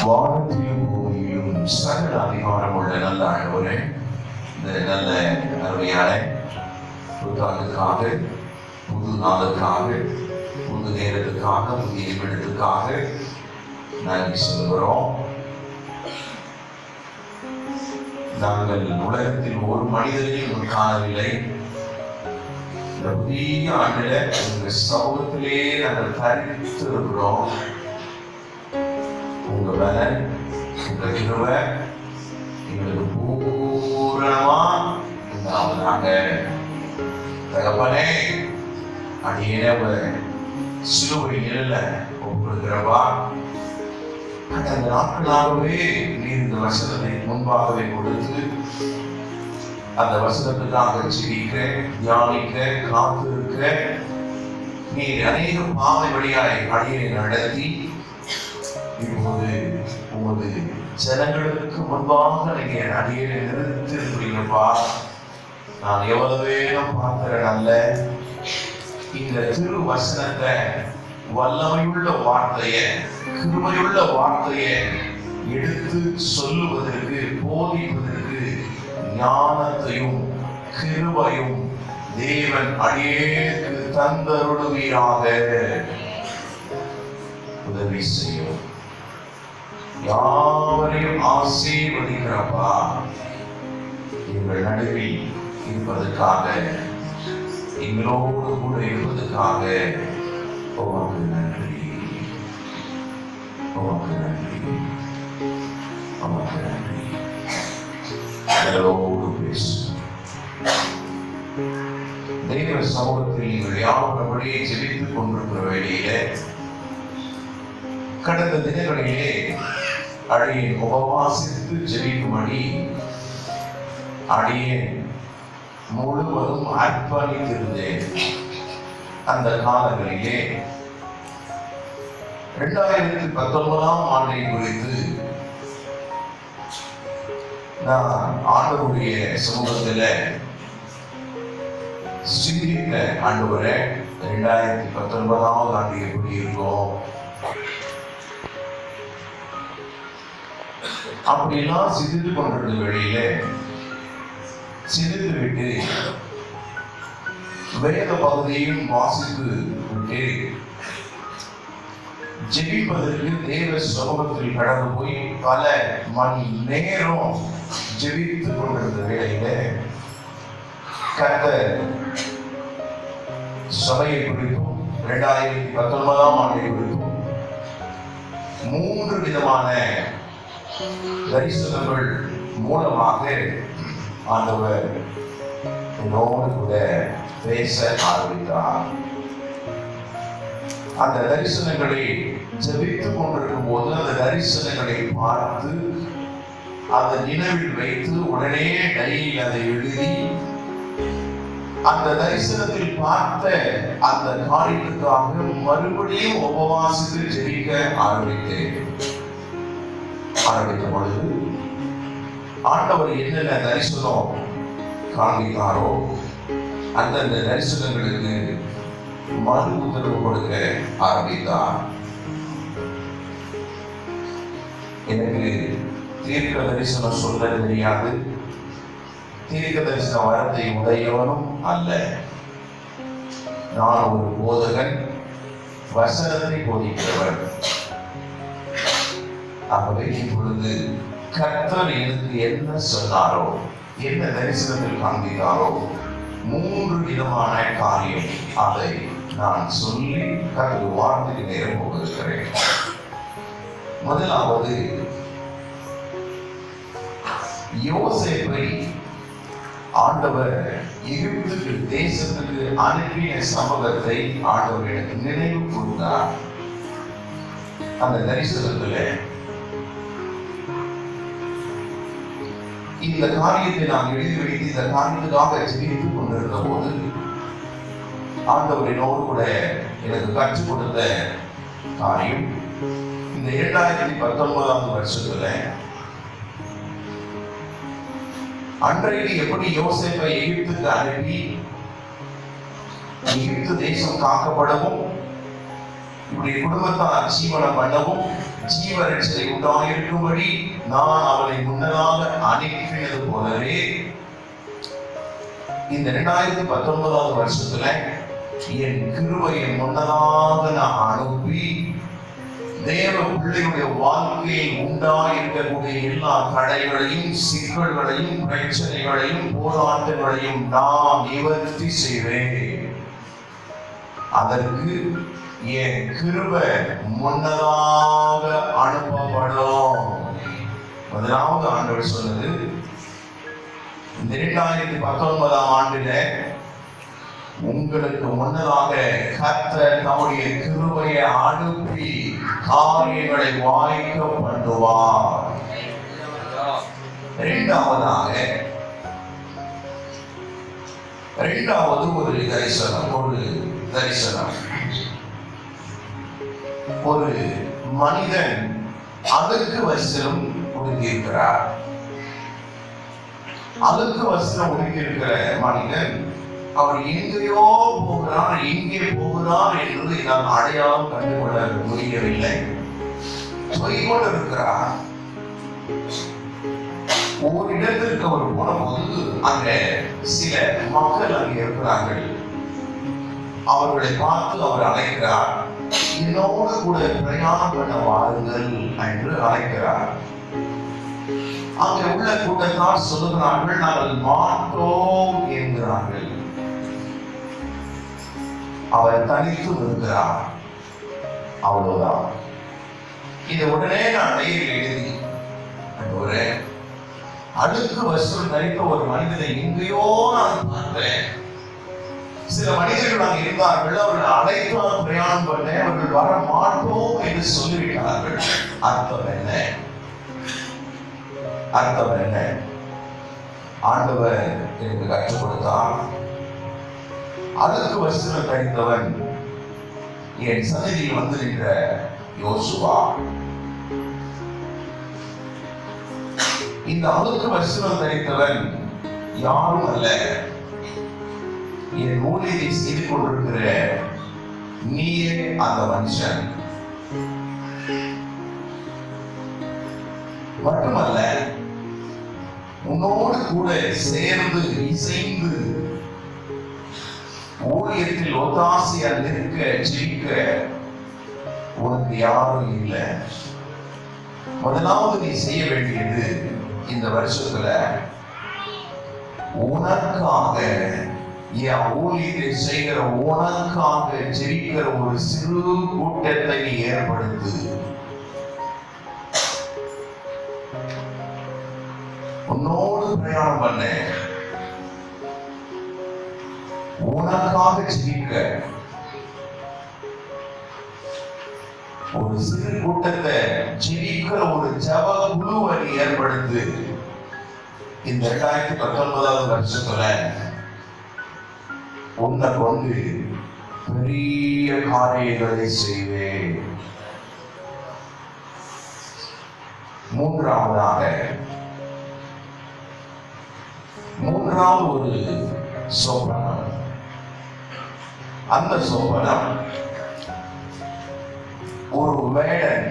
வானத்திலும் பூமியிலும் சகல அதிகாரம் உள்ள நல்ல ஆண்டவரே, இந்த நல்ல அருமையான புத்தாண்டுக்காக, புது நாளுக்காக, புது நேரத்துக்காக, புதிய நிமிடத்துக்காக நன்றி சொல்கிறோம். நாங்கள் உலகத்தில் ஒரு மனிதரையும் காணவில்லை. இந்த புதிய ஆண்டுல உங்க சமூகத்திலே நாங்கள் தரித்து இருக்கிறோம். உங்க பலன், உங்க கிருபை எங்களுக்கு பூரணமா உண்டாவதாக. தகப்பனே, அடியேன சிலுவை நிழல ஒப்புகிறவா, அந்த நாட்களாகவே நீர் இந்த வசனத்தை முன்பாகவே கொடுத்து அந்த வசனத்துக்காக ஜெபிக்க, தியானிக்க, காத்திருக்க நீர் அநேக பாதை வழியாய் அடியனை நடத்தி இப்போது உமது ஜனங்களுக்கு முன்பாக நீங்க அடியனை நிறுத்திருக்கிறீங்கப்பா. நான் எவ்வளவேனும் பார்க்கிறேன் அல்ல, இந்த திரு வசனத்தை, வல்லமையுள்ள வார்த்தைய, கிருபையுள்ள வார்த்தைய எடுத்து சொல்லுவதற்கு, போதிப்பதற்கு ஞானத்தையும் கிருபையும் தேவன் அடியேற்கு தந்தருளுவீராக. உதவி செய்யும். யாவரையும் ஆசீர்வதிக்கிறப்பா. எங்கள் நடுவில் இருப்பதற்காக, எங்களோடு கூட இருப்பதற்காக உமக்கு நன்றி, உமக்கு நன்றி, உமக்கு நன்றி. எங்களோடு பேசு. தெய்வ சமூகத்தில் நீங்கள் யாவரபடியே ஜெபித்துக் கொண்டிருக்கிற வேளையில கடந்த தினங்களிலே அடியேன் உபவாசித்து ஜெபிக்கும்படி அடியேன் முழுவதும் அர்ப்பணித்திருந்தேன். அந்த காலங்களிலே 2019ஆம் ஆண்டை குறித்து நான் ஆண்டவருடைய சமூகத்தில் சிந்தித்த ஆண்டவரே, 2019ஆவது ஆண்டு எப்படி இருக்கும், அப்படியெல்லாம் சிந்தித்து கொண்டிருந்த வேளையில சிந்தித்து விட்டு வேத பகுதியும் வாசித்து விட்டு ஜெபிப்பதற்கு தேவ சமூகத்தில் கடந்து போய் பல மணி நேரம் ஜெபித்துக் கொண்டிருந்த வேளையில கர்த்தர் சபையை குறித்தும் 2019ஆம் ஆண்டை குறித்தும் 3 விதமான தரிசனங்கள் மூலமாக ஆண்டவர் என்னோடு கூட பேச ஆரம்பித்தார். அந்த தரிசனங்களை ஜெபித்துக் கொண்டிருக்கும் போது அந்த தரிசனங்களை பார்த்து அதை நினைவில் வைத்து உடனே டைரியில் அதை எழுதி அந்த தரிசனத்தில் பார்த்த அந்த காரியத்துக்காக மறுபடியும் உபவாசித்து ஜெபிக்க ஆரம்பித்த பொழுது ஆண்டவர் என்னென்ன தரிசனம் காண்பித்தாரோ அந்தந்த தரிசனங்களுக்கு மறு உத்தரவு கொடுக்க ஆரம்பித்தார். எனக்கு தீர்க்க தரிசனம் சொல்ல தெரியாது, தீர்க்க தரிசன வரத்தை உடையவனும் அல்ல. நான் ஒரு போதகன், வசனத்தை போதிக்கிறவர். ஆகவே இப்பொழுது கர்த்தர் எனக்கு என்ன சொன்னாரோ, என்ன தரிசனத்தில் காண்பித்தாரோ 3 விதமான காரியம், அதை நான் சொல்லி கர்த்தர் வார்த்தைக்கு நேரம் போகிறேன். முதலாவது, யோசேப்பை ஆண்டவர் எகிப்துக்கு தேசத்துக்கு அனுப்பிய சம்பவத்தை ஆண்டவர் எனக்கு நினைவு கூர்ந்தார். அந்த தரிசனத்துல இந்த காரியத்தை நான் எழுதி வைத்து இந்த காரியத்துக்காக ஜெபித்துக் கொண்டிருந்த போது ஆண்டவர் என்னோடு கூட எனக்கு கற்றுக் கொடுத்த காரியம், இந்த 2019ஆம் வருஷத்துல அன்றைக்கு எப்படி யோசேப்பை எகிப்துக்கு அனுப்பி எகிப்து தேசம் காக்கப்படவும் உடைய குடும்பத்தார் ஜீவனம் பண்ணவும் ஜீவ ரட்சனை உண்டாயிருக்கும்படி நான் அவளை முன்னதாக அனுப்பினது போலவே இந்த 2019 வருஷத்துல என் கிருபையை முன்னதாக நான் அனுப்பி தேவ பிள்ளையுடைய வாழ்க்கையில் உண்டாயிருக்கக்கூடிய எல்லா தடைகளையும் சிக்கல்களையும் பிரச்சனைகளையும் போராட்டங்களையும் நான் நிவர்த்தி செய்வேன். அதற்கு என் கிருபை முன்னதாக அனுப்பப்படும். முதலாவது ஆண்டவர் சொன்னது இந்த 2019 ஆண்டுல உங்களுக்கு முன்னதாக கர்த்தர் தம்முடைய கிருபையை அனுப்பி காரியங்களை வாய்க்க பண்ணுவார். இரண்டாவது ஒரு தரிசனம். ஒரு மனிதன் அழுக்கு வஸ்திரம் உடுத்தியிருக்கிறார். அழுக்கு வஸ்திரம் உடுத்தியிருக்கிற மனிதன் அவர் எங்கேயோ போகிறார், எங்கே போகிறார் என்று நான் அடையாளம் கண்டுகொள்ள முடியவில்லை. போய்கொண்டு இருக்கிறார். ஒரு இடத்திற்கு அவர் போனபோது அங்க சில மக்கள் அங்கே இருக்கிறார்கள். அவர்களை பார்த்து அவர் அழைக்கிறார். என்னோடு கூட பிரயாணம் பண்ண வாருங்கள் என்று அழைக்கிறார். அங்கே உள்ள கூட்டத்தார் சொல்லுகிறார்கள், நாங்கள் மாட்டோம் என்கிறார்கள். அவர் தனித்து இருக்கிறார். அவ்வளவுதான். இதை உடனே நான் டைரியில் எழுதி ஒரு அழுக்கு வஸ்திரம் தரித்த ஒரு மனிதனை எங்கேயோ நான் பார்த்தேன். சில மனிதர்கள் அங்கே இருந்தார்கள். அவர்கள் அழைத்தால் பிரயாணம் பண்ண அவர்கள் வர மாட்டோம் என்று சொல்லிவிட்டார்கள். அர்த்தம் என்ன? ஆண்டவர் எனக்கு கற்றுக் கொடுத்தார். அழுக்கு வஸ்திரம் தரித்தவன் என் சன்னதியில் வந்து நின்ற யோசுவா. இந்த அழுக்கு வஸ்திரம் தரித்தவன் யாரும் அல்ல, என் ஊழியத்தை செய்து கொண்டிருக்கிற நீயே அந்த மனுஷன். மட்டுமல்ல, உன்னோடு கூட சேர்ந்து இசைந்து ஊழியத்தில் ஒத்தாசையா நிற்க ஜெயிக்க உனக்கு யாரும் இல்லை. முதலாவது நீ செய்ய வேண்டியது இந்த வருஷத்துல உனக்காக, என் ஊழியத்தை செய்கிற உனக்காக ஜெயிக்கிற ஒரு சிறு கூட்டத்தை ஏற்படுத்து. உன்னோடு பிரயாணம் பண்ண, உனக்காக ஜெயிக்க ஒரு சிறு கூட்டத்தை ஜெயிக்கிற ஒரு ஜப குழுவை ஏற்படுத்து. இந்த 2019 வருஷத்துல உன்னை கொண்டு பெரிய காரியங்களை செய்வேன். மூன்றாவது ஒரு சொப்பனம். அந்த சொப்பனம் ஒரு வேடன்.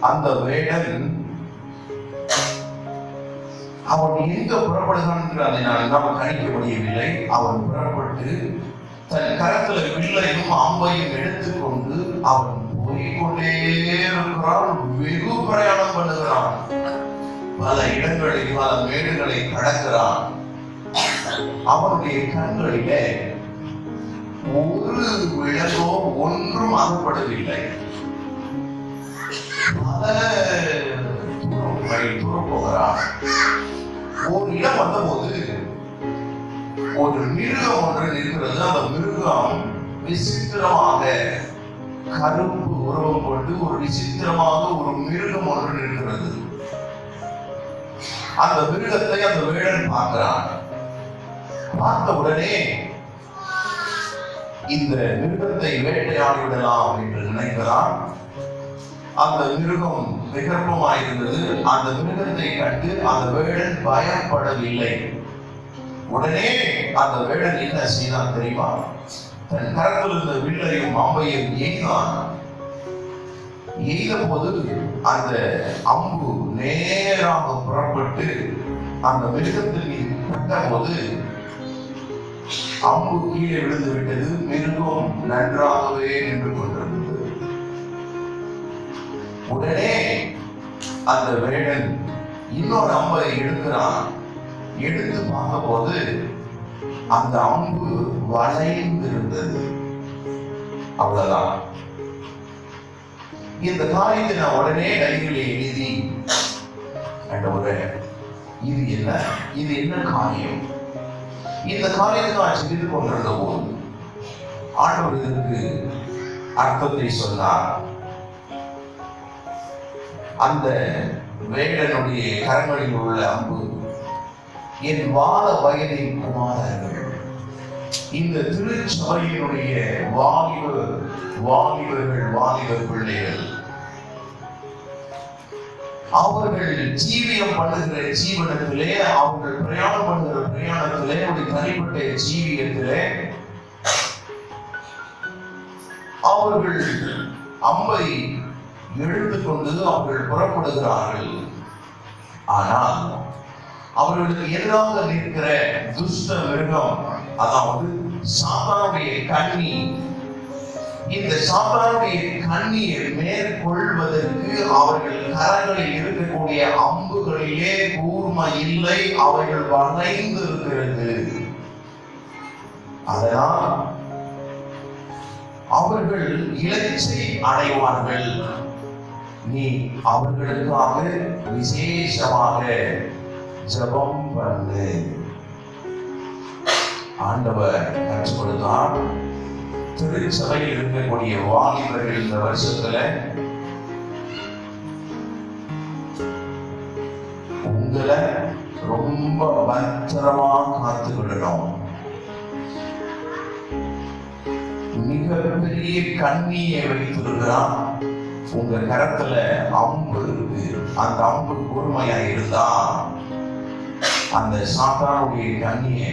அந்த வேடன் அவன் எங்க புறப்படுகிறான் என்று அதை நாம் கணிக்க முடியவில்லை. அவன் புறப்பட்டு தன் கரத்துல வில்லையும் அம்பையும் எடுத்துக்கொண்டு அவன் போய்கொண்டே இருக்கிறான். வெகு பிரயாணம் பண்ணுகிறான். பல இடங்களை, பல மேடுகளை கடக்கிறான். அவனுடைய கண்களிலே ஒரு விளக்கோ ஒன்றும் அகப்படவில்லை. பல தூரம் போகிறான். ஒரு இடம் வந்தபோது ஒரு மிருகம் ஒன்று இருக்கிறது. அந்த மிருகம் விசித்திரமாக கருப்பு உருவம் கொண்டு ஒரு விசித்திரமாக ஒரு மிருகம் ஒன்று இருக்கிறது. அந்த மிருகத்தை அந்த வேடன் பார்க்கிறான். பார்த்த உடனே இந்த மிருகத்தை வேட்டையாடி விடலாம் என்று நினைக்கிறான். அந்த மிருகம் விகற்பமாயிருந்தது. அந்த மிருகத்தை கண்டு அந்த வேடன் பயப்படவில்லை. உடனே அந்த வேடன் என்ன செய்தான் தெரியுமா? தன் கரத்தில் இருந்த வில்லையும் அம்பையும் எய்தான். எய்த போது அந்த அம்பு நேராக புறப்பட்டு அந்த மிருகத்தில் பட்ட போது அம்பு கீழே விழுந்து விட்டது. மிருகம் நன்றாகவே நின்று கொண்டிருந்தது. உடனே அந்த வேடன் இன்னொரு அம்பை எடுக்கிறான். எடுத்து பார்க்க போது அந்த அம்பு வளைந்து இருந்தது. அவ்வளவுதான். இந்த காரியத்தை நான் உடனே டைரியில எழுதி, ஆண்டவரே இது என்ன காரியம்? இந்த காரியத்தை நான் சிந்தித்து கொண்டிருந்த போது ஆண்டவர் இதற்கு அர்த்தத்தை சொன்னார். அந்த வேடனுடைய கரங்களில் உள்ள அம்பு என் வாழ வயதின் குமாரர்கள், இந்த திருச்சபையினுடைய வாலிபர் பிள்ளைகள், அவர்கள் ஜீவியம் பண்ணுகிற ஜீவனத்திலே, அவர்கள் பிரயாணம் பண்ணுகிற பிரயாணத்திலே, ஒரு தனிப்பட்ட ஜீவியத்திலே அவர்கள் அம்பை எடுத்துக்கொண்டு அவர்கள் புறப்படுகிறார்கள். ஆனால் அவர்களுக்கு எதிராக நிற்கிற துஷ்ட மிருகம், அதாவது சாத்தானுடைய கண்ணி, இந்த சாத்தானுடைய கண்ணியை மேற்கொள்வதற்கு அவர்கள் கரங்களில் இருக்கக்கூடிய அம்புகளிலே கூர்மை இல்லை, அவர்கள் வளைந்து இருக்கிறது. அதனால் அவர்கள் இலச்சை அடைவார்கள். நீ அவர்களுக்காக விசேஷமாக ஜெபம் பண்ணு. ஆண்டவர் கற்றுக் கொடுத்தார். திருச்சபையில் இருக்கக்கூடிய வாலிபர்கள் இந்த வருஷத்துல உங்களை ரொம்ப பத்திரமா காத்துக்கொள்ளணும். மிகப்பெரிய கண்ணியை வைத்திருக்கிறான். உங்க கரத்துல அம்பு இருக்கு. அந்த அம்பு கூர்மையா இருந்தா அந்த சாத்தானுடைய கண்ணியை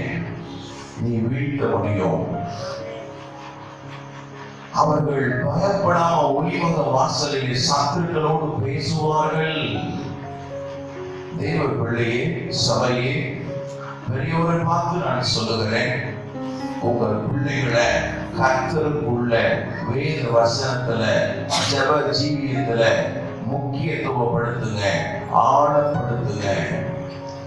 நீ வீழ்த்த முடியும். அவர்கள் பயப்படாம ஒளிமுக வாசலில் சத்துருக்களோடு பேசுவார்கள். தேவ பிள்ளையே, சபையே, பெரியோரை பார்த்து நான் சொல்லுகிறேன், உங்கள் பிள்ளைகளை கர்த்தருக்குள்ள வேத வசனத்துல ஜெப ஜீவியத்துல முக்கியத்துவப்படுத்துங்க, ஆழப்படுத்துங்க.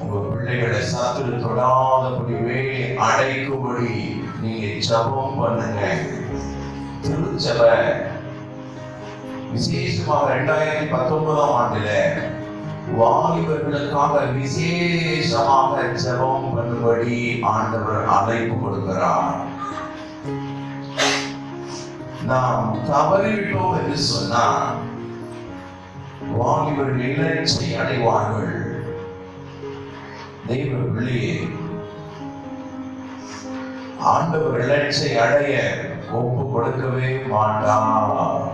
உங்க பிள்ளைகளை சத்துரு தொடாதபடி வேலை அடைக்கும்படி நீங்க ஜெபம் பண்ணுங்க. திருச்சபை விசேஷமாக 2019ஆம் ஆண்டுல வாலிபர்களுக்காக விசேஷமாக ஜெபம் பண்ணும்படி ஆண்டவர் அழைப்பு கொடுக்கிறார். நாம் தவறிவிட்டோம் என்று சொன்னால் வாலிபர்கள் இலச்சை அடைவார்கள். தெய்வ பிள்ளையே, ஆண்டவர் இலச்சை அடைய ஒப்பு கொடுக்கவே மாட்டார்.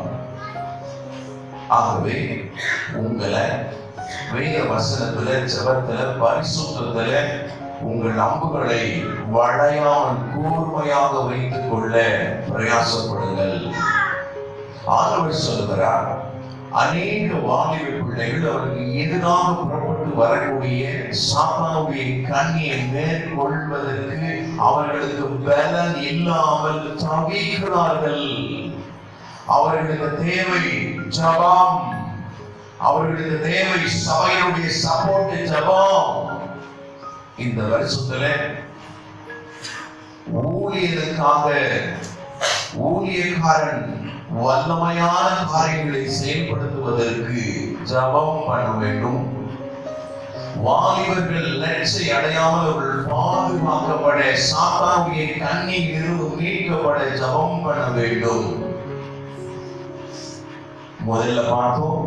ஆகவே உங்களை வேத வசனத்துல, ஜெபத்துல, பரிசுத்தத்துல உங்கள் அம்புகளை வளையாமல் கூர்மையாக வைத்துக் கொள்ள பிரயாசப்படுங்கள். ஆண்டவர் சொல்லுகிறார், அநேக வாலிப பிள்ளைகள் அவருக்கு எதிராக புறப்பட்டு வரக்கூடிய சாத்தானுடைய கண்ணியை மேற்கொள்வதற்கு அவர்களுக்கு பலன் இல்லாமல் தவிக்கிறார்கள். அவர்களுக்கு தேவை ஜெபம், அவர்களுக்கு தேவை சபையினுடைய சப்போர்ட் ஜெபம். இந்த வருஷத்துல ஊழியக்காரன் வல்லமையான காரியங்களை செயல்படுத்துவதற்கு ஜெபம் பண்ண வேண்டும். வாலிபர்கள் லட்சை அடையாமல் அவர்கள் பாதுகாக்கப்பட, சாத்தானுடைய கண்ணில் இருந்து மீட்கப்பட ஜெபம் பண்ண வேண்டும். முதல்ல பார்த்தோம்,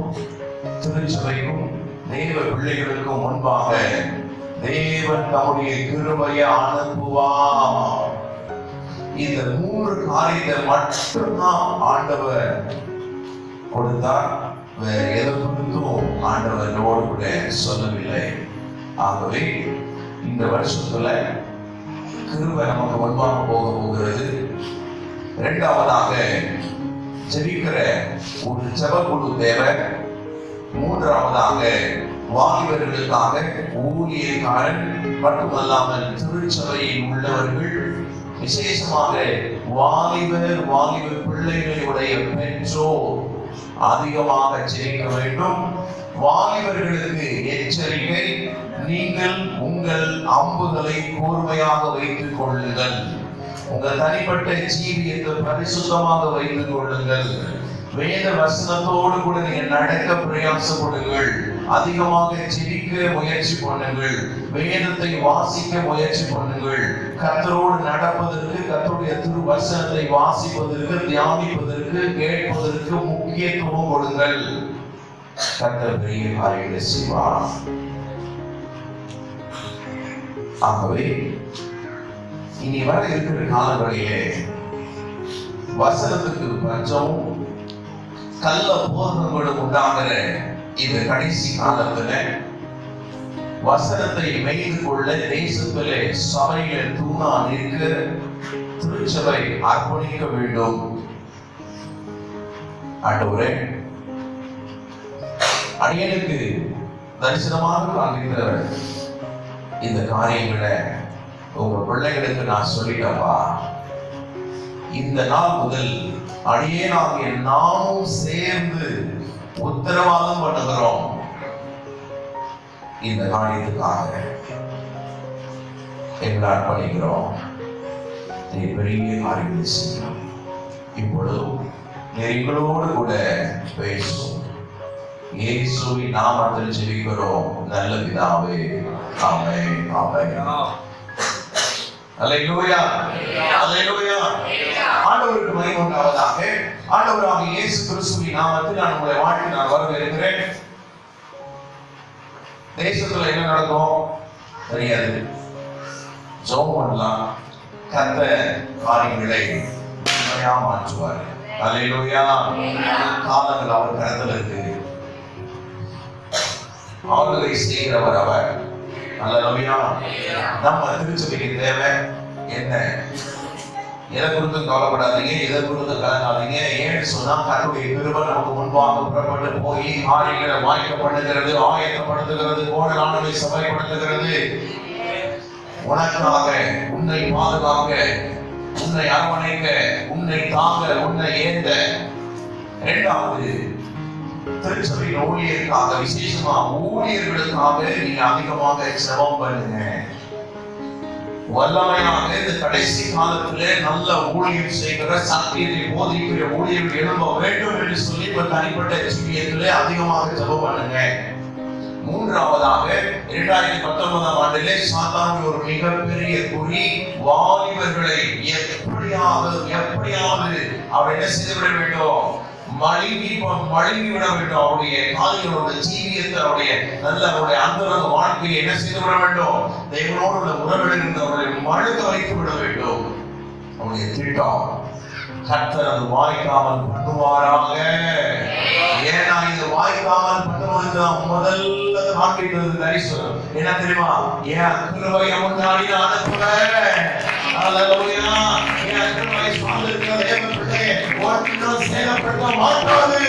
திருச்சபைக்கும் தேவ பிள்ளைகளுக்கும் முன்பாக தேவன் தம்முடைய கிருபையை அனுப்புவார். இந்த 3 காரியத்தை மட்டும்தான் ஆண்டவர் கொடுத்தார். வேற எதை குறித்தும் ஆண்டவர் நோடு கூட சொல்லவில்லை. ஆகவே இந்த வருஷத்துல கிருபை நமக்கு முன்பாக போகிறது. இரண்டாவதாக ஜெபிக்கிற ஒரு ஜெபக்குழு தேவை. மூன்றாவதாக வாலிபர்களுக்காக ஊழியக்காரன் மட்டுமல்லாமல் திருச்சபையில் உள்ளவர்கள், விசேஷமாக வாலிப பிள்ளைகளுடைய பெற்றோர் அதிகமாக ஜெபிக்க வேண்டும். வாலிபர்களுக்கு எச்சரிக்கை, நீங்கள் உங்கள் அம்புகளை கூர்மையாக வைத்துக் கொள்ளுங்கள். உங்கள் தனிப்பட்ட ஜீவியத்தை பரிசுத்தமாக வைத்துக் கொள்ளுங்கள். வேத வசனத்தோடு கூட நீங்க நடக்க பிரயாசப்படுங்கள். அதிகமாக ஜெபிக்க முயற்சி பண்ணுங்கள். வேதத்தை வாசிக்க முயற்சி பண்ணுங்கள். கர்த்தரோடு நடப்பதற்கு, கர்த்தருடைய திரு வசனத்தை வாசிப்பதற்கு, தியானிப்பதற்கு, கேட்பதற்கு முக்கியத்துவம் கொடுங்கள். கர்த்தர் பெரிய காரியங்களை செய்வார். ஆகவே இனி வர இருக்கிற காலங்களிலே வசனத்துக்கு பஞ்சமும் கள்ள போதங்களும் உண்டாகிற இந்த கடைசி காலத்துல வசனத்தை வைத்து கொள்ள தேசத்திலே சபையில தூணா நிற்க திருச்சபை அர்ப்பணிக்க வேண்டும். ஆண்டவரே, அடியனுக்கு தரிசனமாக காண்கின்ற இந்த காரியங்களை உங்க பிள்ளைகளுக்கு நான் சொல்லிட்டப்பா. இந்த நாள் முதல் அடியேனாகிய நாமும் சேர்ந்து உத்தரவாதம் பண்ணுகிறோம். இந்த காரியத்துக்காக எங்களை அர்ப்பணிக்கிறோம். நீ பெரிய காரியங்களை செய்யணும். இப்பொழுதும் எங்களோடு கூட பேசும். இயேசுவின் நாமத்தில் ஜெபிக்கிறோம் நல்ல பிதாவே. ஆமென். ஆமென். அல்லேலூயா. அல்லேலூயா. ஆண்டவருக்கு மகிமை உண்டாவதாக. ஆண்டவராகிய இயேசு கிறிஸ்துவின் நாமத்தில் நான் உங்களை வாழ்த்தி நான் வரவேற்கிறேன். தேசத்துல என்ன நடக்கும் தெரியாது. ஜெபம் பண்ணலாம். கர்த்தர் காரியங்களை உண்மையா மாற்றுவார். அல்லேலூயா. காலங்கள் அவர் கருத்துல இருக்கு. அவர்களை செய்கிறவர் அவர். அல்லேலூயா. நம்ம திருச்சபைக்கு தேவை என்ன? எதை குறித்து கவலைப்படாதீங்க, எதை குறித்து கலங்காதீங்க. ஏன்னு சொன்னா கர்த்தருடைய கிருபை நமக்கு முன்பாக புறப்பட்டு போய் காரியங்களை வாய்க்கப்படுகிறது, ஆயத்தப்படுத்துகிறது, கோணலானவை சபைப்படுத்துகிறது. உனக்காக, உன்னை பாதுகாக்க, உன்னை அரவணைக்க, உன்னை தாங்க, உன்னை ஏந்த. இரண்டாவது, திருச்சபையின் ஊழியருக்காக, விசேஷமா ஊழியர்களுக்காக நீங்க அதிகமாக ஜெபம் பண்ணுங்க. வல்லமையாக இந்த கடைசி காலத்திலே நல்ல ஊழியம் செய்கிற, சத்தியத்தை போதிக்கிற ஊழியர்கள் எழும்ப வேண்டும் என்று சொல்லி தனிப்பட்ட ஜீவியத்திலே அதிகமாக ஜெபம் பண்ணுங்க. மூன்றாவதாக 2019ஆம் ஆண்டிலே சாத்தானுடைய ஒரு மிகப்பெரிய குறி, வாலிபர்களை எப்படியாவது அவர் என்ன செய்துவிட வேண்டும், மழுங்கி விட வேண்டும். அவருடைய காரியங்களோட ஜீவியத்தை, அவருடைய நல்ல அவருடைய அந்தரங்க வாழ்க்கையை என்ன செய்து விட வேண்டும், தேவனோடு உள்ள உறவுகளில் இருந்து அவர்களை மழுங்க வைத்து விட வேண்டும். அவருடைய திட்டம் கர்த்தர் அது வாய்க்காமல் பண்ணுவாராக. ஏன்னா இது வாய்க்காமல் பண்ணுவதற்கு நான் முதல்ல காண்பித்தது தரிசனம் என்ன தெரியுமா? என் கிருபையை முன்னாடி நான் அனுப்புவேன். அல்லேலூயா. என் கிருபையை சார்ந்திருக்கிற தேவ பிள்ளையே ஒன்றும் சேதப்படுத்த மாட்டாது.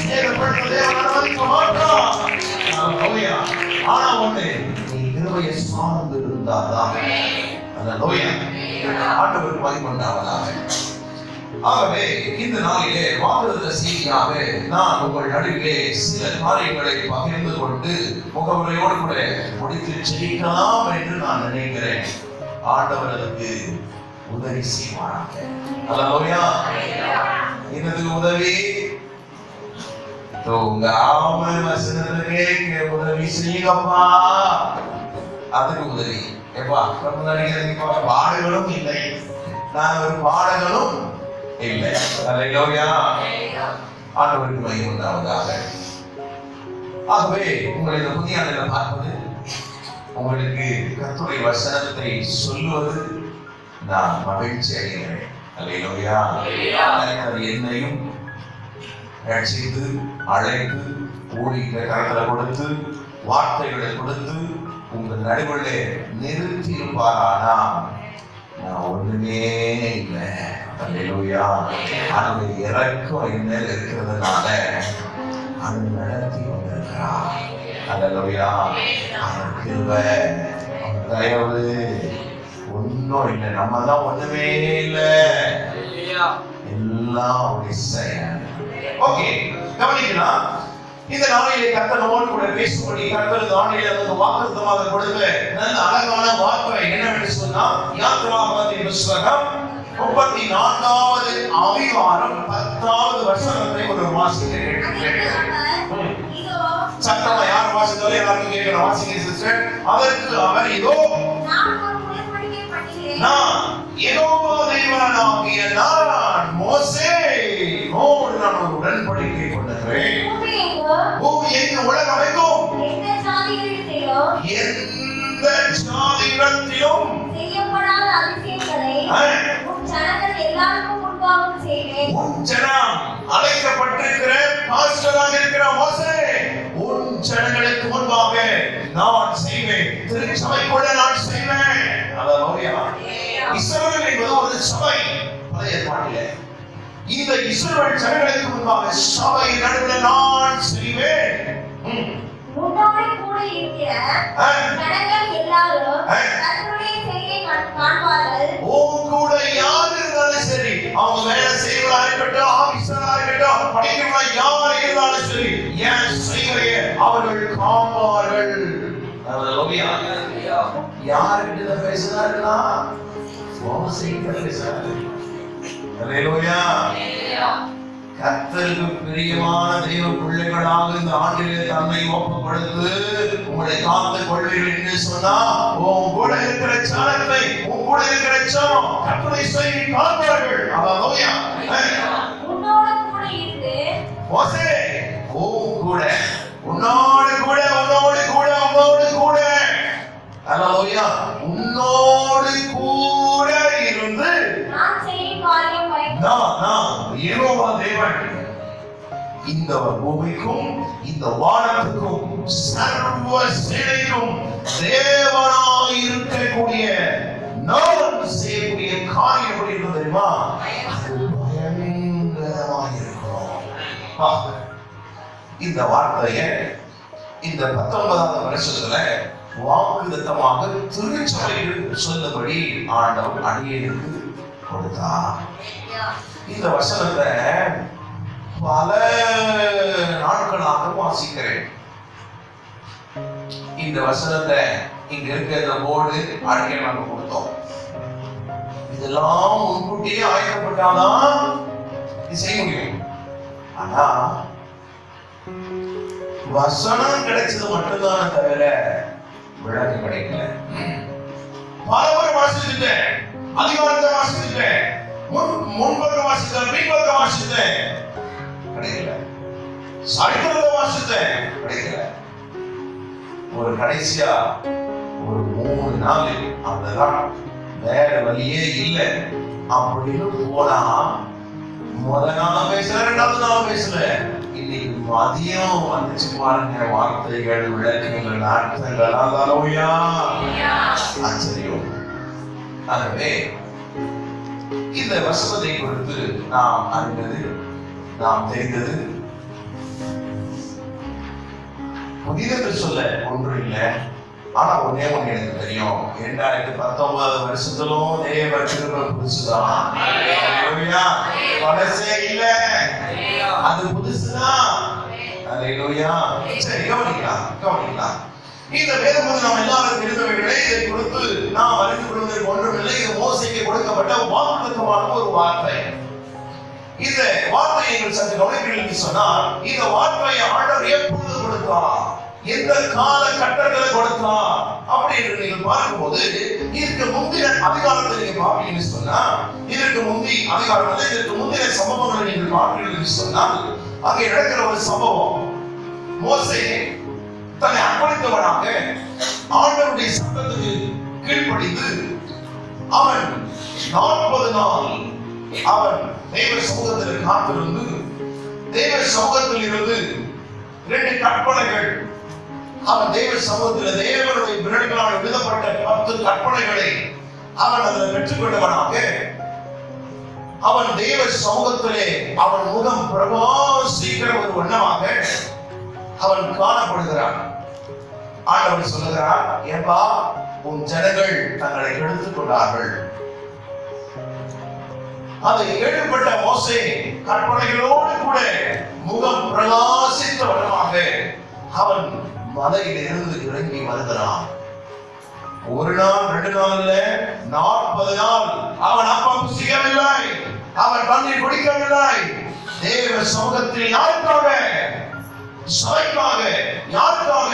சேதப்படுத்த தேவன் அனுமதிக்க மாட்டான். அல்லேலூயா. ஆனா ஒண்ணு, நீ கிருபையை சார்ந்து இருந்தாதான். அல்லேலூயா. ஆண்டவருக்கு மகிமை உண்டாவதாக. ஆகவே இந்த நாளிலே வாக்குறுதி செய்தியாக நான் உங்கள் நடுவிலே சில காரியங்களை பகிர்ந்து கொண்டு முகவரையோடு கூட முடித்து ஜெயிக்கலாம் என்று நான் நினைக்கிறேன். ஆண்டவர் அதற்கு உதவி செய்வாராக. அல்லேலூயா. என்னது உதவி? தூங்காம வசனத்துக்கே உதவி செய்யப்பா. அதுக்கு உதவி. எப்பா பாடுகளும் இல்லை, நான் ஒரு பாடங்களும் இல்லை. அல்லேலூயா. ஆண்டவருக்கு மகிமை உண்டாவதாக. ஆகவே உங்களை இந்த புதிய ஆண்டில் பார்ப்பது, உங்களுக்கு கர்த்தருடைய வசனத்தை சொல்லுவது நான் மகிழ்ச்சி அடைகிறேன். அல்லேலூயா. என்னையும் ரட்சித்து அழைத்து ஊழிய கரங்களை கொடுத்து வார்த்தைகளை கொடுத்து உங்கள் நடுவிலே நிறுத்தி இருப்பாரானா நான் ஒண்ணுமே இல்லை. அல்லேலூயா. அந்த இறக்கம் என் மேல் இருக்கிறதுனால அது நடத்தி கொண்டிருக்கிறார். அல்லேலூயா. அவர் கிருபை, அவர் தயவு ஒன்றும் இல்லை. நம்ம தான் ஒண்ணுமே இல்லை, எல்லாம் அவருடைய செயல். ஓகே, கவனிக்கலாம். இந்த நாளிலே கர்த்தர் நம்மோடு கூட பேசும்படி கர்த்தர் நாளிலே நமக்கு வாக்குத்தத்தமாக கொடுத்த நல்ல அழகான வார்த்தை என்னவென்று சொன்னால், யாத்திராகமத்தின் புத்தகம் 34வது அதிகாரம் 10வது வசனத்தை ஒரு வாசிக்க கேட்கிறேன். சத்தமா யார் வாசித்தாலும் எல்லாருக்கும் கேட்கணும். வாசிங்க சிஸ்டர். அதற்கு அவர் இதோ நான் யெகோவா தேவனாகிய நான் மோசேயோடு நான் ஒரு உடன்படிக்கை கொண்டேன். பூமி எங்கும் உலகமெங்கும் எந்த ஜாதியிடத்திலும் செய்யப்படாத அதிசயங்களை உன் ஜனங்கள் எல்லாருக்கும் முன்பாகவும் செய்வேன். உன் ஜனம் அழைக்கப்பட்டிருக்கிற பாஸ்டராக இருக்கிற மோசே, உன் ஜனங்களுக்கு முன்பாக நான் செய்வேன். திருச்சபைக்குள்ள நான் செய்வேன். அல்லேலூயா. இஸ்ரவேல் என்பது ஒரு சபை. பழைய ஏற்பாட்டிலே இந்த இஸ்ரவேல் ஜனங்களுக்கு முன்பாக சபை நடுவில் நான் செய்வேன். உன்னோடு கூட இருக்கிற ஜனங்கள் எல்லாரும் கர்த்தருடைய செயலை காண்பார்கள். உன் கூட யார் இருந்தாலும் சரி, அவங்க வேலை செய்வதா இருக்கட்டும், ஆபீசரா இருக்கட்டும், படிக்கிறவங்களா யார் இருந்தாலும் சரி, என் செய்கையை அவர்கள் காண்பார்கள். அல்லேலூயா. யார்கிட்ட பேசுறாருன்னா மோசேகிட்ட பேசுறாரு. அல்லேலூயா. கர்த்தருக்கு பிரியமான தெய்வ பிள்ளைகளாக இந்த ஆண்டிலே தன்னை ஒப்புக்கொடுத்து உங்களை காத்துக் கொள்வீர்கள் என்று சொன்னா, உன் கூட இருக்கிற ஜனத்தை, உன் கூட இருக்கிற ஜனம் கர்த்தரை செய்தி காண்பார்கள். அல்லேலூயா. உன்னோடு கூட இருந்து மோசே, உன் கூட, உன்னோடு கூட, உன்னோடு கூட, உன்னோடு கூட, அல்லேலூயா, உன்னோடு கூட இருந்து நான் செய்யும் காரியம் நான் யெகோவா தேவன், இந்த பூமிக்கும் இந்த வானத்துக்கும் சர்வ சேனைக்கும் தேவனாய் இருக்கக்கூடிய நான் செய்யக்கூடிய காரியம் எப்படி இருக்கும் தெரியுமா? அது பயங்கரமாக இருக்கும். இந்த வார்த்தையை இந்த 19வது வருஷத்துல வாக்குத்தத்தமாக திருச்சபைக்கு சொல்லபடி ஆண்டவர் அடியேனுக்கு கொடுத்தார். இந்த வசனத்தை பல நாட்களாக வாசிக்கிறேன். இந்த வசனத்தை இங்க இருக்க இந்த போர்டு அடிக்க நாங்க கொடுத்தோம். இதெல்லாம் முன்கூட்டியே ஆயத்தப்பட்டாதான் இது செய்ய முடியும். ஆனா வசனம் கிடைச்சது மட்டும்தானே தவிர விளக்கம் கிடைக்கல. பலமுறை வாசிச்சுட்டேன், அதிகாரத்தை வாசிச்சுட்டேன், முன்பக்கம் வாசித்தேன், பின்பக்கம் வாசித்தேன், கிடைக்கல. சரித்திரத்தை வாசித்தேன், கிடைக்கல. ஒரு கடைசியா ஒரு 3 நாள் அவ்வளவுதான், வேற வழியே இல்லை அப்படின்னு போனா, முதல் நாளும் பேசல, 2வது நாளும் பேசல, இன்னைக்கு மதியம் வந்துச்சு பாருங்க வார்த்தைகள், விளக்கங்கள், அர்த்தங்கள். அல்லேலூயா. ஆச்சரியம். ஆகவே இந்த வசனத்தை குறித்து நாம் அறிந்தது, நாம் தெரிந்தது, புதிதென்று சொல்ல ஒன்றும் இல்லை. ஆனா ஒன்னே ஒண்ணு எனக்கு தெரியும், 2019 வருஷத்திலும் தேவ கிருபை புதுசுதான். பழசே இல்ல, அது புதுசுதான். அல்லேலூயா. சரி, கவனிக்கலாம். இந்த வேதம் நாம் எல்லாரும் தெரிந்தவர்களே, இதை கொடுத்து நாம் அறிந்து கொள்வதற்கு ஒன்றுமில்லை. இது மோசேக்கு கொடுக்கப்பட்ட வாக்குத்தத்தமான ஒரு வார்த்தை. இந்த வார்த்தையை நீங்கள் சற்று கவனிப்பீர்கள் சொன்னால், இந்த வார்த்தையை ஆண்டவர் எப்பொழுது கொடுத்தார், எந்த கால கட்டத்தில் கொடுத்தார் அப்படி என்று நீங்கள் பார்க்கும்போது, இதற்கு முந்தின அதிகாரத்தை நீங்க பார்ப்பீங்கன்னு சொன்னா, இதற்கு முந்தி அதிகாரத்தில் இதற்கு முந்தின சம்பவங்களை நீங்கள் பார்ப்பீர்கள் சொன்னால், அங்கே நடக்கிற ஒரு சம்பவம், மோசே தன்னை அர்ப்பணித்தவனாக ஆண்டவருடைய சத்தத்துக்கு கீழ்ப்படிந்து அவன் 40 நாள் அவன் தேவ சமூகத்தில் காத்திருந்து, தேவ சமூகத்தில் இருந்து 2 கற்பனைகள், அவன் தேவ சமூகத்தில் தேவனுடைய விரல்களால் எழுதப்பட்ட 10 கற்பனைகளை அவன் அதில் பெற்றுக்கொண்டவனாக அவன் தேவ சமூகத்திலே அவன் முகம் பிரகாசிக்கிற ஒரு வண்ணமாக அவன் காணப்படுகிறான். ஆண்டவர் சொல்லுகிறார், ஏப்பா உன் ஜனங்கள் தங்களை எடுத்துக் கொண்டார்கள். அதை கேள்விப்பட்ட மோசே கற்பனைகளோடு கூட முகம் பிரகாசித்த வண்ணமாக அவன் மலையிலிருந்து இறங்கி வருகிறான். ஒரு நாள் 2 நாள் இல்ல, 40 நாள் அவன் அப்பம் புசிக்கவில்லை, அவன் தண்ணீர் குடிக்கவில்லை. தேவ சமூகத்தில் யாருக்காக? சபைக்காக, யாருக்காக?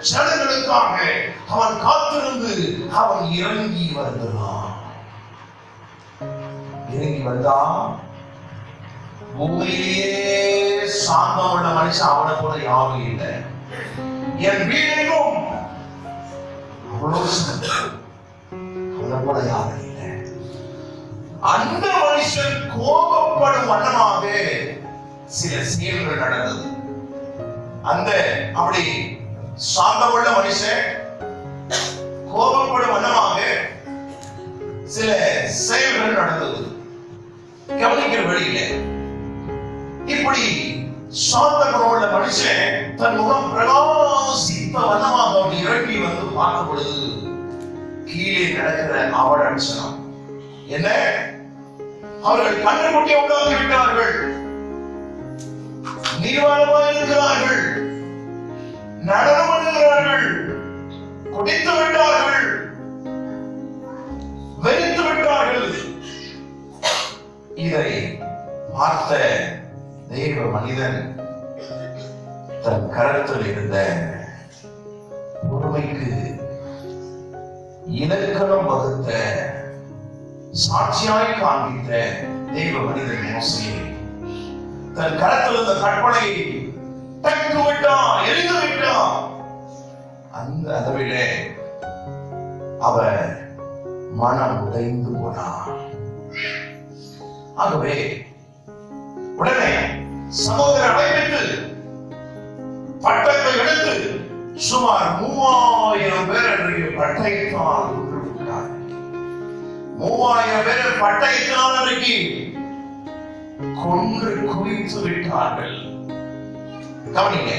ஜனங்களுக்காக அவன் காத்திருந்து அவன் இறங்கி வருகிறான். இறங்கி வந்தா பூமியிலேயே சாந்தம் உள்ள மனுஷன் அவனை போல யாரும் இல்லை. என் வீடெங்கும் அவனை போல யாரும் இல்லை. அந்த மனுஷன் கோபப்படும் வண்ணமாக சில செயல்கள் நடந்தது. அந்த அப்படி சாந்தமுள்ள மனுஷன் கோபப்படும் வண்ணமாக சில செயல்கள் நடந்தது. கவனிக்கிற வழியில இப்படி சாந்த குணமுள்ள மனுஷன் தன் முகம் பிரகாசித்த வண்ணமாக அவன் இறங்கி வந்து பார்க்கும் பொழுது கீழே நடக்கிற அவலட்சணம் என்ன? அவர்கள் கண்ணுக்குட்டியை உண்டாக்கி விட்டார்கள், நீர்வாழமாக இருக்கிறார்கள், நடனம் பண்ணுகிறார்கள், குடித்து விட்டார்கள், வெறித்து விட்டார்கள். இதை பார்த்த தெய்வ மனிதன் தன் கரத்தில் இருந்த பொறுமைக்கு இலக்கணம் வகுத்த சாட்சியாய் காண்பித்த தெய்வ மனிதன் மோசே தன் கரத்தில் இருந்த கற்பனை தட்டு விட்டான், எரிந்து விட்டான். அந்த அளவிலே அவர் மனம் உடைந்து போனான். ஆகவே உடனே சகோதரர் அழைப்பித்து பட்டத்தை எடுத்து சுமார் 3000 பேர் அன்றைக்கு பட்டயத்தால் கொன்று விட்டார். 3000 பேர் பட்டயத்தினால் அன்றைக்கு கொன்று குவித்து விட்டார்கள். கவனிங்க,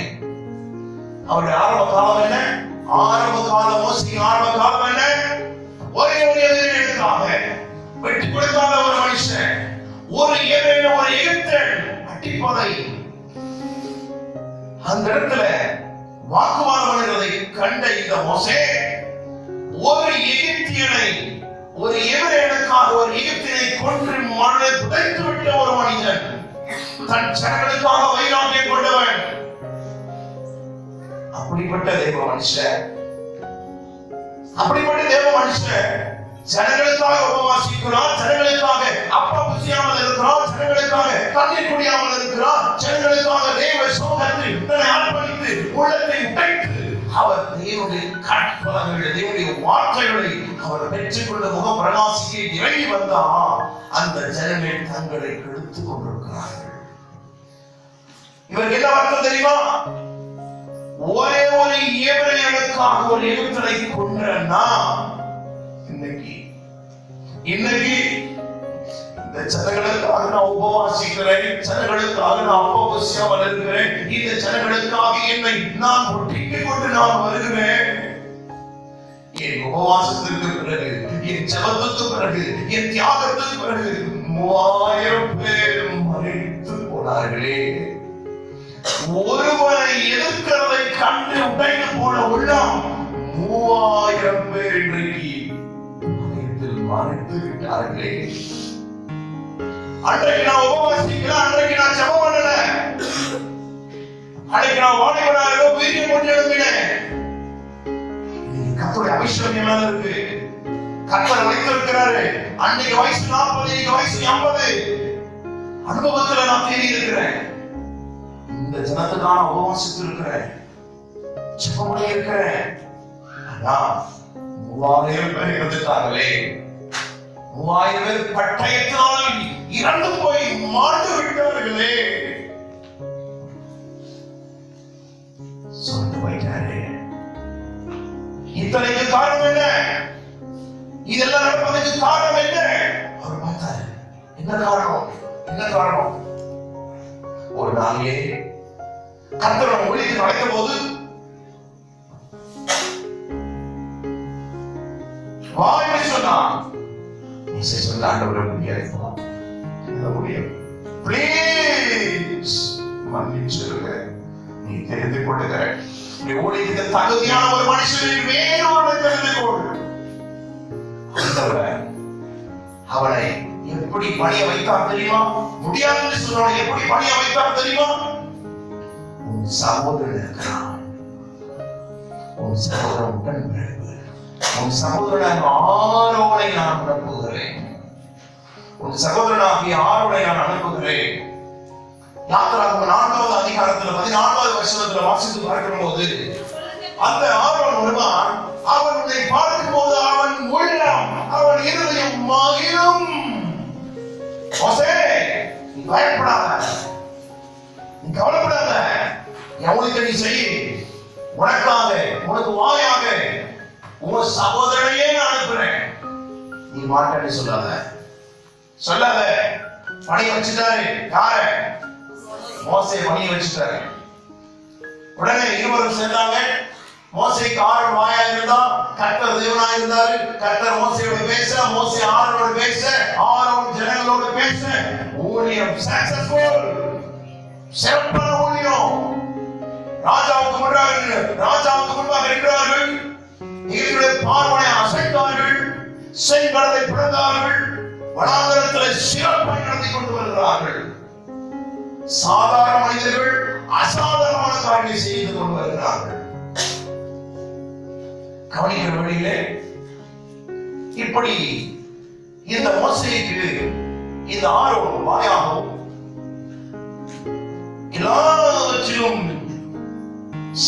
அவருடைய ஆரம்ப காலம் என்ன? ஆரம்ப காலம் மோசே ஆரம்ப காலம் என்ன? ஒரே ஒரு எதிரிகளுக்காக வெட்டி கொடுக்காத ஒரு மனுஷன், ஒரு எகிப்தியன் அடிப்படை அந்த இடத்துல வாக்குவாதம் பண்ணுறதை கண்ட இந்த மோசே ஒரு எகிப்தியனை, ஒரு எபிரேயனுக்காக ஒரு எகிப்தியனை கொன்று மண்ணை புதைத்து விட்ட ஒரு மனிதன், தன் ஜனங்களுக்காக வைராக்கியம் கொண்டவன். அப்படிப்பட்ட தேவ மனுஷன், அப்படிப்பட்ட தேவ மனுஷன் ஜனங்களுக்காக உபவாசிக்கிறார், ஜனங்களுக்காக அப்பா புசியாமல் இருக்கிறார், ஜனங்களுக்காக தண்ணீர் குடியாமல் இருக்கிறார், ஜனங்களுக்காக தேவ சமூகத்தில் தன்னை அர்ப்பணித்து உள்ளத்தை உடைத்து அவர் தேவனுடைய கற்பனைகளை, தேவனுடைய வார்த்தைகளை அவர் பெற்றுக்கொண்ட முகம் பிரகாசிக்க இறங்கி வந்தார். அந்த ஜனங்கள் தங்களை கெடுத்துக் கொண்டிருக்கிறார்கள். இவருக்கு என்ன அர்த்தம் தெரியுமா? ஒரே ஒரு எபிரேயனுக்காக ஒரு எகிப்தியனை கொன்றனா இன்னைக்கு இந்த ஜனங்களுக்காக நான் உபவாசிக்கிறேன், ஜனங்களுக்காக நான் அப்போசியாமல் இருக்கிறேன், இந்த ஜனங்களுக்காக என்னை நான் ஒட்டிக்கிக் கொண்டு நான் வருகிறேன். என் உபவாசத்திற்கு பிறகு, என் ஜெபத்துக்கு பிறகு, என் தியாகத்துக்கு பிறகு 3000 பேர் மரித்து போனார்களே. ஒருவரை எதிர்க்கிறதை கண்டு உடைந்து போன உள்ளம் 3000 பேர் இன்றைக்கு மறைத்து விட்டார்களே. அன்றைக்கு நான் உபவாசிக்கல, அன்றைக்கு நான் ஜெபம் பண்ணல, அன்றைக்கு நான் வாலிபனாக வீரியம் கொண்டு எழும்பினேன். கர்த்தருடைய அபிஷேகம் மேல இருக்கு, கர்த்தர் வைத்திருக்கிறாரு. அன்னைக்கு வயசு 40, இன்னைக்கு வயசு 50. அனுபவத்துல நான் தேடி இருக்கிறேன். இந்த ஜனத்துக்கான உபவாசித்து இருக்கிறேன், ஜெபம் பண்ணி இருக்கிறேன். ஆனா 3000 பேர் இருந்துட்டாங்களே. 3000 பேர் பட்டயத்தினால் இறந்து போய் மாண்டு விட்டார்களே. சொந்து போயிட்டாரு. இத்தனைக்கு காரணம் என்ன? இதெல்லாம் நடப்பதற்கு காரணம் என்ன? அவர் பார்த்தாரு, என்ன காரணம்? ஒரு நாளிலே கர்த்தர் ஊழியத்தில் நடக்கும் போது வாய்மை சொன்னான். மோசே சொன்ன ஆண்டவரே முடியாது, ப்ளீஸ் மன்னிச்சிருங்க, நீ தெரிந்து கொள்ளுங்க, நீ ஊழியத்துக்கு தகுதியான ஒரு மனுஷனை வேறொரு தெரிந்து கொள். அவனை எப்படி பணிய வைத்தார் தெரியுமா? முடியாதுன்னு சொன்னவனை எப்படி பணிய வைத்தார் தெரியுமா? உன் சகோதரன் இருக்கிறான், உன் சகோதரன் உடன் பிறகு, உன் சகோதரனாக ஆரோனை நான் அனுப்புகிறேன், உன் சகோதரனாகிய ஆரோனை நான் அனுப்புகிறேன். யாத்திராகமம் 4வது அதிகாரத்துல 14வது வசனத்துல வாசித்து பார்க்கும் போது அந்த ஆரோன் வருவான். அவன் உன்னை பார்க்கும் போது அவன் உள்ளம், அவன் இருதயம் மகிழும். மோசே, நீ பயப்படாத, நீ கவலைப்படாத, எவனுக்கு நீ செய், உனக்காக, உனக்கு வாயாக உன் சகோதரனையே நான் அனுப்புறேன். நீ மாட்டேன்னு சொல்லாத. பணி வச்சுட்டாரு. யார? மோசே பணியை வச்சுட்டாரு. உடனே இருவரும் சேர்ந்தாங்க. மோசேக்கு ஆரோன் வாயா இருந்தா, கர்த்தர் தேவனா இருந்தாரு. கர்த்தர் மோசேயோட பேச, மோசே ஆரோனோட பேச, ஆரோன் ஜனங்களோட பேச, ஊழியம் சக்சஸ்ஃபுல், சிறப்பான ஊழியம். ராஜாவுக்கு முன்பாக நின்றார்கள். எங்களுடைய பார்வனை அசைத்தார்கள், செங்கடலை பிளந்தார்கள், வனாந்தரத்தில் சிறப்பாக நடத்தி கொண்டு வருகிறார்கள். சாதாரண மனிதர்கள் அசாதாரணமான காரியங்களை செய்து கொண்டு வருகிறார்கள். கவனிக்கிற வழியிலே இப்படி இந்த மோசேக்கு இந்த ஆரோன் வாயாகவும் எல்லாவற்றிலும்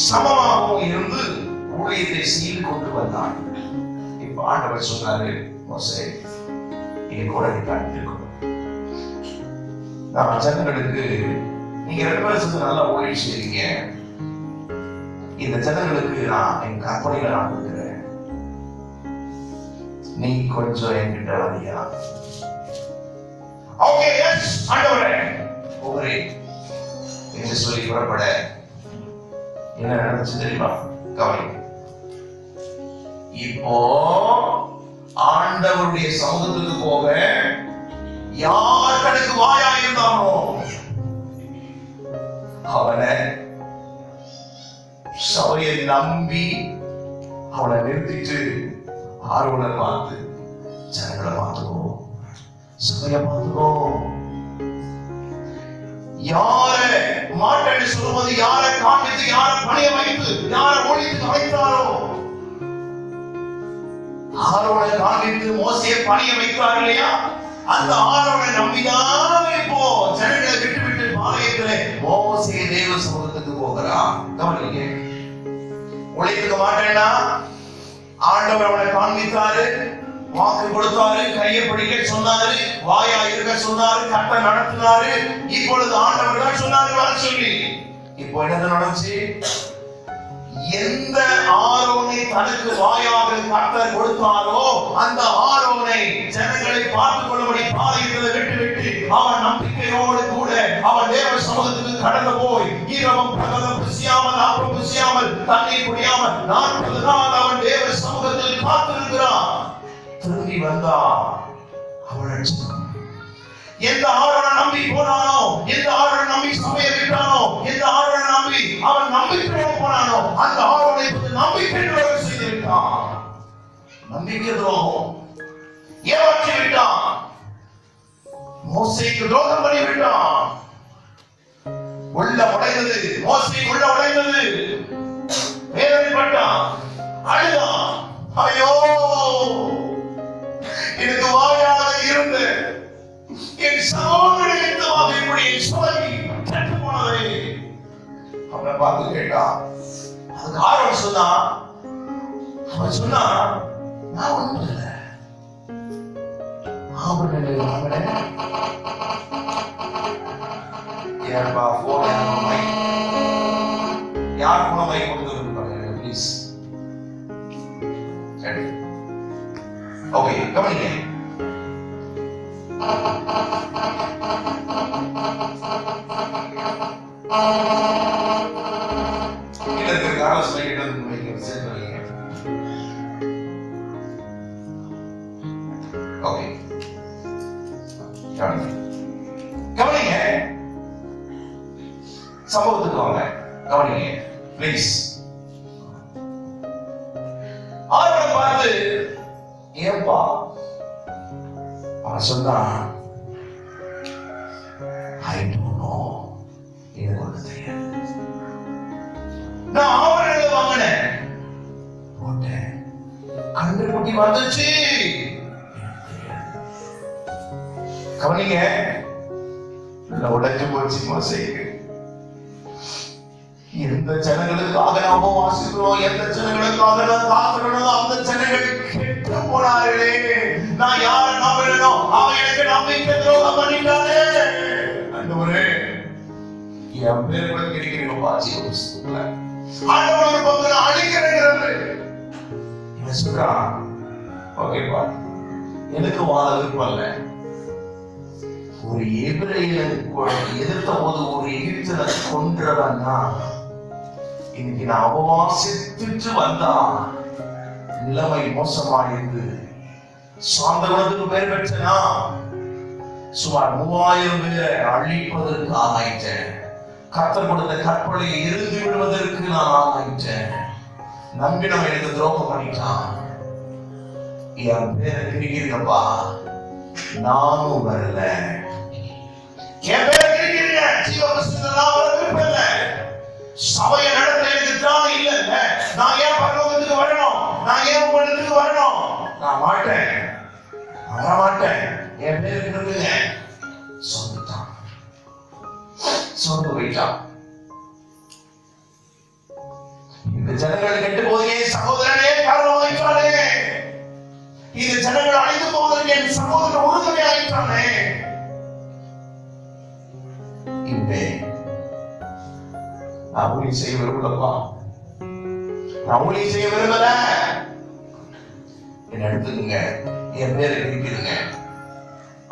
சமமாகவும் இருந்து ஊழியத்தை செய்து கொண்டு வந்தான். இப்ப ஆண்டவர் சொன்னாரு, மோசே என் கூட நீ காத்திருக்கணும். நான் ஜனங்களுக்கு, நீங்க 2 வருஷத்துக்கு நல்லா ஊழியம் செய்றீங்க, இந்த ஜனங்களுக்கு நான் என் கற்பனைகளை நான் கொடுக்கிறேன், நீ கொஞ்சம் என்கிட்ட வரியா? ஓகே, எஸ் ஆண்டவரே, ஒரே என்று சொல்லி புறப்பட என்ன நடந்துச்சு தெரியுமா? கவனி. இப்போ ஆண்டவருடைய சமூகத்துக்கு போக யார் கணக்கு வாயா இருந்தானோ அவனை சபையை நம்பி அவனை நிறுத்திட்டு ஆர்வனை பார்த்து, ஜனங்களை பார்த்துக்கோ, சபையை பார்த்துக்கோ, யார மாட்டேன்னு சொல்லும்போது யார காண்பித்து, யார பணிய வைத்து, யார ஒழித்து வைத்தாரோ ஆரோனை காண்பித்து மோசையை பணிய வைத்தார் இல்லையா? அந்த ஆரோனை நம்பிதான் இப்போ ஜனங்களை விட்டு பாளையத்திலே மோசே தேவ சமூகத்துக்கு போகிறான். கவனிங்க, ஒழித்துக்க மாட்டேன்னா ஆண்டவர் அவனை காண்பித்தாரு, வாக்கு கொடுத்தாரு, கையை பிடிக்க சொன்னாரு, வாயா இருக்க சொன்னாரு, கட்ட நடத்தினாரு. இப்பொழுது ஆண்டவர் தான் சொன்னாரு வர சொல்லி. இப்போ என்ன நடந்துச்சு? எந்த ஆரோனை தனக்கு வாயாக கர்த்தர் கொடுத்தாரோ அந்த ஆரோனை ஜனங்களை பார்த்துக் கொள்ளும்படி பாளையத்தில் விட்டு அவன் நம்பிக்கையோடு கூட அவன் தேவ சமூகத்துக்கு கடந்து போய் இரவும் பகலும் புசியாமல் அப்பம் புசியாமல் தண்ணீர் குடியாமல் 40 நாள் அவன் தேவ சமூகத்தில் காத்திருக்கிறான். திரும்பி வந்தா அவன் எந்த ஆரோனை நம்பி போனானோ, எந்த ஆரோனை நம்பி சபையை விட்டானோ, எந்த ஆரோனை நம்பி அவன் நம்பிக்கையோடு போனானோ அந்த ஆரோனை நம்பிக்கை துரோகம் செய்து விட்டான். நம்பிக்கை துரோகம் ஏமாற்றி விட்டான். மோசேக்கு துரோகம் பண்ணி விட்டான். உள்ள உடைந்தது, மோசே உள்ள உடைந்தது, வேதனைப்பட்டான், அழுதான். ஐயோ, எனக்கு வாயாக இருந்த என் சகோதரனுக்காக இப்படி சொல்லி கெட்டு போனதே. அவனை பார்த்து கேட்டான். அதுக்கு ஆரோன் சொன்னான். அவன் சொன்னான், நான் ஒண்ணும் இல்லை. அவனை ஏன்பா போன யார் போனவை கொடுத்து ப்ளீஸ். ஓகே, கவனிங்க. இதற்கு ஆலோசனை கேட்டது சேர்த்து வைங்க. ஓகே, கவனிங்க, சம்பவத்துக்கு வாங்க, கவனிங்க பிளீஸ். ஆரோனை பார்த்து, ஏப்பா அவன் சொன்னான், I don't know, எனக்கு ஒண்ணு தெரியாது. நான் ஆவரங்களை வாங்கினேன், போட்டேன், கண்டுக்குட்டி வந்துச்சு. கவனிங்க, உடைஞ்சு போச்சு மோசேக்கு. எந்த ஜனங்களுக்காக நாம வாசிக்கிறோம், எந்த ஜனங்களுக்காக நான் காக்கிறோம், அந்த ஜனங்கள் கெட்டு போனார்களே. நான் யாரை நம்பணும்? அவன் எனக்கு நம்பிக்கை துரோகம் பண்ணிட்டானே. ஆண்டவரே, என் பேர் கூட கிடைக்கிறீங்க பாச்சி புஸ்தகத்துல. ஆண்டவர் ஒரு பக்கம் நான் அழிக்கிறேங்கிறது. இவன் சொல்றான், ஓகேப்பா, எனக்கு வாழ விருப்பம் இல்லை. ஒரு எபிரேயன் எதிர்த்த போது ஒரு எகிப்தியனை கொன்றவன்னா இன்னைக்கு நான் அபவாசித்துட்டு வந்தா நிலைமை மோசமாயிருந்து சாந்த குணத்துக்கு பேர் பெற்றனா சுமார் 3000 பேரை அழிப்பதற்கு ஆகாயிட்டேன். கர்த்தர் கொடுத்த கற்பனையை இருந்து விடுவதற்கு நான் ஆகாயிட்டேன். நம்பினவன் எனக்கு துரோகம் பண்ணிட்டான். என் பேரை கிரிக்கிறீங்கப்பா, நானும் வரல. என் பேரை கிரிக்கிறீங்க, ஜீவபுஸ்தகத்துல வர விருப்பம் இல்ல. சபையை நடத்த எனக்கு திராணி இல்ல. நான் ஏன் பரலோகத்துக்கு வரணும்? நான் ஏன் உங்களிடத்துக்கு வரணும்? நான் மாட்டேன், வர மாட்டேன். என் பேருக்கு இருக்குங்க. சொல்லிட்டான், சொல்லு வைட்டான். இந்த ஜனங்கள் கெட்டு போதே சகோதரனே காரணம் ஆயிட்டானே. இந்த ஜனங்கள் அழிந்து போவதற்கு என் சகோதரன் உறுதுணை ஆயிட்டானே. இல்லை, நான் ஊழியம் செய்ய விரும்பலப்பா, நான் ஊழியம் செய்ய விரும்பல. என்ன எடுத்துக்கங்க, என் பேரை கிரிப்பிடுங்க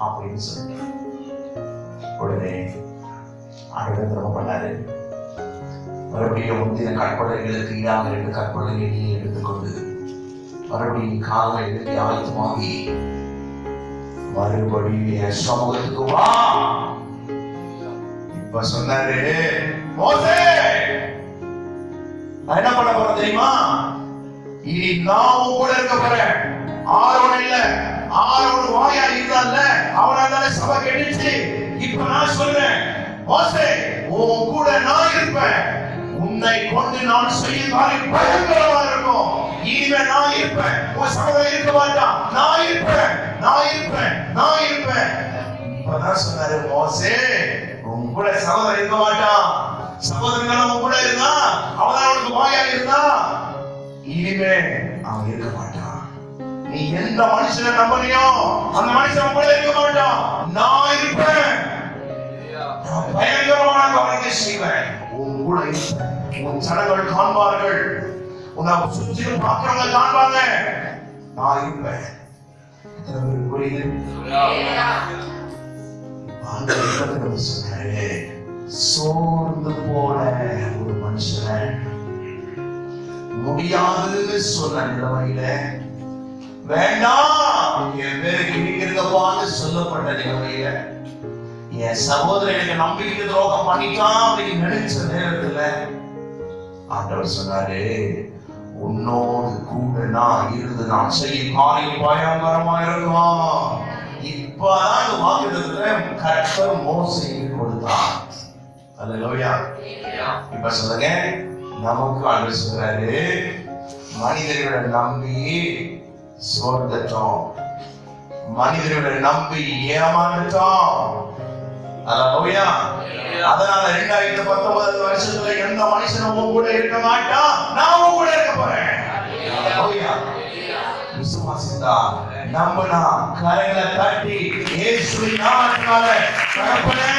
அப்படின்னு சொல்லி உடனே ஆண்டவர் திரும்ப பண்ணாரு. மறுபடியும் முந்தின கற்பனைகளுக்கு ஈடாக 2 கற்பனைகளை எடுத்துக்கொண்டு மறுபடியும் காலை எழுதி ஆயத்தமாகி மறுபடியும் என் சமூகத்துக்கு வா. இப்ப சொன்னாரு, மோசே நான் என்ன பண்ண போறேன் தெரியுமா? இனி நான் உன் கூட இருக்க போறேன். ஆரோன் இல்ல, ஆரோன் வாயா இருந்தான்ல, அவனால சபை கெட்டுச்சு. இப்ப நான் சொல்றேன், மோசே உன் கூட நான் இருப்பேன். உன்னை கொண்டு நான் செய்யும் காரியம் பயங்கரமா இருக்கும். இனிமே நான் இருப்பேன், உன் சகோதரன் இருக்க மாட்டான். நான் இருப்பேன், நான் இருப்பேன், நான் இருப்பேன். இப்பதான் சொன்னாரு, மோசே உன் கூட சகோதரன் இருக்க மாட்டான். சகோதரன் உன் கூட இருந்தா அவன் அவனுக்கு வாயா இருந்தா, இனிமே அவன் இருக்க மாட்டான். நீ எந்த மனுஷனை நம்பனியோ அந்த மனுஷன் கூட இருக்க மாட்டான். நான் இருப்பேன், நான் பயங்கரமான காரியத்தை செய்வேன். உன் கூட இருப்பேன். உன் ஜனங்கள் காண்பார்கள், உன்னை சுற்றிலும் பார்க்கிறவங்க காண்பாங்க. நான் இருப்பேன். புரியுது? சொன்னாரு, சோர்ந்து போன ஒரு மனுஷனை முடியாதுன்னு சொன்ன நிலைமையில வேண்டாம் என் பேரு கிழிக்கிறதப்பான்னு சொல்லப்பட்ட நிலைமையில என் சகோதரன் எனக்கு நம்பிக்கை துரோகம் பண்ணிட்டான் அப்படின்னு நினைச்ச நேரத்துல ஆண்டவர் சொன்னாரு, உன்னோடு கூட நான் இருந்து நான் செய்யும் காரியம் பயங்கரமா இருக்கும். இப்பதான் இந்த வாக்குத்தத்தத்தை கர்த்தர் மோசேக்கு கொடுத்தான். அல்லேலூயா. இப்ப சொல்லுங்க, நமக்கு ஆண்டவர் சொல்றாரு, மனிதர்களை நம்பி சோர்ந்துட்டோம், மனிதர்களை நம்பி ஏமாந்துட்டோம். அல்லேலூயா. அதனால 2019 வருஷத்துல எந்த மனுஷனும் உன் கூட இருக்க மாட்டான். நான் உன் கூட இருக்க போறேன். அல்லேலூயா. விசுவாசித்தா நம்பினா கரங்களை தட்டி இயேசுவின் நாமத்தினால தகப்பனே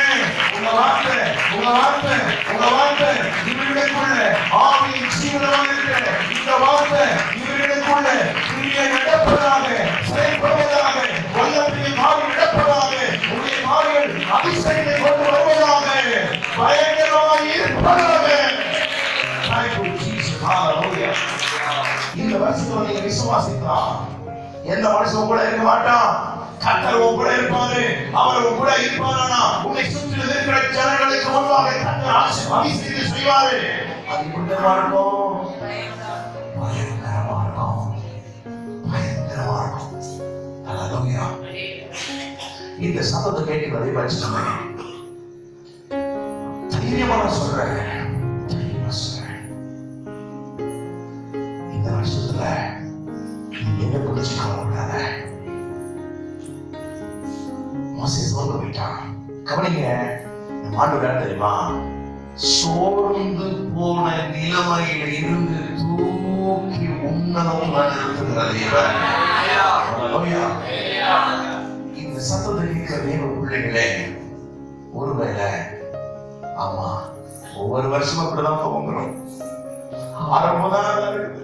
உங்க வார்த்தை உங்க வார்த்தை உங்க வார்த்தை இவர்களுக்குள்ள ஆவியின் ஜீவனமாக இருக்கிற இந்த வார்த்தை இவர்களுக்குள்ள கிரியை நடப்பதாக, செயல்படுவதாக, வல்லமையின் காரியம் நடப்பதாக, உங்களுடைய காரியங்கள் அதிசயத்தை கொண்டு வருவதாக. பயங்கரமாய் இருப்பதாக. Thank you, Jesus. Hallelujah. இந்த வருஷத்துல நீங்க விசுவாசித்தா எந்த மனுஷன் கூட இருக்க மாட்டான். கர்த்தர் உன் கூட இருப்பாரு. அவர் உன் கூட இருப்பாரானா உன்னை சுற்றிலும் இருக்கிற ஜனங்களுக்கு முன்பாக கர்த்தர் ஆசீர்வதித்து செய்வாரு. அது எப்படிமா இருக்கும்? பயங்கரமா இருக்கும். பயங்கரமா இருக்கும். ஹalleluya. இந்த சத்தத்தை கேட்கிறதே பட்சமே தைரியமா சொல்றேன். இந்த வருஷத்துல என்ன குறிச்சு கவலைப்படாத. மோசே சோர்ந்து போயிட்டான். கவனிங்க, ஆண்டவர் தெரியுமா, சோர்ந்து போன நிலைமையில இருந்து தூக்கி உன்னதம் நிறுத்துகிற தேவன். இந்த சத்தத்தை கேட்கிற தேவ பிள்ளைகளே, ஒருவேளை ஆமா ஒவ்வொரு வருஷமும் அப்படிதான் தோங்குறோம். ஆரம்பதான் இருக்குது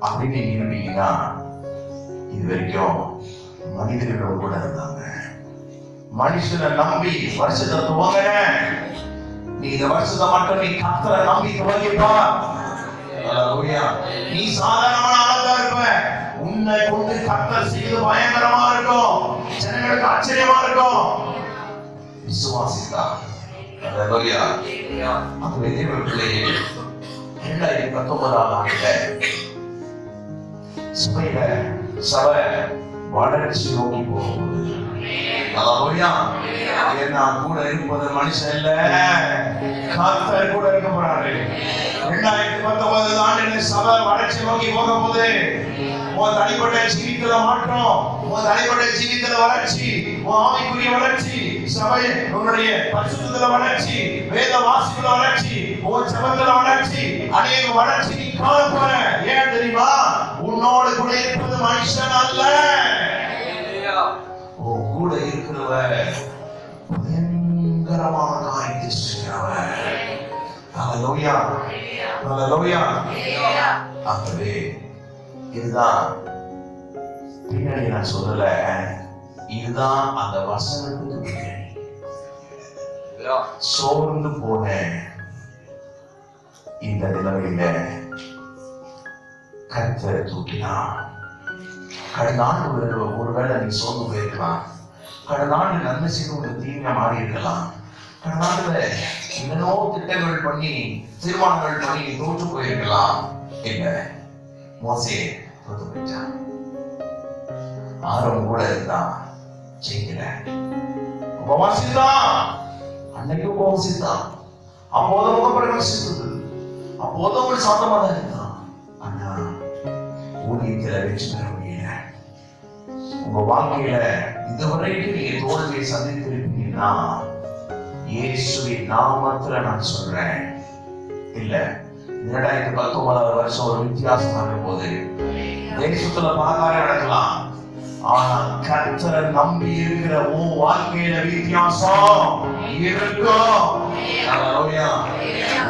அப்படின்னு நீங்க இருப்பீங்கன்னா, இது வரைக்கும் மனிதர்களோடு கூட இருந்தாங்க. மனுஷனை நம்பி வருஷத்தை துவங்க. நீ இந்த வருஷத்தை மட்டும் நீ கர்த்தரை நம்பி துவங்கிப்பா. நீ சாதாரணமான ஆளா இருப்ப. உன்னை கொண்டு கர்த்தர் செய்து பயங்கரமா இருக்கும். ஜனங்களுக்கு ஆச்சரியமா இருக்கும். விசுவாசித்தா. ஹalleluya. அதுவே தேவ பிள்ளையே, 2019ஆம் ஆண்டுல சபை வளர்ச்சி நோக்கி போகும்போது, ஹalleluya, ஏன்னா கூட இருப்பது மனுஷன் இல்ல, கர்த்தர் கூட இருக்க போறாரு. 2019 ஆண்டுல சபை வளர்ச்சி நோக்கி போகும்போது உன் தனிப்பட்ட ஜீவிதத்துல மாற்றம், உன் தனிப்பட்ட ஜீவிதத்துல வளர்ச்சி, உன் ஆவிக்குரிய வளர்ச்சி, சபை உன்னுடைய பரிசுத்தத்துல வளர்ச்சி, வேத வாசிப்புல வளர்ச்சி, உன் ஜெபத்துல வளர்ச்சி, அநேக வளர்ச்சி நீ காண போற. ஏன் தெரியுமா? உன்னோடு கூட இருப்பது மனுஷன் அல்ல, உன் கூட இருக்கிறவ பயங்கரமான காரியத்தை செய்கிறவ. ஹalleluya. ஹalleluya. ஆகவே இதுதான் பின்னாடி நான் சொல்லல, இதுதான் அந்த வசனத்துக்கு சோர்ந்து போன இந்த நிலைமையில கர்த்தரை தூக்கினான். கடந்த ஆண்டு ஒருவேளை நீ சோர்ந்து போயிருக்கலாம். கடந்த ஆண்டு நன்மை செய்து உங்களுக்கு தீவிர மாறி இருக்கலாம். கடந்த ஆண்டுல என்னென்னோ திட்டங்கள் பண்ணி தீர்மானங்கள் பண்ணி நீ தோற்று போயிருக்கலாம். இல்ல, மோசே தோற்று போயிட்டான். ஆரோன் கூட இருந்தான், செய்யல. உபவாசித்தான், அன்னைக்கு உபவாசித்தான். அப்போதும் முகப்பிரவேசித்தது, அப்போதும் ஒரு சாந்தமா தான் இருந்தான். ஆனா ஊழியத்துல வெற்றி பெற முடியல. உங்க வாழ்க்கையில இதுவரைக்கும் நீங்க தோல்வியை சந்தித்திருப்பீங்கன்னா, இயேசுவின் நாமத்துல நான் சொல்றேன், இல்ல 2019 வருஷம் ஒரு வித்தியாசமா இருக்கும் போது தேசத்துல பாகாரம் நடக்கலாம். ஆனா கர்த்தரை நம்பி இருக்கிற உன் வாழ்க்கையில வித்தியாசம் இருக்கும். ஹalleluya.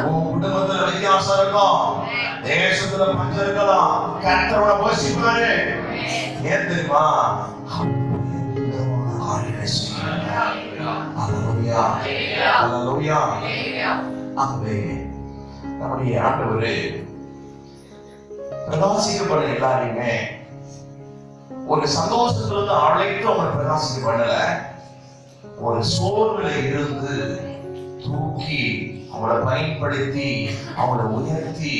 உன் குடும்பத்துல வித்தியாசம் இருக்கும். தேசத்துல பஞ்சம் இருக்கலாம். கர்த்தரோட போஷிப்பாரு. ஏன் தெரியுமா? ஹalleluya. ஹalleluya. ஆகவே நம்முடைய ஆண்டவரே பிரகாசிக்கப்பட எல்லாரையுமே ஒரு சந்தோஷத்திலிருந்து அழைத்து அவங்களை பிரகாசிக்க பண்ணல, ஒரு சோர்வுல இருந்து தூக்கி அவளை பயன்படுத்தி அவளை உயர்த்தி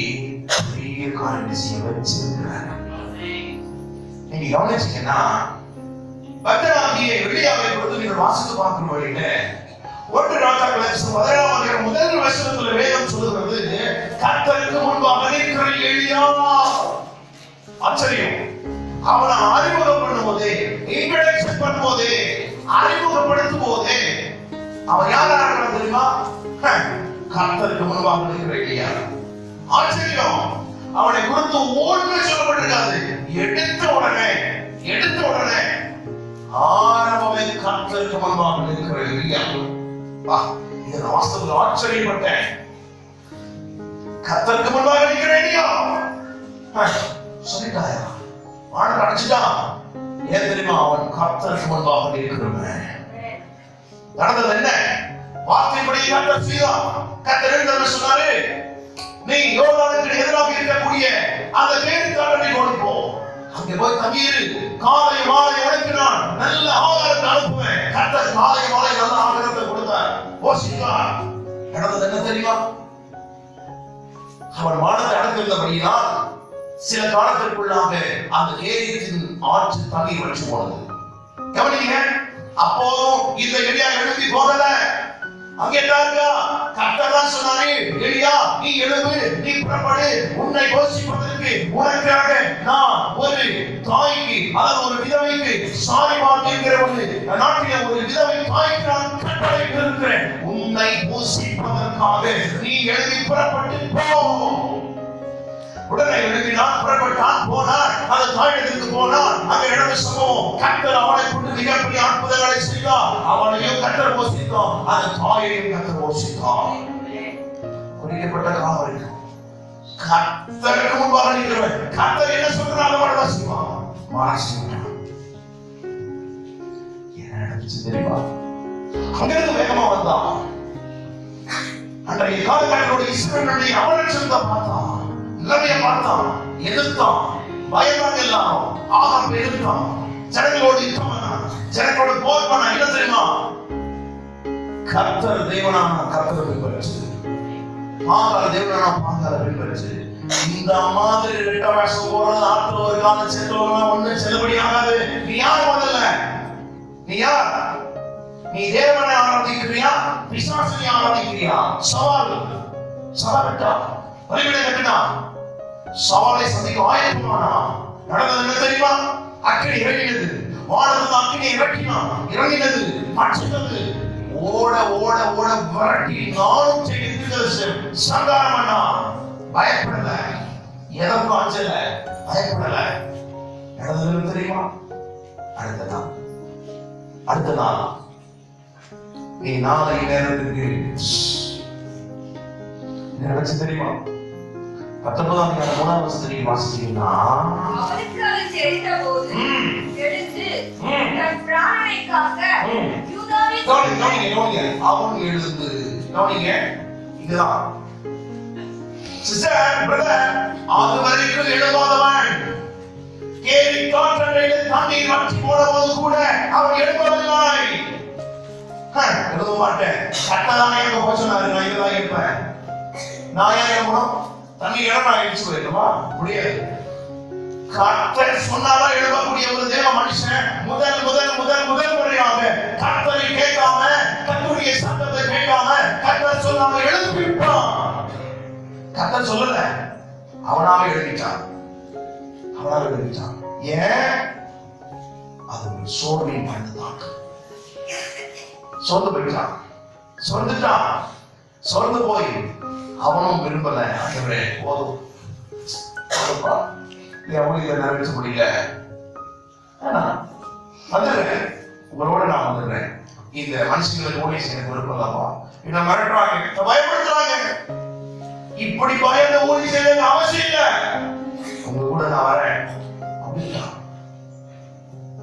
பெரிய காரியம் செய்ய வச்சிருக்கிறார். நீங்க கவனிச்சீங்கன்னா, பக்தனாகிய எலியாவை பொறுத்து நீங்கள் வாசித்து பார்க்கும் வழியில 1 ராஜாக்கள் 17ஆம் முதல் வசனத்துல வேதம் சொல்லுகிறது, கர்த்தருக்கு முன்பாக நிற்கிற எலியா. ஆச்சரியம். அவனை அறிமுகம் பண்ணும்போதே, இன்ட்ரோடக்ஷன் பண்ணும்போதே, அறிமுகப்படுத்தும் போதே அவன் யாரா இருக்கிறான் தெரியுமா? கர்த்தருக்கு முன்பாக நிற்கிற எலியா. ஆச்சரியம். அவனை குறித்து ஒன்றுமே சொல்லப்பட்டிருக்காது. எடுத்த உடனே ஆரம்பமே கர்த்தருக்கு முன்பாக நிற்கிற எலியா. இதை வாஸ்தவத்தில் ஆச்சரியப்பட்டேன். கர்த்தருக்கு முன்பாக நிற்கிற எலியா சொல்லிட்டாயா? ஆண்டு அடைச்சிட்டான். ஏன் தெரியுமா? அவன் கர்த்தருக்கு முன்பாக நிற்கிறவன். நடந்தது என்ன? வார்த்தைப்படி கர்த்தர் செய்தார். கர்த்தர் என்ன சொன்னாரு? நீ யோர்தானுக்கு எதிராக இருக்கக்கூடிய அந்த கேணிக்காரனை கொடுப்போம், அங்கே போய் தங்கியிரு, காலை மாலை உனக்கு நான் நல்ல ஆகாரத்தை அனுப்புவேன். கர்த்தர் காலை மாலை நல்ல ஆகாரத்தை கொடுத்தார், போஷித்தார். நடந்தது என்ன தெரியுமா? அவன் வானத்தை அடக்கிருந்தபடியால் சில காலத்திற்குள்ளாக அந்த ஏரியத்தின் ஆற்று தண்ணீர் வற்றி போனது. கவனிங்க, அப்போதும் இந்த எலியா எழுப்பி போகல. அங்க என்ன இருக்கா? கர்த்தர் தான் சொன்னாரு, எலியா நீ எழும்பு, நீ புறப்படு, உன்னை போஷிப்பதற்கு உனக்காக நான் ஒரு தாய்க்கு, அதாவது ஒரு விதவைக்கு, சாரிபாத் என்கிற ஒரு நாட்டில ஒரு விதவை தாய்க்கு நான் கட்டளையிட்டு இருக்கிறேன். உன்னை போஷிப்பதற்காக நீ எழுதி புறப்பட்டு போ. உடனே எழுதினான், புறப்பட்டான், போனான். அந்த தாயிடத்திற்கு போனான். அங்க நடந்த சம்பவம், கர்த்தர் அவனை கொண்டு மிகப்பெரிய அற்புதங்களை செய்தார். அவனையும் கர்த்தர் போஷித்தார், அந்த தாயையும் கர்த்தர் போஷித்தார். குறிக்கப்பட்ட காலம் வரைக்கும் கர்த்தருக்கு முன்பாக நிற்கிறவன் கர்த்தர் என்ன சொல்றாங்க அவனை வாசிப்பான், வாசிப்பான். என்ன நடந்துச்சு தெரியுமா? அங்கிருந்து வேகமா வந்தான். அன்றைய காலகட்டத்தோட இஸ்ரவேலுடைய அவலட்சணத்தை பார்த்தான், நிலைமையை பார்த்தான், எதிர்த்தான், பயந்தாங்க எல்லாரும். ஆகாப் எதிர்த்தான், ஜனங்களோடு யுத்தம் பண்ணான், ஜனங்களோடு போர் பண்ணான். என்ன தெரியுமா? கர்த்தர் தேவனான கர்த்தரை பின்பற்று, பாகால் தேவனான பாகாலை பின்பற்று. இந்த மாதிரி ரெட்ட வருஷம் போறது, ஆத்துல ஒரு காலம் சென்றவங்க ஒண்ணு செல்லுபடி ஆகாது. நீ யார் முதல்ல? நீ யார்? நீ தேவனை ஆராதிக்கிறியா, பிசாசனை ஆராதிக்கிறியா? சவால் சவால்ட்டா, பலிபீடம் கட்டினா, சவாலை சந்திக்க ஆயத்தமானா. நடந்தது என்ன தெரியுமா? அக்கினி இறங்கினது, வானத்துல அக்கினி இறங்கினது, பட்சித்தது. ஓட ஓட ஓட விரட்டி நானும் செய்து சங்காரம் பண்ணா. பயப்படல, எதற்கும் அஞ்சல, பயப்படல. நடந்தது என்ன தெரியுமா? அடுத்த நாள் நீ நாளை நேரத்துக்கு நினைச்சு தெரியுமா? 19ஆம் அதிகாரம் 3ஆம் வசனத்தை வாசிச்சீங்கன்னா, அவனுக்கு அது தெரிந்தபோது எழுந்து தன் பிராணனை காக்க யூதாவின் கவனிங்க, அவன் எழுந்து கவனிங்க. இதுதான் சிஸ்டர் பிரதர், அது வரைக்கும் எழுதாதவன் கேரி காற்றடையில் தண்ணீர் வற்றி போனபோது கூட அவன் எழுப்பவில்லை. எழுத மாட்டேன், கட்டதானே எங்க போச்சுனாரு, நான் இதுதான் இருப்பேன். நான் ஏன் எழுப்பணும்? தண்ணி இடம் நான் எழுச்சி போயிருக்கோமா? முடியாது. கர்த்தர் சொன்னாதான் எழுதக்கூடிய ஒரு தேவ மனுஷன் முதல் முதல் முதல் முதல் முறையாக கர்த்தரை கேட்காம, கர்த்தருடைய சத்தத்தை கேட்காம, கர்த்தர் சொல்லாம எழுப்பிட்டான். கர்த்தர் சொல்லல, அவனாவே எழுதிட்டான். ஏன்? அது ஒரு சோர்வின் பழுதுதான். சோர்ந்து போயிட்டான், சோர்ந்து போய் அவனும் விரும்பல. ஆண்டவரே போதும், என் ஊழியத்தை நிறைவேற்ற முடியல, வந்துடுறேன், உங்களோட நான் வந்துடுறேன். இந்த மனுஷங்களுக்கு ஊழியம் செய்ய விருப்பம் இல்லாமா? என்ன மிரட்டுறாங்க, பயப்படுத்துறாங்க. இப்படி பயந்த ஊழியம் செய்ய அவசியம் இல்லை, உங்க கூட நான் வரேன் அப்படின்னா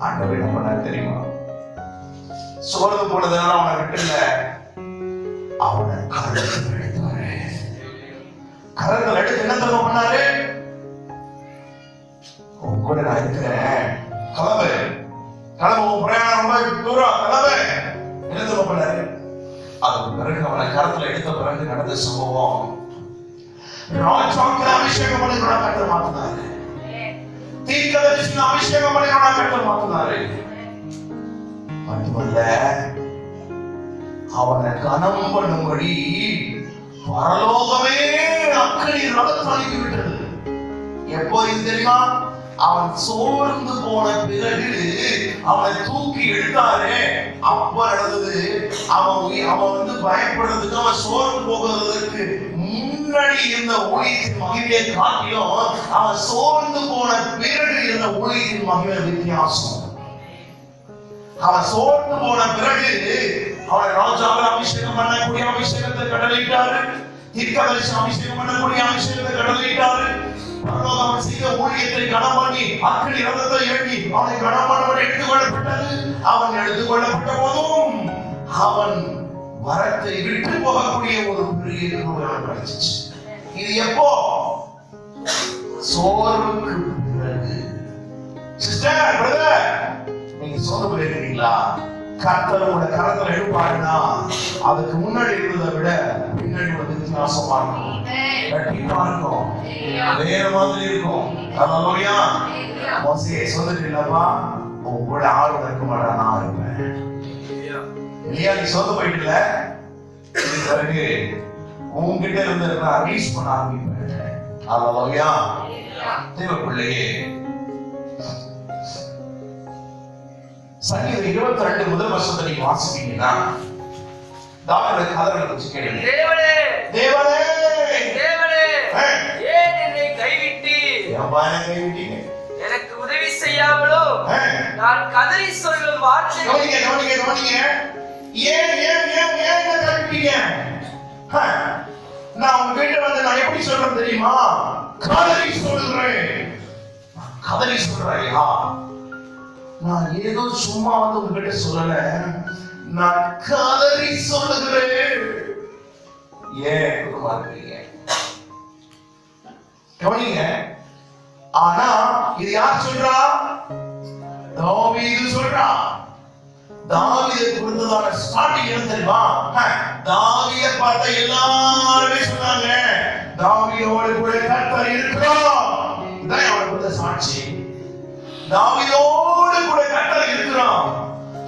ஆண்டவர் என்ன பண்ணாரு தெரியுமா? சோர்ந்து போனதுனால அவனை விட்டுல, அவனை கரத்தில் எடுத்தாரு. கரத்தில் எடுத்து என்ன தெரியுமா பண்ணாரு? உன் கூட நான் இருக்கிறேன், கிளம்பு, உன் பிரயாணம் ரொம்ப தூரம், கிளம்பு. என்ன தெரியுமா பண்ணாரு? அதுக்கு பிறகு அவனை கரத்தில் எடுத்த பிறகு நடந்த சம்பவம், ராஜாக்கள் அபிஷேகம் பண்ணி கூட கட்டல் மாத்தினாரு, தீர்க்கதரிசிகளை அபிஷேகம் பண்ணி கூட கட்டல் மாத்தினாரு. மட்டுமல்ல, அவனை கனம் பண்ணும்படி பரலோகமே அக்கினி ரதத்தை அனுப்பிவிட்டது. எப்போ இது தெரியுமா? அவன் சோர்ந்து போன பிறகு அவனை தூக்கி எடுத்தாரு. அப்ப நடந்தது, அவன் பயப்படுறதுக்கு, அவன் சோர்ந்து போகிறதுக்கு முன்னாடி இருந்த ஊழியத்தின் மகிமையை காட்டிலும் அவன் சோர்ந்து போன பிறகு இருந்த ஊழியத்தின் மகிமை வித்தியாசம். அவன் சோர்ந்து போன பிறகு அவனை ராஜாவை அபிஷேகம் பண்ணக்கூடிய அபிஷேகத்தை கடலிட்டாரு, தீர்க்கதரிசி அபிஷேகம் பண்ணக்கூடிய அபிஷேகத்தை கடலிட்டாரு. அவன் செய்த ஊழியத்தை கனம் பண்ணி அக்கினி ரதத்தை எழுதி அவனை கனம் பண்ணவன் எடுத்துக்கொள்ளப்பட்டது. அவன் எடுத்துக்கொள்ளப்பட்ட போதும் அவன் வரத்தை விட்டு போகக்கூடிய ஒரு பெரிய கிருபை கிடைச்சிச்சு. இது எப்போ? சோர்வுக்கு பிறகு. சிஸ்டர், பிரதர், நீங்க சோர்ந்து போயிருக்கீங்களா? கர்த்தர் உங்களோட கரத்துல எடுப்பாருன்னா அதுக்கு முன்னாடி இருந்ததை விட பின்னாடி வந்து வித்தியாசமா இருக்கும், கண்டிப்பா இருக்கும், வேற மாதிரி இருக்கும். அல்லேலூயா. மோசே சொல்லுறீங்களப்பா, உன் கூட ஆள் இருக்க மாட்டான், நான் இருப்பேன். இல்லையா? நீ சோர்ந்து போயிட்டுல, பிறகு உங்ககிட்ட இருந்து நான் ரீச் பண்ண ஆரம்பிப்பேன். அல்லேலூயா. தேவ பிள்ளையே, சங்கீதம் 22 முதல் வசனத்தை நீங்க வாசிப்பீங்கன்னா தாவீது கதறலை வச்சு கேளுங்க. தேவனே தேவனே தேவனே, ஏன் என்னை கைவிட்டீர்? ஏன்பா என்னை கைவிட்டீங்க? எனக்கு உதவி செய்யாமலோ நான் கதறி சொல்லும் வார்த்தை. கவனிங்க கவனிங்க கவனிங்க. ஏன் ஏன் ஏன் ஏன் என்னை கைவிட்டீங்க? நான் உங்க வீட்டுல வந்து நான் எப்படி சொல்றேன் தெரியுமா? கதறி சொல்றேன். கதறி சொல்றேன். நான் ஏதோ சும்மா வந்து உங்ககிட்ட சொல்லல, நான் கதறி சொல்லுகிறேன். ஏன் இருக்கிறீங்க? கவனிங்க. ஆனா இது யார் சொல்றா? தாவீது சொல்றா. தாவீது கொடுத்ததான ஸ்டார்டிங் என்ன தெரியுமா? தாவீதை பார்த்த எல்லாருமே சொன்னாங்க, தாவீதோடு கூட கர்த்தர் இருக்கிறார். இதான் அவனுக்கு கொடுத்த சாட்சி. தாவீதோடு கூட கர்த்தர் இருக்கிறான்.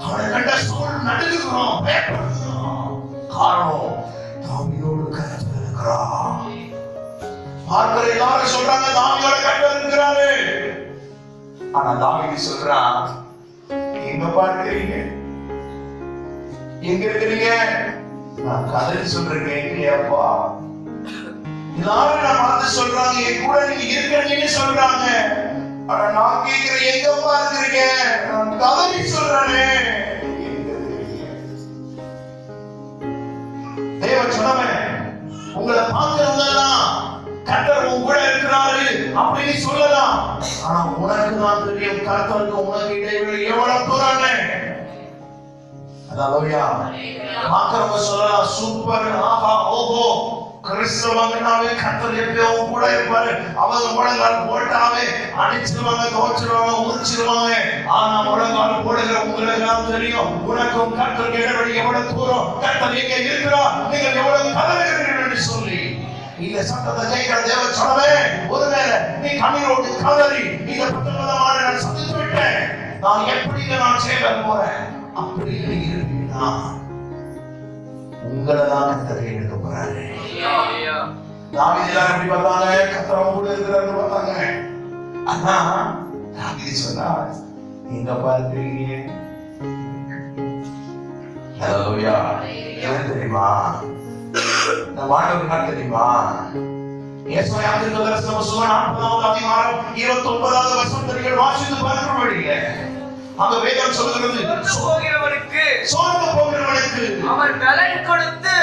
அவனை கண்ட சவுல் நடுங்குகிறான், பயப்படுகிறான். காரணம், தாவீதோடு கர்த்தர் இருக்கிறான். பார்க்கிற எல்லாரும் சொல்றாங்க தாவீதோட கர்த்தர் இருக்கிறாரு. ஆனா தாவீது சொல்றான், எங்க பார்க்கிறீங்க? எங்க இருக்கிறீங்க? நான் கதறி சொல்றேன், கேட்கலையாப்பா? எல்லாரும் நான் பார்த்து சொல்றாங்க, என் கூட நீங்க இருக்கிறீங்கன்னு சொல்றாங்க. ஆனா நான் கேட்கிறேன், எங்கப்பா இருக்கிறீங்க? நான் கதறி சொல்றேனே. தேவன் சொன்னவன், உங்களை பார்க்கிறவங்க எல்லாம் கர்த்தர் உன் கூட இருக்கிறாரு அப்படின்னு சொல்லலாம். ஆனா உனக்கு தான் தெரியும், கர்த்தருக்கு உனக்கு இடைவெளி எவ்வளவு தூரம்னு. அல்லேலூயா. பார்க்கிறவங்க சொல்லலாம், சூப்பர், ஆஹா, ஓஹோ, கிறிஸ்தவங்கனாவே கர்த்தர் எப்பவும் கூட இருப்பாரு. அவங்க முழங்கால் போட்டாவே அடிச்சிருவாங்க, தோச்சிருவாங்க, உரிச்சிருவாங்க. ஆனா முழங்கால் போடுகிற உங்களுக்கு எல்லாம் தெரியும், உனக்கும் கர்த்தருக்கு இடைவெளி எவ்வளவு தூரம், கர்த்தர் எங்க இருக்கிறார், நீங்கள் எவ்வளவு கதறுகிறீர்கள் என்று சொல்லி இந்த சத்தத்தை கேட்கிற தேவ சொன்னவே, ஒருவேளை நீ கண்ணீரோடு கதறி இந்த புத்தகமான நான் சந்தித்து விட்டேன், நான் எப்படி நான் செய்ய போறேன் அப்படி இருப்பீங்கன்னா உங்களை தான் கர்த்தர் எடுக்க போறாரு. தாவீது எல்லாரும் எப்படி பார்த்தாங்க? கர்த்தர் கூட இருக்கிறாரு பார்த்தாங்க. ஆனா தாவீது சொன்னா, எங்க பார்க்கிறீங்க? ஹalleluya. என்ன தெரியுமா? நம்ம ஆண்டவர் யார் தெரியுமா? ஏசாயா தீர்க்கதரிசன புத்தகம் 40வது அதிகாரம் 29வது வசனத்தை வாசித்து பார்க்கிறீங்க. அங்க வேதம் சொல்லுகிறது, சோர்ந்து போகிறவனுக்கு அவர் பலன் கொடுத்து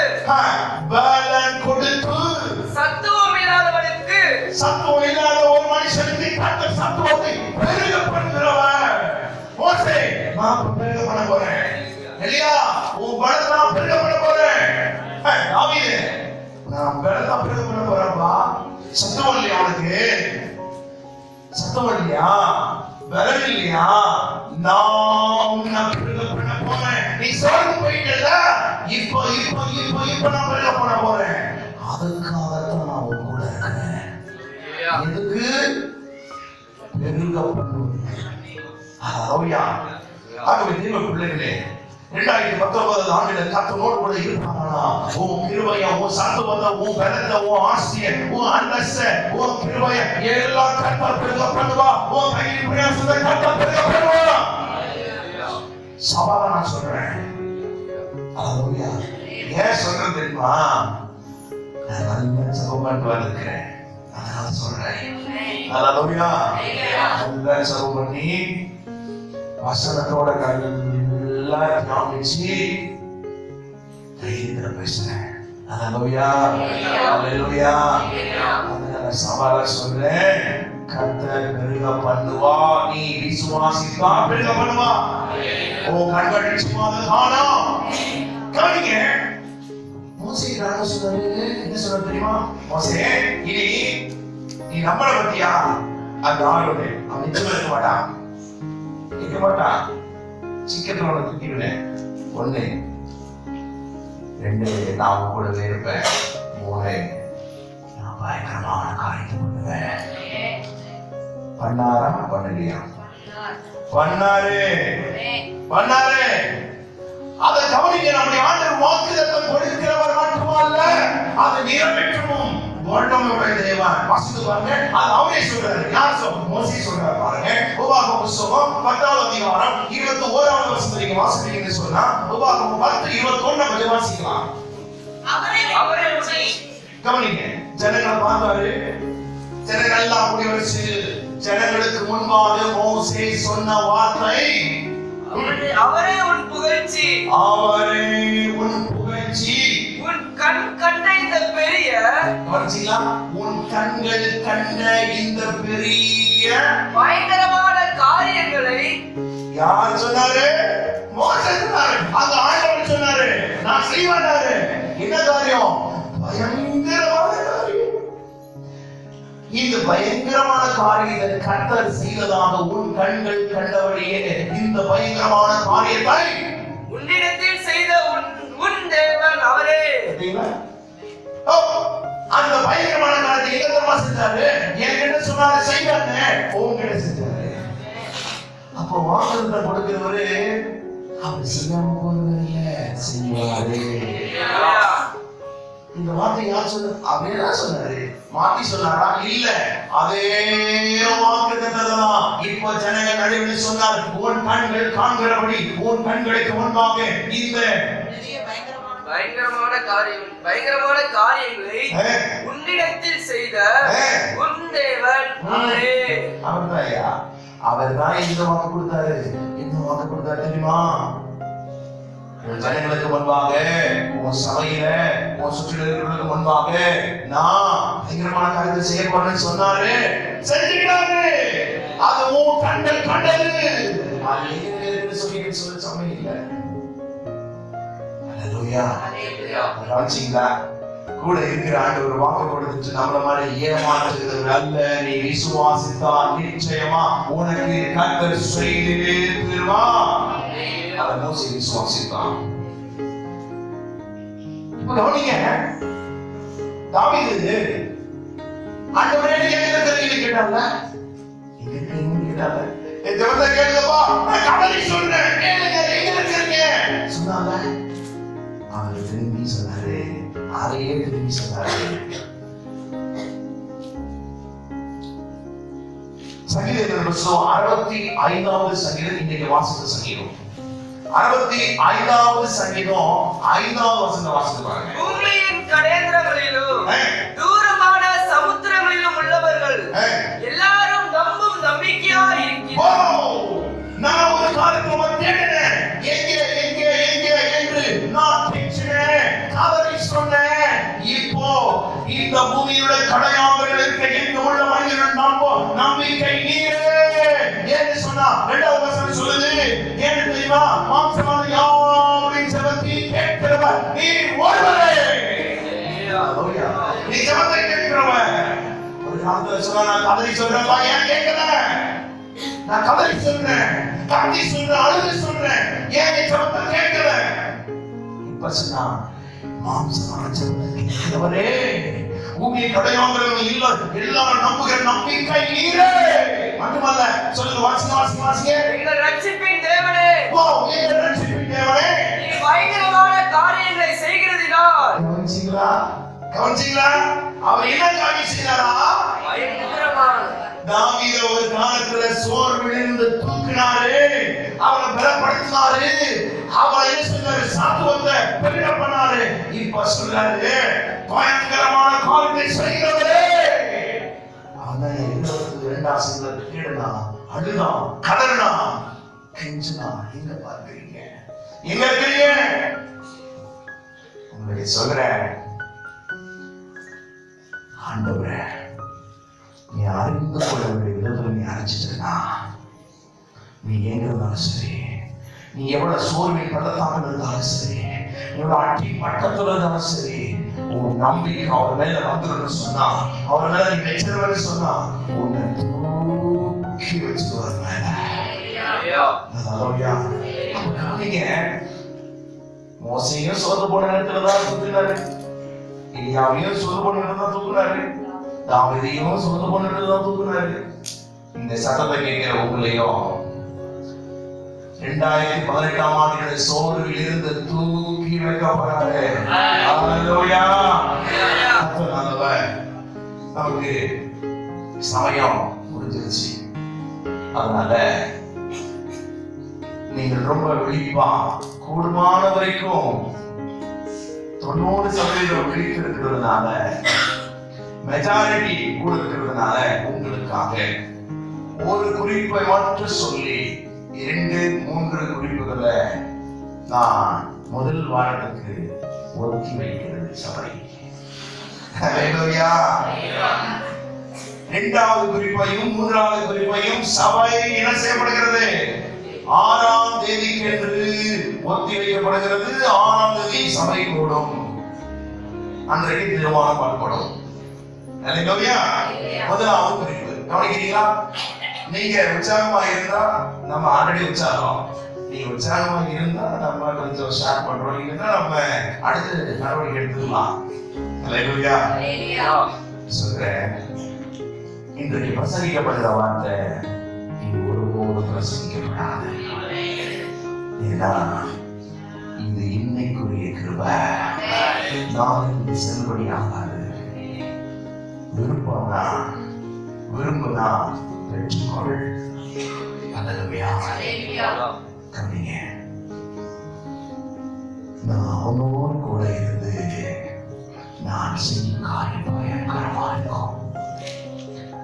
சத்துவம் இல்லாதவனுக்கு, சத்துவம் இல்லாத ஒரு மனுஷனுக்கு கர்த்தர் சத்துவத்தை பெருக பண்ணுகிறவர். மோசே, நான் பெருக பண்ண போறேன். எலியா, உன் பலத்தை நான் பெருக பண்ண போறேன். தாவீது, நான் பலத்தை பெருக பண்ண போறேன்பா. சத்துவம் இல்லையா உனக்கு? சத்துவம் இல்லையா? பலன் இல்லையா? நான் உன்னை பெருக பண்ண போறேன். நீ சோர்ந்து போயிட்டல, இப்போ இப்போ இப்போ இப்போ நான் பெருக பண்ண போறேன். அதுக்காகத்தான் நான் உன் கூட இருக்கிறேன். எதுக்கு? பெருக பண்ணுவேன். ஹalleluya. ஆகவே தேவ பிள்ளைகளே, 2019 ஆண்டுல கர்த்தரோடு கூட இருப்பானா? உன் கிருபையை, உன் சத்துவத்தை, உன் பலத்தை, உன் ஆசையை, உன் அந்தஸ்தை, உன் கிருபையை எல்லாம் கர்த்தர் பெருக பண்ணுவா. உன் கையில் பிரயாசத்தை கர்த்தர் பெருக பண்ணுவா. சவாலா நான் சொல்றேன். ஹalleluya. ஏன் சொல்றேன் தெரியுமா? நான் நல்ல ஜெபம் பண்ணிட்டு வந்திருக்கிறேன், அதனால சொல்றேன். ஹalleluya. நல்ல ஜெபம் பண்ணி வசனத்தோட நல்லா தியானிச்சு தைரியத்துல பேசுறேன். ஹalleluya. ஹalleluya. அதனால சவாலா சொல்றேன், கர்த்தர் பெருக பண்ணுவா. நீ விசுவாசித்தா பெருக பண்ணுவா. ஓ கண்கள் சும்மா காணோம். கவனிங்க, மோசே சொன்னாரு, என்ன சொன்னாரு தெரியுமா? மோசே, இனி நீ நம்மள பத்தியா அந்த ஆளோட அவன் நிச்சயம் இருக்க மாட்டான். சிக்கத்துல உனக்கு தூக்கிடுவேன். 1 2 நான் உன் கூடவே இருப்பேன். 3 நான் பயங்கரமான காரியத்தை பண்ணுவேன். பண்ணாரா பண்ணலையா? பண்ணாரு. அதை கவனிக்க. நம்முடைய ஆண்டவர் வாக்குத்தத்தம் கொடுக்கிறவர் மட்டுமல்ல, அதை நிறைவேற்றவும் வல்லமையுடைய தேவன். வாசித்து பாருங்க, அது அவரே சொல்றாரு. யார் சொல்ற? மோசே சொல்றாரு. பாருங்க, உபாகமம் புத்தகம் 10வது அதிகாரம் 21வது வசனத்தை நீங்க வாசிப்பீங்கன்னு சொன்னா, உபாகமம் 10:21 கொஞ்சம் வாசிக்கலாம். அவரே கவனிங்க. ஜனங்களை பார்த்தாரு. ஜனங்கள் எல்லாம் கூடி வச்சு ஜனங்களுக்கு முன்பாக மோசே சொன்ன வார்த்தை, அவரே உன் புகழ்ச்சி, உன் கண் கண்ட இந்த பெரிய, உன் கண்கள் கண்ட இந்த பெரிய பயங்கரமான காரியங்களை யார் சொன்னாரு? மோசே சொன்னாரு. அந்த ஆண்டவர் சொன்னாரு, நான் செய்வேனாரு. என்ன காரியம்? பயங்கரமான காரியம். இந்த பயங்கரமான காரியத்தை கர்த்தர் செய்ததாக உன் கண்கள் கண்டபடியே இந்த பயங்கரமான காரியத்தை உன்னிடத்தில் செய்த உன் தேவன் அவரே. அந்த பயங்கரமான காரியத்தை எங்கமா செஞ்சாரு? என்கிட்ட சொன்னாரு செய்வாங்க, உங்ககிட்ட செஞ்சாரு. அப்போ வாக்குறுதி கொடுக்கிறவரு அவர் செய்யாம போறதில்ல, செய்வாரு. இந்த வார்த்தை யார் சொன்ன? அவரே தான் சொன்னாரு. மாத்தி சொன்னாரா? இல்ல, அதே வாக்குத்தத்தம்தான். இப்போ ஜனங்க நடுவில் சொன்னார், உன் கண்கள் காண்கிறபடி உன் கண்களுக்கு முன்பாக இந்த பயங்கரமான காரியங்களை உன்னிடத்தில் செய்த உன் தேவன் அவரே. அவர்தாயா? அவர்தான் இந்த வாக்கு கொடுத்தாரு. என்ன வாக்கு கொடுத்தாரு தெரியுமா? உன் ஜனங்களுக்கு முன்பாக, உன் சபையில, உன் சுற்றிலுள்ளவர்களுக்கு முன்பாக நான் பயங்கரமான காரியத்தை செய்ய போறேன்னு சொன்னாரு. செஞ்சுட்டாரு. அது உன் கண்கள் கண்டது. சொல்ல சமயம் இல்ல. அல்லேலூயா. கவனிச்சீங்களா? கூட இருக்கிற ஆண்டவர் வாக்கு கொடுத்துட்டு நம்மள மாதிரி ஏமாற்றுகிறது அல்ல. நீ விசுவாசித்தால் நிச்சயமா உனக்கு கர்த்தர் செய்து தருவார். அதை மோசே விசுவாசித்தான். இப்ப கவனிங்க, தாவீது ஆண்டவரே எங்க இருக்கீங்கன்னு கேட்டாங்க. எங்க இருக்கீங்கன்னு கேட்டாங்க. என் ஜெபத்தை கேளுங்கப்பா, நான் கதறி சொல்றேன், கேளுங்க, எங்க இருக்கீங்க சொன்னாங்க. அவர் திரும்பி சொன்னாரு, அதையே திரும்பி சொன்னாரு. சங்கீதத்தின் புத்தகம் 65வது சங்கீதம், இன்னைக்கு வாசித்த சங்கீதம் 65வது சங்கீதம் 5வது வசனத்தை வாசித்து பாருங்க. பூமியின் கடைந்திரங்களிலும் தூரமான சமுத்திரங்களிலும் உள்ளவர்கள் எல்லாரும் நம்பும் நம்பிக்கையா இருக்கிறார். நான் ஒரு காரியத்தை தேடினேன், எங்கே என்று நான் பேசினேன், கதறி சொன்னேன். இப்போ இந்த பூமியுடைய கடையாளர்கள் இருக்க எங்க உள்ள மனிதர்கள் நம்பிக்கை நீரே என்று சொன்னா 2வது வசனம் சொல்லுது. ஏன்னு தெரியுமா? மாம்சமான யாவரின் ஜெபத்தை கேட்கிறவர் நீர் ஒருவரே. நீ ஜெபத்தை கேட்கிறவர். ஒரு காலத்துல சொன்னா நான் கதறி சொல்றேன், ஏன் கேட்கல? நான் கதறி சொல்றேன், கத்தி சொல்றேன், அழுது சொல்றேன், ஏன் நீ ஜெபத்தை கேட்கல? இப்ப சொன்னா மாம்சமான ஜெபத்தை கேட்கிறவரே, பூமியை கடையாளர்கள் இல்ல எல்லாரும் நம்புகிற நம்பிக்கை நீரே. மட்டுமல்ல, சொல்லுங்க, வாசிங்க. எங்கள் ரட்சிப்பின் தேவனே, எங்கள் ரட்சிப்பின் தேவனே, நீ பயங்கரமான காரியங்களை செய்கிறதினால். கவனிச்சீங்களா? அவர் என்ன காரியம் செய்தாரா? பயங்கரமான. தாவீது ஒரு காலத்துல சோர்விலிருந்து தூக்கினாரு, அவனை பலப்படுத்தினாரு, அவனை என்ன சொன்னாரு? சாத்துவத்தை பெருக பண்ணாரு. இப்ப சொல்றாரு, பயங்கரமான காரியத்தை செய்கிறவரே. அவனை 22ஆம் சங்கீதத்தை கேடுனா, அழுதா, கதறினா, கெஞ்சினா. எங்க பார்க்கிறீங்க? எங்க இருக்கிறீங்க? உங்களுக்கு சொல்றேன், ஆண்டவரே, நீ அறிந்து கொள்ள வேண்டிய விதத்துல நீ அறிஞ்சிட்டா, நீ எங்க இருந்தாலும் சரி, நீ எவ்வளவு சோர்வில் பள்ளத்தாமல் இருந்தாலும் சரி, உன்னோட அடி மட்டத்துல இருந்தாலும் சரி, உன் நம்பிக்கை அவர் மேல வந்துடும் சொன்னா, அவர் மேல நீ வச்சிருவன்னு சொன்னா, உன்னை தூக்கி வச்சுருவார் மேல. நீங்க மோசையும் சோர்ந்து போன நேரத்துலதான் தூக்குனாரு, எலியாவையும் சோர்ந்து போன நேரத்துல தான் தூக்குனாரு, தாவீதையும் சோர்ந்து போன நேரத்துல தான் தூக்குனாரு. இந்த சத்தத்தை கேட்கிற உங்களையும் 2018ஆம் ஆண்டு சோர்வில் இருந்து தூக்கி வைக்கப்படுறாரு. ஹல்லேலூயா. நமக்கு சமயம் முடிஞ்சிருச்சு. அதனால நீங்கள் ரொம்ப விழிப்பா, கூடுமான வரைக்கும் 90% விழித்து இருக்கிறதுனால, மெஜாரிட்டி கூட இருக்கிறதுனால உங்களுக்காக ஒரு குறிப்பை மட்டும் சொல்லி 2-3 குறிப்புகளை நான் முதல் வாரத்துக்கு ஒதுக்கி வைக்கிறது சபை. ஹல்லேலூயா. 2வது குறிப்பையும் 3வது குறிப்பையும் சபை என்ன செய்யப்படுகிறது? 6ஆம் தேதிக்கென்று ஒத்தி வைக்கப்படுகிறது. 6ஆம் தேதி சபை கூடும், அன்றைக்கு தீர்மானம் பண்ணப்படும். ஹல்லேலூயா. முதலாவது குறிப்பு கவனிக்கிறீங்களா? நீங்க உற்சாகமா இருந்தா நம்ம ஆல்ரெடி உற்சாகம், நீங்க உற்சாகமா இருந்தா நம்ம கொஞ்சம் ஷேர் பண்றோம், இல்லைன்னா நம்ம அடுத்து நடவடிக்கை எடுத்துக்கலாம். ஹல்லேலூயா. சொல்றேன், இன்றைக்கு பிரசங்கிக்கப்படுகிற வார்த்தை இது ஒருபோதும் பிரசங்கிக்கப்படாது. ஏன்னா இது இன்னைக்குரிய கிருபை, நாளைக்கு செல்லுபடி ஆகாது. விருப்பம்னா விரும்புனா பெற்றுக்கொள். ஹல்லேலூயா. கவனிங்க, நான் அவனோடு கூட இருந்து நான் செய்யும் காரியம் பயங்கரமா இருக்கும்.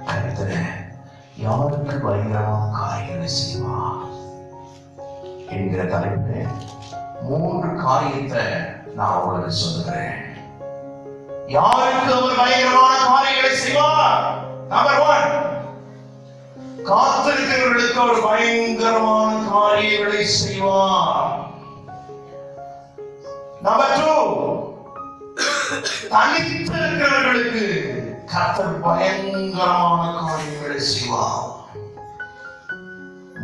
கர்த்தர் யாருக்கு பயங்கரமான காரியங்களை செய்வா என்கிற தலைப்பில் 3 காரியத்தை நான் உங்களுக்கு சொல்லுகிறேன். யாருக்கு அவர் பயங்கரமான காரியங்களை செய்வார்? நம்பர் 1, காத்திருக்கிறவர்களுக்கு அவர் பயங்கரமான காரியங்களை செய்வார். நம்பர் 2, தனித்திருக்கிறவர்களுக்கு கர்த்தர் பயங்கரமான காரியங்களை செய்வார்.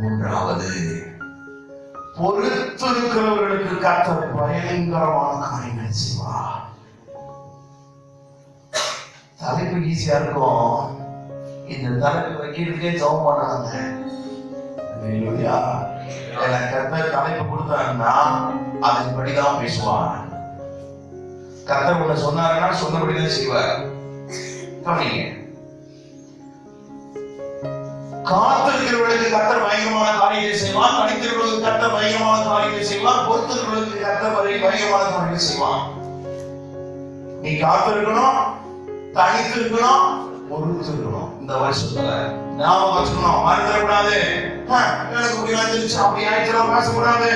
3வது, பொறுத்திருக்கிறவர்களுக்கு கர்த்தர் பயங்கரமான காரியங்களை செய்வார். தலைப்பு ஈஸியா இருக்கும், இந்த தலைப்பு வைக்கிறதுக்கே ஜெபம் பண்ணாங்க. ஹல்லேலூயா. எனக்கு கர்த்தர் தலைப்பு கொடுத்தாங்கன்னா அதன்படிதான் பேசுவார். கர்த்தர் ஒண்ணு சொன்னாருன்னா சொன்னபடிதான் செய்வார். கவனிங்க, காத்திருக்கிறவர்களுக்கு கர்த்தர் பயங்கரமான காரியத்தை செய்வார், தனித்திருக்கிறவர்களுக்கு கர்த்தர் பயங்கரமான காரியத்தை செய்வார், பொறுத்திருக்கிறவர்களுக்கு கர்த்தர் பயங்கரமான காரியத்தை செய்வார். நீ காத்திருக்கணும், தனித்திருக்கணும், பொறுத்திருக்கணும். இந்த வருஷத்துல ஞாபகம் வச்சுக்கணும், மறந்துடக்கூடாது. எனக்கு இப்படி வந்துருச்சு அப்படி ஆயிடுச்சு பேசக்கூடாது.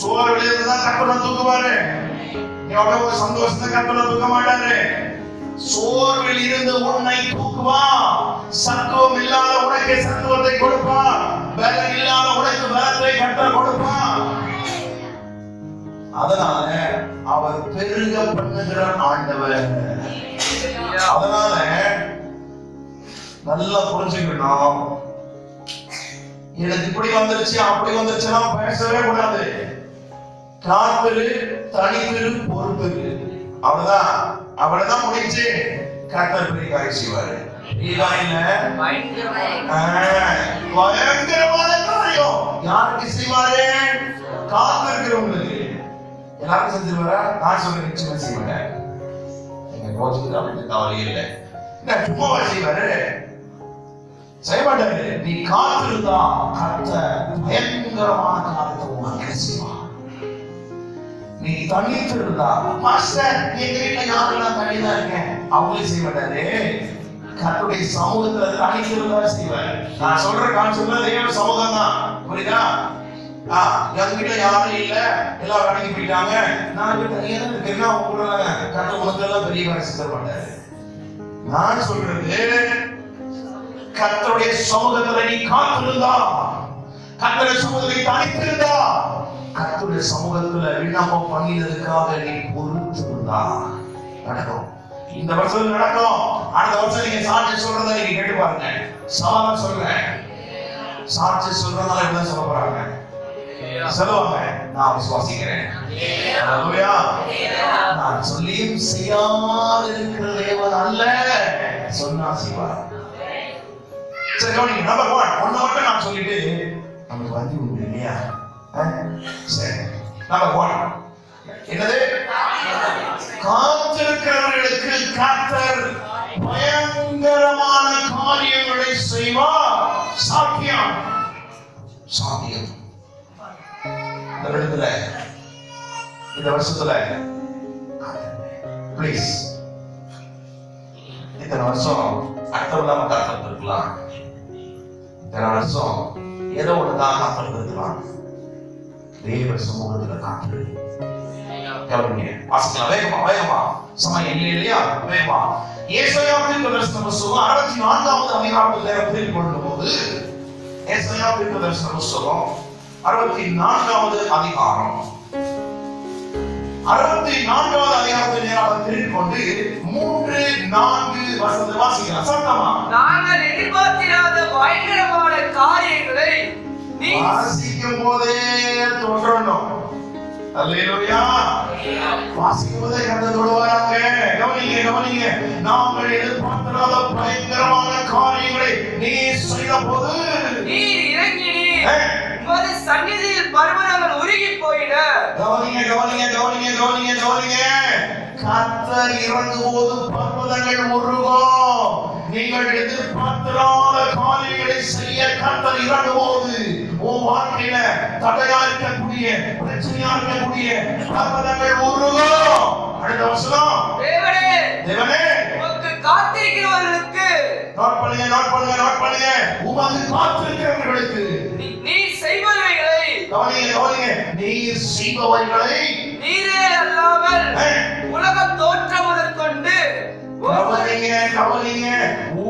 சோறு விளையாடுதான் கர்த்தர் தூக்குவாரு. நீ அவ்வளவு ஒரு சந்தோஷத்தை கர்த்தர் தூக்க மாட்டாரு. சோர்வில் இருந்து உன்னை தூக்குவான், சத்துவம் இல்லாத உனக்கு சத்துவத்தை கொடுப்பான், பலம் இல்லாத உனக்கு பலத்தை கர்த்தர் கொடுப்பான். அதனால அவர் பெருக பண்ணுகிற ஆண்டவர். அதனால நல்லா புரிஞ்சுக்கணும், எனக்கு இப்படி வந்துருச்சு அப்படி வந்துருச்சுன்னா பேசவே கூடாது. காத்திரு, தனித்திரு, பொறுத்திரு. அவ்வளவுதான், அவ்வளவுதான் முடிஞ்சு. கர்த்தர் பெரிய காரியம் செய்வாரு. பயங்கரமான காரியம் யாருக்கு செய்வாரு? காத்திருக்கிறவங்களுக்கு. எல்லாருக்கும் செஞ்சிருவாரா? நான் சொல்றேன், நிச்சயமா செய்ய மாட்டேன். நீங்க கோச்சுக்கு அப்படின்னு கவலையே இல்லை. சும்மாவா செய்வாரு? செய்ய மாட்டாரு. நீ காத்திருந்தா கர்த்தர் பயங்கரமான காரியத்தை உனக்கு செய்வார். நீ தனித்திருந்தா, மாஸ்டர் எங்க வீட்டுல யாரெல்லாம் தனிதான் இருக்கேன், அவங்களே செய்ய மாட்டாரு. கர்த்தருடைய சமூகத்துல தனித்திருந்தா செய்வார். நான் சொல்ற கான்செப்ட்ல தேவ சமூகம் தான், புரியுதா? எங்க வீட்டுல யாரும் இல்ல, எல்லாரும் அடங்கி போயிட்டாங்க, நான் தனியா தான் இருக்கேன்னா அவங்க கூட கர்த்தர் உனக்கு எல்லாம் பெரிய காரியம் செய்ய மாட்டாரு. நான் சொல்றது, கர்த்தருடைய சமூகத்துல நீ காத்திருந்தா, கர்த்தருடைய சமூகத்தை தனித்திருந்தா கர்த்தருடைய சமூகத்துல விண்ணப்பம் பண்ணினதுக்காக நீ பொறுத்திருந்தா நடக்கும். இந்த வருஷம் நடக்கும். அடுத்த வருஷம் நீங்க சாட்சி சொல்றதை நீங்க கேட்டு பாருங்க. சவால சொல்றேன், சாட்சி சொல்றதால என்ன சொல்ல போறாங்க சொல்லுவாங்க, நான் விசுவாசிக்கிறேன். ஹல்லேலூயா. நான் சொல்லியும் செய்யாத இருக்கிற தேவன் அல்ல, சொன்னா செய்வார். சரி கவனிங்க. நம்பர் 1 ஒண்ணு மட்டும் நான் சொல்லிட்டு நமக்கு வந்து உண்டு இல்லையா? சரி, நம்பர் 1 என்னது? காத்திருக்கிறவர்களுக்கு கர்த்தர் பயங்கரமான காரியங்களை செய்வார். சாத்தியம், சாத்தியம். இந்த வருஷத்துல பிளீஸ், இத்தனை வருஷம் அர்த்தம் இல்லாம காத்திருக்கலாம், இத்தனை வருஷம் ஏதோ ஒண்ணுதான் காத்திருக்கலாம். தேவ சமூகத்துல காத்திரு. வாசிக்கலாம் வேகமா வேகமா, சமயம் இல்லை இல்லையா? வேகமா ஏசாயா தீர்க்கதரிசன புத்தகம் 64வது அதிகாரத்தில் நேரத்தில் கொள்ளும்போது, ஏசாயா தீர்க்கதரிசன புத்தகம் 64வது அதிகாரம் 64வது அதிகாரத்தில் நேரம் திருப்பிக் கொண்டு 3-4 வசனத்தை வாசிக்கலாம் சத்தமா. நாங்கள் எதிர்பார்த்திராத பயங்கரமான காரியங்களை நீ வாசிக்கும் போதே தோன்றணும். அல்லேலூயா. வாசிக்கும் போதே கண்டதோடு வராங்க. கவனிங்க கவனிங்க. நாங்கள் எதிர்பார்த்திராத பயங்கரமான காரியங்களை நீ செய்த போது நீர் இறங்கினீர், உமது சந்நிதியில் பர்வதங்கள் உருகி போயின. கவனிங்க கவனிங்க கவனிங்க கவனிங்க கவனிங்க. கர்த்தர் இறங்கும்போது பர்வதங்கள் உருகும். நீங்கள் எதிர்பார்த்திராத காரியங்களை செய்ய கர்த்தர் இறங்கும்போது உன் வாழ்க்கையில தடையா இருக்கக்கூடிய, பிரச்சனையா இருக்கக்கூடிய பர்வதங்கள் உருகும். அடுத்த வசனம், தேவனே தேவனே உமக்கு காத்திருக்கிறவர்களுக்கு, நோட் பண்ணுங்க நோட் பண்ணுங்க நோட் பண்ணுங்க, உமக்கு காத்திருக்கிறவர்களுக்கு நீர் செய்பவைகளை, கவனிங்க கவனிங்க, நீர் செய்பவைகளை நீரே அல்லாமல் உலக தோற்றம் முதற்கொண்டு, கவனிங்க கவனிங்க,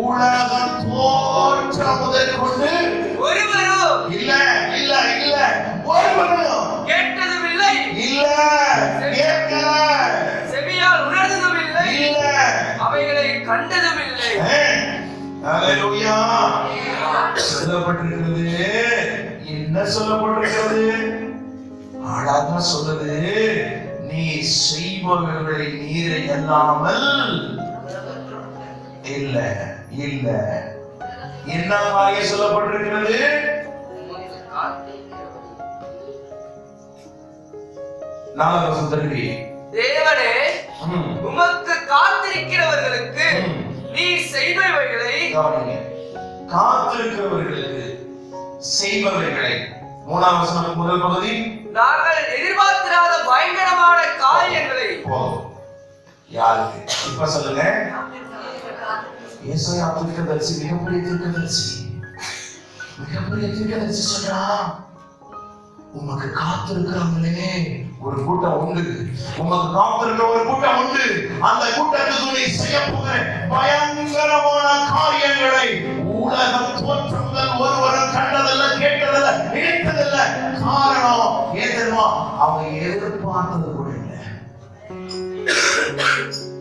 உலக தோற்றம் முதற்கொண்டு ஒருவரும் இல்ல இல்ல இல்ல ஒருவரும் கேட்டதும் இல்லை, இல்ல கேட்கல, செவியால் உணர்ந்ததும் இல்லை, இல்ல அவைகளை கண்டதும் இல்லை. ஹல்லேலூயா. சொல்லப்பட்டிருக்கிறது என்ன? சொல்லப்பட்டிருக்கிறது அழகா சொல்லுது, நீ செய்பவர்களை நீரை அல்லாமல் இல்ல இல்ல. என்ன காரியம் சொல்லப்பட்டிருக்கிறது? திருப்பி, தேவனே உமக்கு காத்திருக்கிறவர்களுக்கு நீர் செய்பவைகளை, காத்திருக்கிறவர்களுக்கு செய்பவர்களை. 3ஆம் வசனம் முதல் பகுதி, நாங்கள் எதிர்பார்த்திராத பயங்கரமான காரியங்களை. யாருக்கு? இப்ப சொல்லுங்க. ஏசாயா தீர்க்கதரிசி மிகப்பெரிய தீர்க்கதரிசி, மிகப்பெரிய தீர்க்கதரிசி சொல்றா, உமக்கு காத்திருக்கிறவங்களே ஒரு கூட்டம் உண்டு, உமக்கு காத்திருக்கிற ஒரு கூட்டம் உண்டு. அந்த கூட்டத்துக்கு நீ செய்ய போகிற பயங்கரமான காரியங்களை உலகம் தோற்றம் முதல் ஒருவரும் கண்டதில்லை, கேட்டதில்லை, நினைத்ததில்லை. காரணம் ஏன் தெரியுமா? அவங்க எதிர்பார்த்தது கூட இல்லை.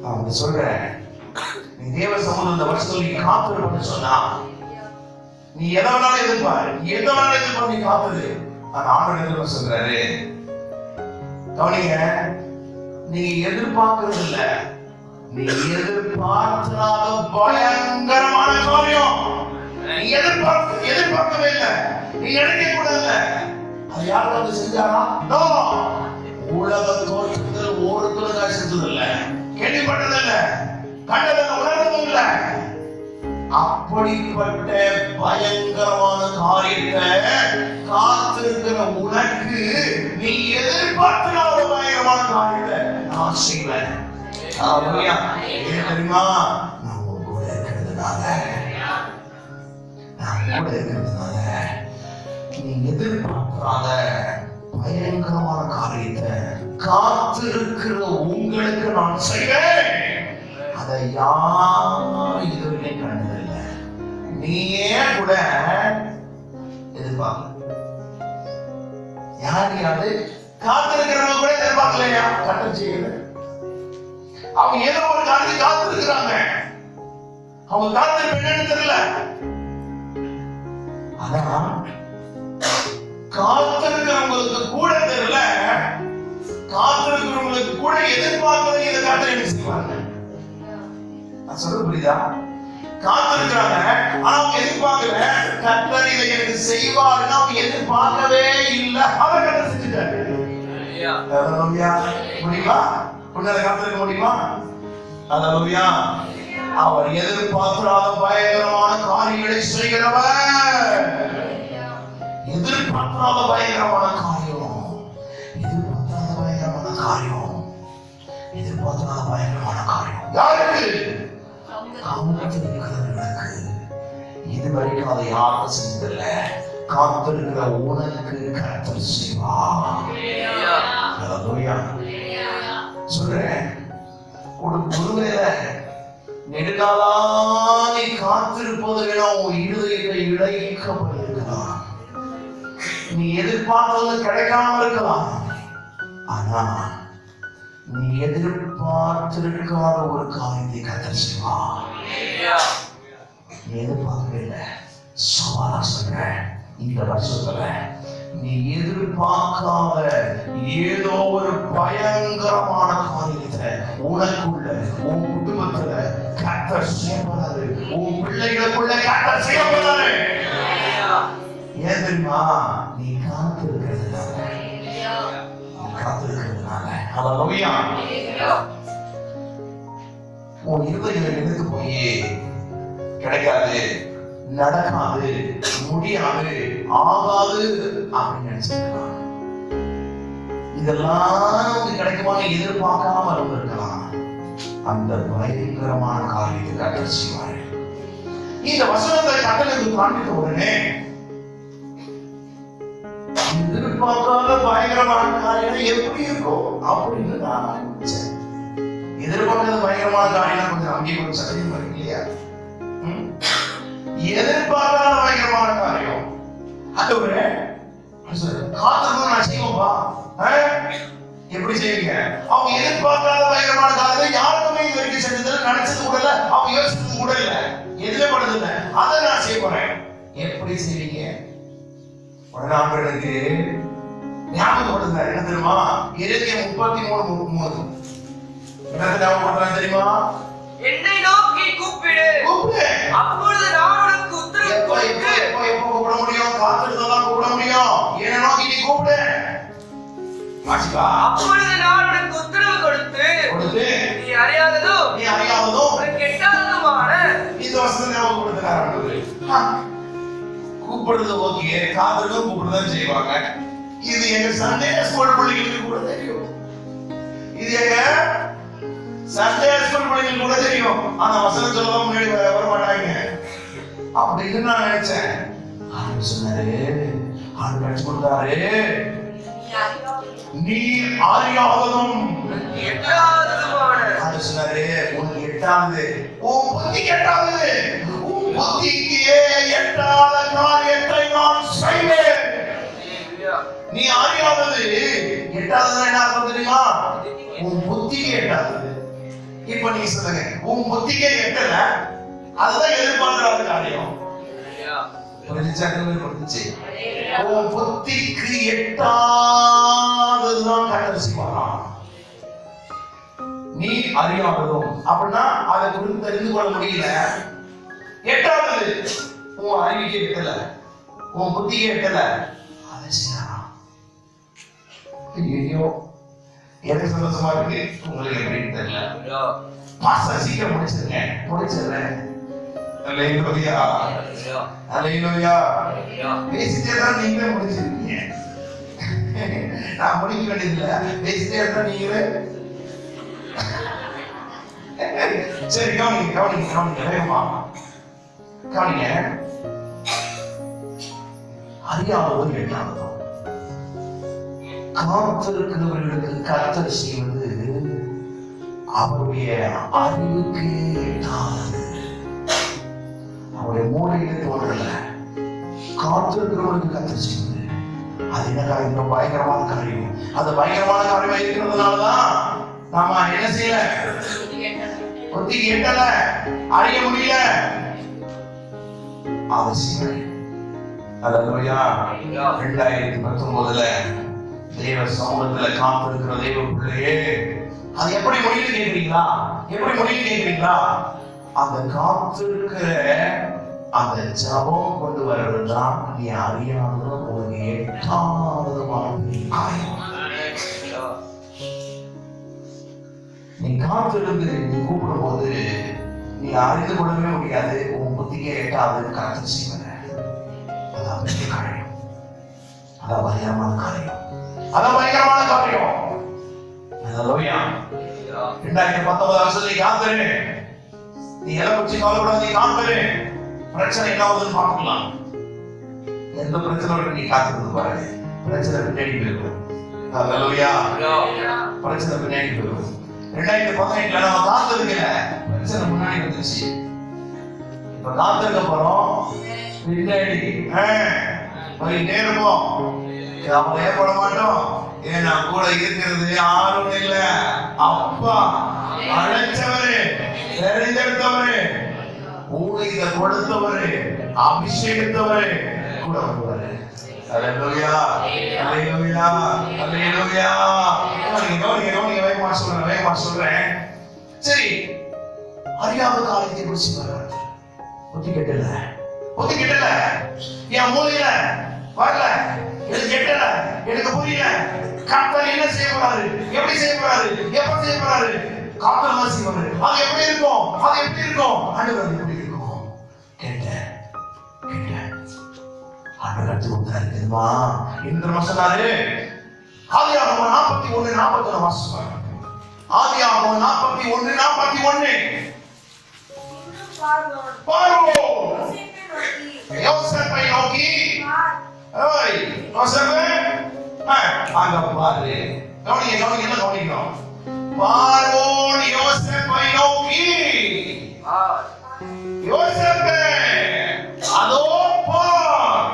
அவங்க சொல்ற, நீ தேவ சமூகம் இந்த வருஷத்துல நீ காத்திருப்பன்னு சொன்னா, நீ எதை வேணாலும் எதிர்பாரு, எதை வேணாலும் எதிர்பாரு, நீ காத்துரு. அந்த ஆண்டவர் சொல்றாரு, கவனிங்க, நீங்க எதிர்பார்க்கறது இல்ல, நீ எதிர்பார்க்காத பயங்கரமான காரியம். நீ எதிர்பார்க்கவே இல்லை, நீ நினைக்க கூட இல்லை. அது யாரும் வந்து செஞ்சாரா? உலக தோற்றத்தில் ஒருத்தருக்காக செஞ்சது இல்லை, கேள்விப்பட்டது இல்லை, கண்டதில்லை, உணர்ந்ததும் இல்லை. அப்படிப்பட்ட பயங்கரமான காரியத்தை காத்திருக்கிற உனக்கு நீ எதிர்பார்க்கிற பயங்கரமான காரியத்தை நான் செய்வேன். ஏன் தெரியுமா? நான் உன் கூட இருக்கிறதுனால, நான் கூட இருக்கிறதுனால நீ எதிர்பார்க்காத பயங்கரமான காரியத்தை காத்திருக்கிற உங்களுக்கு நான் செய்வேன். அதை யாரும் இதுவரை கண்டதில்லை, நீயே கூட எதிர்பார்க்க. யாரையாவது காத்திருக்கிறவங்க கூட எதிர்பார்க்கலையா கட்டளை செய்யல. அவங்க ஏதோ ஒரு காரியத்தை காத்திருக்கிறாங்க. அவங்க காத்திருப்பு என்னன்னு தெரியல. ஆனா காத்திருக்கிறவங்களுக்கு கூட தெரியல, காத்திருக்கிறவங்களுக்கு கூட எதிர்பார்க்கறது இதை காட்ட என்ன செய்வாங்க? நான் சொல்ல புரியுதா? காத்திருக்கிறாங்க, ஆனா அவங்க எதிர்பார்க்கல. கர்த்தர் இதை எனக்கு செய்வாருன்னு அவங்க எதிர்பார்க்கவே இல்லை. அதை கர்த்தர் செஞ்சுட்டாரு. முடியுமா? உன்னால காத்திருக்க முடியுமா? அல்லேலூயா. அவர் எதிர்பார்க்காத பயங்கரமான காரியங்களை செய்கிறவர். எதிர்பார்க்காத பயங்கரமான காரியம், எதிர்பார்க்காத பயங்கரமான காரியம், எதிர்பார்க்காத பயங்கரமான காரியம் யாருக்கு? காத்திருக்கிறவர்களுக்கு. இதுவரைக்கும் அதை யாரும் செஞ்சதில்ல. காத்திருக்கிற உனக்கு கர்த்தர் செய்வார். அல்லேலூயா. சொல்றேன், ஒருவேளை நெடுநாளா நீ காத்திருப்பது வேணா உன் இருதயத்தை இழைக்கப்பட்டிருக்கலாம். நீ எதிர்பார்த்தது கிடைக்காம இருக்கலாம். ஆனா நீ எதிர்பார்த்திருக்காத ஒரு காரியத்தை கர்த்தர் செய்வார். நீ எதிர்பார்க்கவே இல்லை. சவாலா சொல்றேன், இந்த வருஷத்துல நீ எதிர்பார்க்காத ஏதோ ஒரு பயங்கரமான காரியத்தை உனக்குள்ள, உன் குடும்பத்துல கர்த்தர் செய்யப்படுறாரு. உன் பிள்ளைகளுக்குள்ள கர்த்தர் செய்யப்படுறாரு. ஏன் தெரியுமா? நீ காத்திருக்கிறதுனால. காத்திருக்கிறதுனால. அல்லேலூயா. உன் இருதயங்களை எடுத்து போய் கிடைக்காது, நடக்காது, முடியாது, ஆகாது அப்படின்னு நினைச்சிருக்கலாம். இதெல்லாம் கிடைக்குமான்னு எதிர்பார்க்காம இருந்திருக்கலாம். அந்த பயங்கரமான காரியத்தை கர்த்தர் செய்வாரு. இந்த வசனத்தை கட்டளைக்கு காண்பித்த உடனே எதிர்பார்க்காத பயங்கரமான காரியம் எப்படி இருக்கும் அப்படின்னு நான் நினைச்சேன். எதிர்பார்க்காத பயங்கரமான காரியம் கொஞ்சம் நம்பி கொஞ்சம் சத்தியம் இருக்கு இல்லையா? எதிர்பார்க்காத பயங்கரமான காரியம். அது ஒரு காத்திருந்தோம் நான் செய்வோம்பா. எப்படி செய்வீங்க? அவங்க எதிர்பார்க்காத பயங்கரமான காரியத்தை யாருக்குமே இது வரைக்கும் செஞ்சதில்லை, நினைச்சது கூட இல்லை, அவங்க யோசிச்சது கூட இல்லை, எதுவுமே பண்ணது இல்லை. அதை நான் செய்ய போறேன். எப்படி செய்வீங்க? உடனே ஆண்டவருக்கு ஞாபகப்படுத்துறாரு. என்ன தெரியுமா? எரேமியா 33:3 என்ன ஞாபகப்படுத்துறாரு தெரியுமா? என்னை நோக்கி கூப்பிடு, அப்பொழுது நான் உனக்கு உத்தரவு கொடுத்து. எப்போ கூப்பிட முடியும்? காத்திருந்ததான் கூப்பிட முடியும். என்னை நோக்கி நீ கூப்பிடு. அப்பொழுது நான் உனக்கு உத்தரவு கொடுத்து நீ அறியாததும் உனக்கு எட்டாததுமான இந்த வசனத்தை ஞாபகப்படுத்துறாரு. கூப்பிடுறது ஓகே, காத்திருந்தும் கூப்பிடுதான் செய்வாங்க. இது எங்க சண்டே ஸ்கூல் பிள்ளைங்களுக்கு கூட தெரியும். இது எங்க சண்டே ஸ்கூல் பிள்ளைங்களுக்கு கூட தெரியும். ஆனா வசனம் சொல்லலாம் முன்னாடி வர மாட்டாங்க அப்படின்னு நான் நினைச்சேன். ஆண்டு சொன்னாரு, ஆண்டு கட்சி கொடுத்தாரு, நீ அறியாததும் எட்டாததுமான. ஆண்டு சொன்னாரு, உனக்கு எட்டாவது, உன் புத்திக்கு எட்டாவது, உன் புத்திக்கு எட்டாத காரியத்தை நான் செய்வேன். நீ அறியாதது எட்டாதது என்ன அர்த்தம் தெரியுமா? உன் புத்திக்கு எட்டாதது. இப்ப நீ சொல்லுங்க, உன் புத்திக்கே எட்டல, அதுதான் எதிர்பார்க்காத காரியம். புரிஞ்சுச்சு? உன் புத்திக்கு எட்டாததுதான் கர்த்தர் செய்வாராம். நீ அறியாததும் அப்படின்னா அதை குறித்து தெரிந்து கொள்ள முடியல. எட்டாவது உன் அறிவுக்கு எட்டல, உன் புத்திக்கு எட்டல, அதை செய்யலாம். ஐயோ, எனக்கு சந்தோஷமா இருக்கு, உங்களுக்கு எப்படின்னு தெரியல. பாஸ்டர் சீக்கிரம் முடிச்சிடுறேன். அல்லேலூயா, அல்லேலூயா. பேசிட்டே தான் நீங்களே முடிச்சிருக்கீங்க. நான் முடிக்க வேண்டியதில்லை, பேசிட்டே இருந்தா நீங்களே. சரி, கவனிங்க வேகமா கவனிங்க. அறியாதவர் எட்டாததும். காத்திருக்கிறவர்களுக்கு கர்த்தர் செய்வது அவருடைய அறிவுக்கு எட்டாதது. அவருடைய மூளையிலே தோன்றல. காத்திருக்கிறவர்களுக்கு கர்த்தர் செய்வது அது என்ன காரியம்? பயங்கரமான காரியம். அது பயங்கரமான காரியமா இருக்கிறதுனாலதான் நாம என்ன செய்யல, புத்தி எட்டல, அறிய முடியல. அவசியம். அல்லேலூயா. 2019 தேவ சமூகத்துல காத்திருக்கிற தேவ பிள்ளையே, அது எப்படி முடியுது கேட்கிறீங்களா? எப்படி முடியுது கேட்கிறீங்களா? அந்த காத்திருக்கிற அந்த ஜபம் கொண்டு வர்றதுதான் நீ அறியாத ஒரு 8வது காரியம். நீ காத்திருந்து நீ கூப்பிடும் போது நீ அறிந்து கொள்ளவே முடியாது, உன் புத்திக்கே எட்டாது கருத்து செய்வன. அதான் பெரிய காரியம். அதான் பயங்கரமான காரியம். அதான் பயங்கரமான காரியம். 2019 வருஷத்தை காத்திரு. நீ எதை பற்றி கவலைப்படாத, நீ காத்திரு. பிரச்சனை என்ன ஆகுதுன்னு பார்க்கலாம். எந்த பிரச்சனை நீ காத்திருந்து பாருங்க, பிரச்சனை பின்னாடி போயிருக்கும். அல்லேலூயா. பிரச்சனை பின்னாடி போயிருக்கும். 2018 நம்ம காத்திருக்கல, பிரச்சனை முன்னாடி வந்துச்சு. இப்ப காத்திருக்க போறோம், பின்னாடி போயிட்டே இருப்போம். கவலையே பட மாட்டோம். ஏன்னா கூட இருக்கிறது யாரும் இல்ல, அப்பா அழைச்சவரு, தெரிந்தெடுத்தவரு, ஊழியத்தை கொடுத்தவரு, அபிஷேகித்தவரு கூட வருவாரு. அல்லேலூயா, அல்லேலூயா, அல்லேலூயா. வேகமா சொல்றேன். சரி, அறியாத காரியத்தை குறிச்சு புத்தி கெட்டல, புத்தி கெட்டல, என் மூலையில வரல, எனக்கு கெட்டல, எனக்கு புரியல. கர்த்தர் என்ன செய்ய போறாரு, எப்படி செய்ய போறாரு, எப்ப செய்ய போறாரு, கர்த்தர் தான் செய்வாரு. அது எப்படி இருக்கும், அது எப்படி இருக்கும், ஆண்டவர் எப்படி இருக்கும் கேட்டேன். ஆண்டவர் அடுத்து வந்தாரு தெரியுமா? இந்த சொன்னாரு, ஆதியாகமம் 41:41 வாசிப்பாங்க. ஆதியாகமம் 41:41. பார்வோன் யோசேப்பை நோக்கி, ஏய் யோசேப்பே, அங்க பாரு. கவனிக்கணும். பார்வோன் யோசேப்பை நோக்கி, யோசேப்பே அதோ பார்,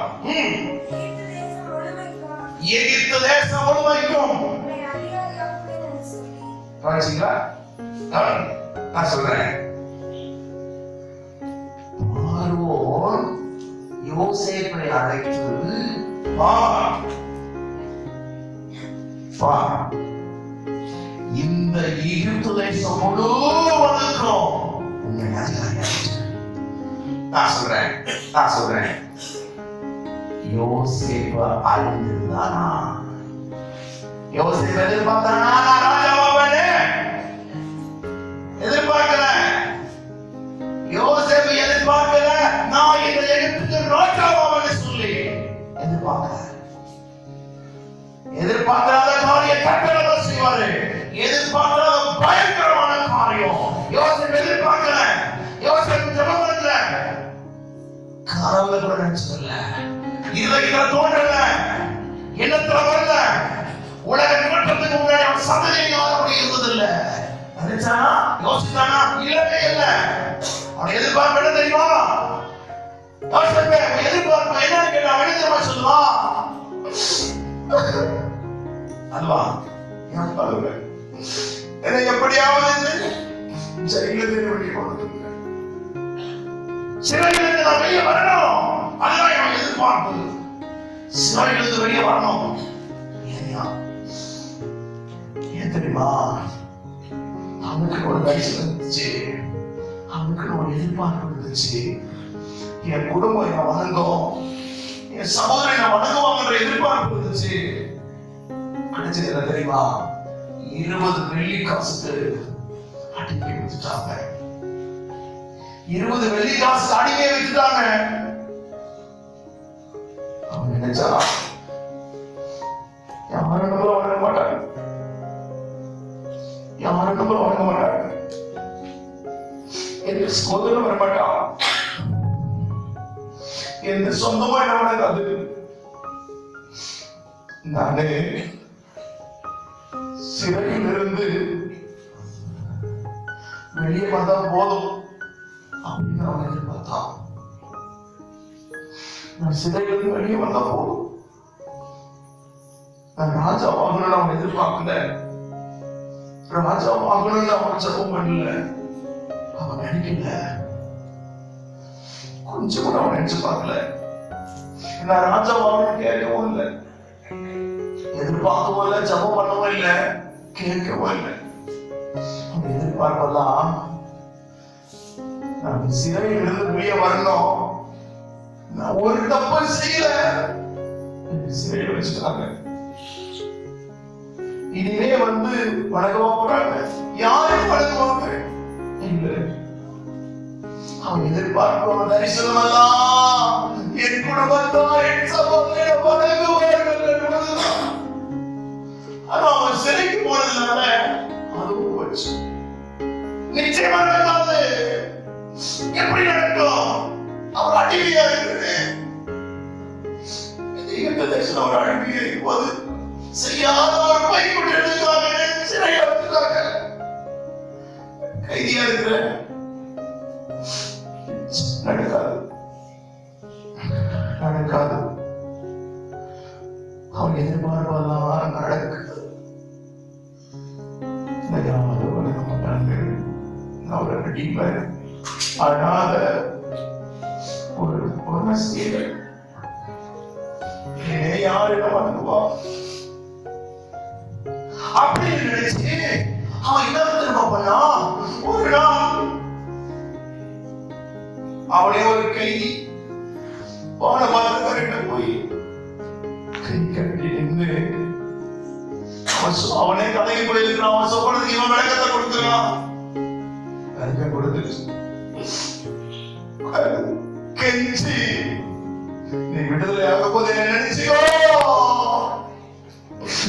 எகிப்து தேசம் முழுமைக்கும். கவனிச்சீங்களா? நான் சொல்றேன். பார்வோன் யோசேப்பை அழைத்து, இந்த எகிப்து தேசம் முழுவதுக்கும் உன்னை அதிகாரியாச்சு. நான் சொல்றேன். யோசேப்பு அறிந்திருந்தானா? யோசேப்பு எதிர்பார்த்தானா நான் ராஜாவாவேன்னு? எதிர்பார்க்கல. யோசேப்பு எதிர்பார்க்கல நான் இந்த எகிப்துக்கு ராஜாவாவேன்னு சொல்லி எதிர்பார்க்காத காரியம் கர்த்தர் செய்வாரு. எதிர்பார்க்காத பயங்கரமான காரியம். யோசேப்பு எதிர்பார்க்கல. யோசேப்பு ஜெபம் பண்ணல, கனவுல கூட நினைச்சதில்ல, இதயத்துல தோன்றல, எண்ணத்துல வரல. உலக தோற்றத்துக்கு முன்னாடி அவன் சந்ததியை யாரும் இருந்ததில்ல. நினைச்சானா, யோசிச்சானா? இல்லவே இல்ல. அவன் எதிர்பார்ப்பு என்ன தெரியுமா? யோசிப்பே எதிர்பார்ப்பு என்னன்னு கேட்டா அவன் என்ன தெரியுமா சொல்லுவான்? அதுவா நான் சொல்லுவேன், என்னை எப்படியாவது சிறையிலிருந்து வெளியே கொண்டு சிறையிலிருந்து நான் வெளியே வரணும். அதுதான் அவன் எதிர்பார்ப்பு. சிறையிலிருந்து வெளியே வரணும். ஏன் தெரியுமா? அவனுக்கு ஒரு வயசு இருந்துச்சு, அவனுக்கு ஒரு எதிர்பார்ப்பு இருந்துச்சு. என் குடும்பம் என்ன வணங்கும், என் சகோதரன் என்ன வணங்குவாங்கன்ற எதிர்பார்ப்பு இருந்துச்சு. கிடைச்சது என்ன தெரியுமா? 20 வெள்ளி காசுக்கு அடிமை வச்சுட்டாங்க. 20 வெள்ளி காசுக்கு அடிமை வச்சுட்டாங்க. அவன் நினைச்சா யாரும் நம்மள வணங்க மாட்டாங்க, யாரும் நம்மள வணங்க மாட்டாங்க, எந்த சகோதரன் வர மாட்டான், எந்த சொந்தமா என்ன வணங்காது. நானே சிறையிலிருந்து வெளியே வந்தா போதும் அப்படின்னு அவன் எதிர்பார்த்தான். நான் சிறையிலிருந்து வெளியே வந்தா போதும், நான் ராஜா ஆகணும்னு அவன் எதிர்பார்க்கல, ராஜா ஆகணும்னு அவன் ஜெபம் பண்ணல, அவன் நினைக்கல, கொஞ்சம் கூட அவன் நினைச்சு பார்க்கல. நான் ராஜா ஆகணும்னு கேட்கவும் இல்லை, எதிர்பார்க்கவும் இல்லை, ஜெபம் பண்ணவும் இல்லை, கேட்கவும் இல்லை. அவன் எதிர்பார்ப்பெல்லாம் நான் சிறையில் இருந்து வெளியே வரணும், நான் ஒரு தப்பு செய்யல, சிறையில் வச்சுட்டாங்க, இனிமே வந்து வணக்கமா போறாங்க, யாரும் வணங்குவாங்க இல்ல. அவன் எதிர்பார்ப்பவன் தரிசனம் எல்லாம் என் குடும்பத்தார் என் சகோதரர் வணங்குவார்கள் என்பதுதான். ஆனா அவன் சிறைக்கு போனதுனால அதுவும் போச்சு. நிச்சயமா நடக்காது. எப்படி நடக்கும்? அவர் அடிமையா இருக்கிறது, தரிசனம் ஒரு அடிமையா இருக்கும்போது செய்யாத ஒரு பை கொண்டு எடுத்துக்காங்க, சிறையா வச்சுக்காங்க, கைதியா இருக்கிற. நடக்காது, நடக்காது. அவன் எதிர்பார்ப்பெல்லாம் நடக்குது. இந்த கிராமத்தில் நம்ம பாருங்கள், அவர் அடிமை அழாத ஒரு நசியர்கள் யாரிடம் வணங்குவா அப்படின்னு நினைச்சு அவன் என்ன திரும்ப பண்ணா, ஒரு நாள் அவனே ஒரு கைதி பானபாத்திரக்காரர்கிட்ட போய் கை கட்டி நின்று அவனே கதைக்கு போயிருக்கிறான், அவன் சொல்றதுக்கு இவன் விளக்கத்தை கொடுத்துறான். அதுக்கு கொடுத்துச்சு கெஞ்சி, நீ விடுதலை ஆக போது என்ன நினைச்சியோ,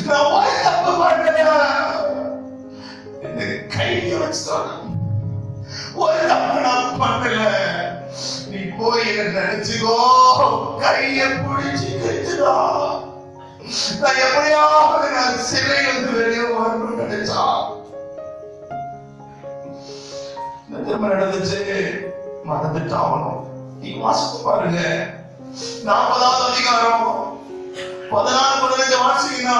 நான் ஒரு தப்பு பண்ணல, கையை வச்சுட்டாங்க, ஒரு தப்பு நான் பண்ணல, நீ போய் என்ன நினைச்சுக்கோ, கைய பிடிச்சு கெஞ்சுடா, நான் எப்படியாவது நான் சிறையிலிருந்து வெளியே வரணும்னு நினைச்சா. திரும்ப நடந்துச்சு, மறந்துட்டாவணும். நீ வாசித்து பாருங்க, 40வது அதிகாரம் 14-15 வாசிங்கன்னா,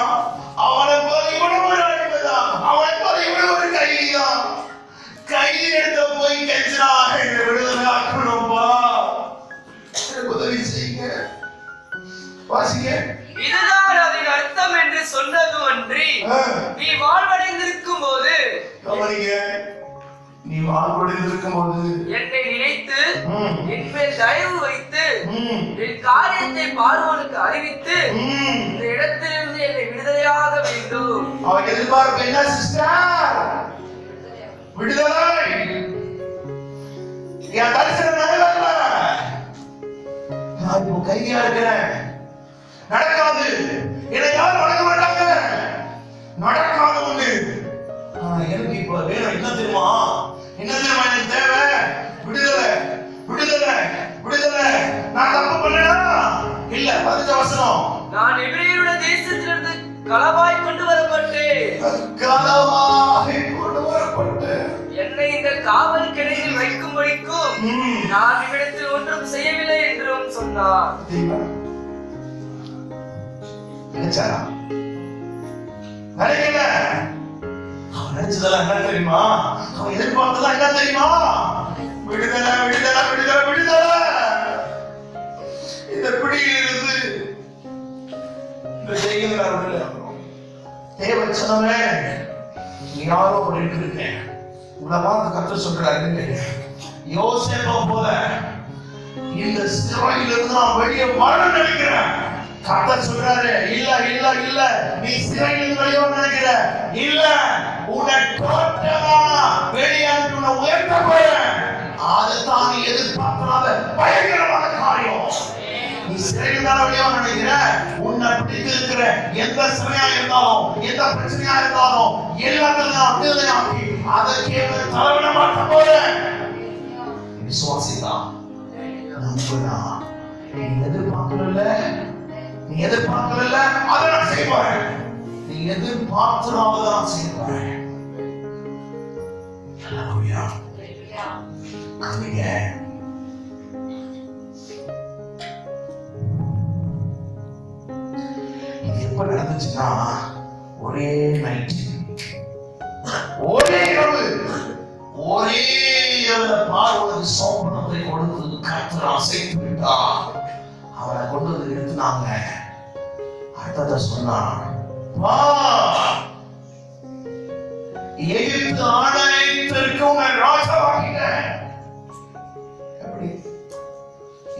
அவனை போல இவனும் ஒரு அடிமைதான், அவனை போல இவனும் ஒரு கைதிதான். கைதி எடுத்த போய் கெஞ்சினா, என்னை விடுதலை ஆக்கணும்பா, உதவி செய்யுங்க. வாசிங்க. இதுதான் அதன் அர்த்தம் என்று சொன்னது ஒன்றி, நீ வாழ்வடைந்திருக்கும் போது, கவனிங்க, நீ வாழ்வடைந்திருக்கும் போது என்னை நினைத்து என் மேல் தயவு வைத்து என் காரியத்தை பார்வோனுக்கு அறிவித்து இந்த இடத்திலிருந்து என்னை விடுதலையாக வேண்டும். அவன் எதிர்பார்ப்பு என்ன சிஸ்டர்? விடுதலை. என் தரிசனம் நிறைவேறல, நான் இப்போ கைதியா இருக்கிறேன், நடக்காது, என்னை யாரும் வணங்க மாட்டாங்க, நடக்காத ஒண்ணு. எனக்கு இப்ப வேணும் என்ன தெரியுமா, என்ன தெரியுமா எனக்கு தேவை? விடுதலை, விடுதலை, விடுதலை. நான் தப்பு பண்ணனா இல்ல. 15 வசனம், நான் எபிரேயருடைய தேசத்திலிருந்து களவாய் கொண்டு வரப்பட்டேன், களவாய் கொண்டு வரப்பட்டேன், என்னை இந்த காவல் கிளையில் வைக்கும்படிக்கும் நான் இவ்விடத்தில் ஒன்றும் செய்யவில்லை என்றும் சொன்னார். நினைச்சாரா? நினைக்கல. அவன் நினைச்சதெல்லாம் என்ன தெரியுமா, அவன் எதிர்பார்த்ததெல்லாம் என்ன தெரியுமா, விடுதலை, விடுதலை, விடுதலை, விடுதலை. இந்த பிடியிலிருந்து இந்த ஜெயில விடுதலை. தேவச்சனமே, நீ யாரோ ஒரு இருக்கேன், உங்களை பார்த்து கற்று சொல்றாரு, யோசேப்பை போல இந்த சிறையிலிருந்து நான் வெளியே வரணும்னு நினைக்கிறேன். கர்த்தர் சொல்றாரு, இல்ல இல்ல இல்ல, நீ சிறையிலிருந்து வெளியே வர நினைக்கிற, இல்ல, உன்னை டோட்டலா வெளியே உன்னை உயர்த்த போறேன். அதுதான் நீ எதிர்பார்க்காத பயங்கரமான காரியம். நீ சிறையிலிருந்து வெளியே வர நினைக்கிற, உன்னை பிடித்து இருக்கிற எந்த சிறையா இருந்தாலும், எந்த பிரச்சனையா இருந்தாலும், எல்லாத்தையும் நான் விடுதலையாக்கி அதற்கு தலைவனை மாற்ற போறேன். விசுவாசிதான், நம்புனா. நீ எதிர்பார்க்கல, நீ எதிர்பார்க்கல, அதை நான் செய்வேன். நீ எதிர்பார்த்தனால நான் செய்வேன். ஹல்லேலூயா. கவிங்க இது எப்ப நடந்துச்சுன்னா ஒரே நைட், ஒரே இரவு, ஒரே பார்வனுக்கு சோபனத்தை கொடுத்து கர்த்தர் அசைத்து விட்டார். அவனை கொண்டு வந்து நிறுத்தினாங்க. அடுத்தத சொன்னான், வா எகிப்து ஆணையத்திற்கு உன்னை ராஜாவாக்கிட்டேன். எப்படி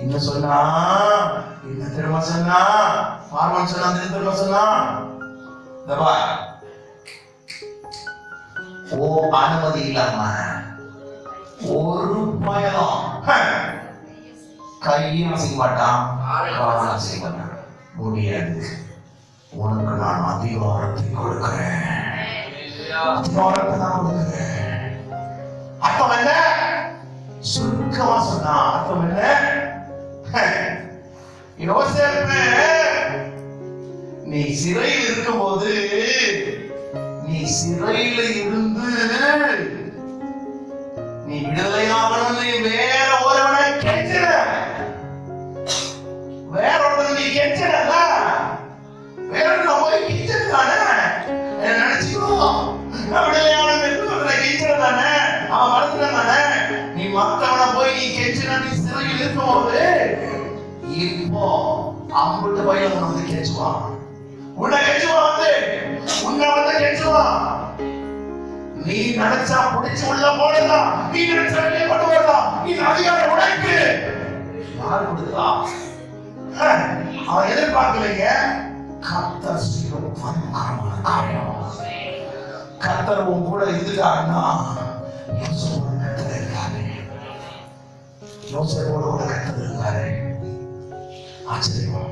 என்ன சொன்னா? என்ன திரும்ப சொன்னா? பார்வன் சொன்னா திரும்ப சொன்னா, ஓ அனுமதி இல்லாம ஒரு பயணம் கையும் அசைக்க மாட்டான், காலும் அசைக்க மாட்டான். முடியாது. உனக்கு நான் அதிகாரத்தை கொடுக்கிறேன், அதிகாரத்தை நான் கொடுக்கிறேன். அர்த்தம் என்ன? சுருக்கமா சொன்னா அர்த்தம் என்ன? யோசேப்பு, நீ சிறையில் இருக்கும்போது, நீ சிறையில இருந்து நீ விடுதலையாகணும்னு வேற ஒருவனை கெஞ்சின, வேற ஒருத்தனை நீ கெஞ்சினல, வேற போய் கெஞ்சிருக்கானே நினைச்சுக்கோ. விடுதலையான ஒருத்தனை கெஞ்சிருந்தானே, அவன் வளர்த்துட்டானே. நீ மற்றவனை போய் நீ கெஞ்சின, நீ சிறையில் இருக்கும்போது இப்போ அம்புட்டு பையன் உன்னை வந்து கெஞ்சுவான், உன்னை கெஞ்சுவான், உன்னை வந்து கெஞ்சுவான். நீ நினைச்சா புடிச்சு உள்ள போடலாம், நீ நினைச்சா வெளியே கொண்டு வரலாம். நீ அதிகாரம் உனக்கு யார் கொடுத்தா? அவன் எதிர்பார்க்கலைங்க. கர்த்தர் செய்யும் பரிமாணமான காரியம். கர்த்தர் உன் கூட இருந்துட்டாருன்னா யோசேப்போட கர்த்தர் இருக்காரு, யோசேப்போட கூட கர்த்தர் இருக்காரு. ஆச்சரியம்,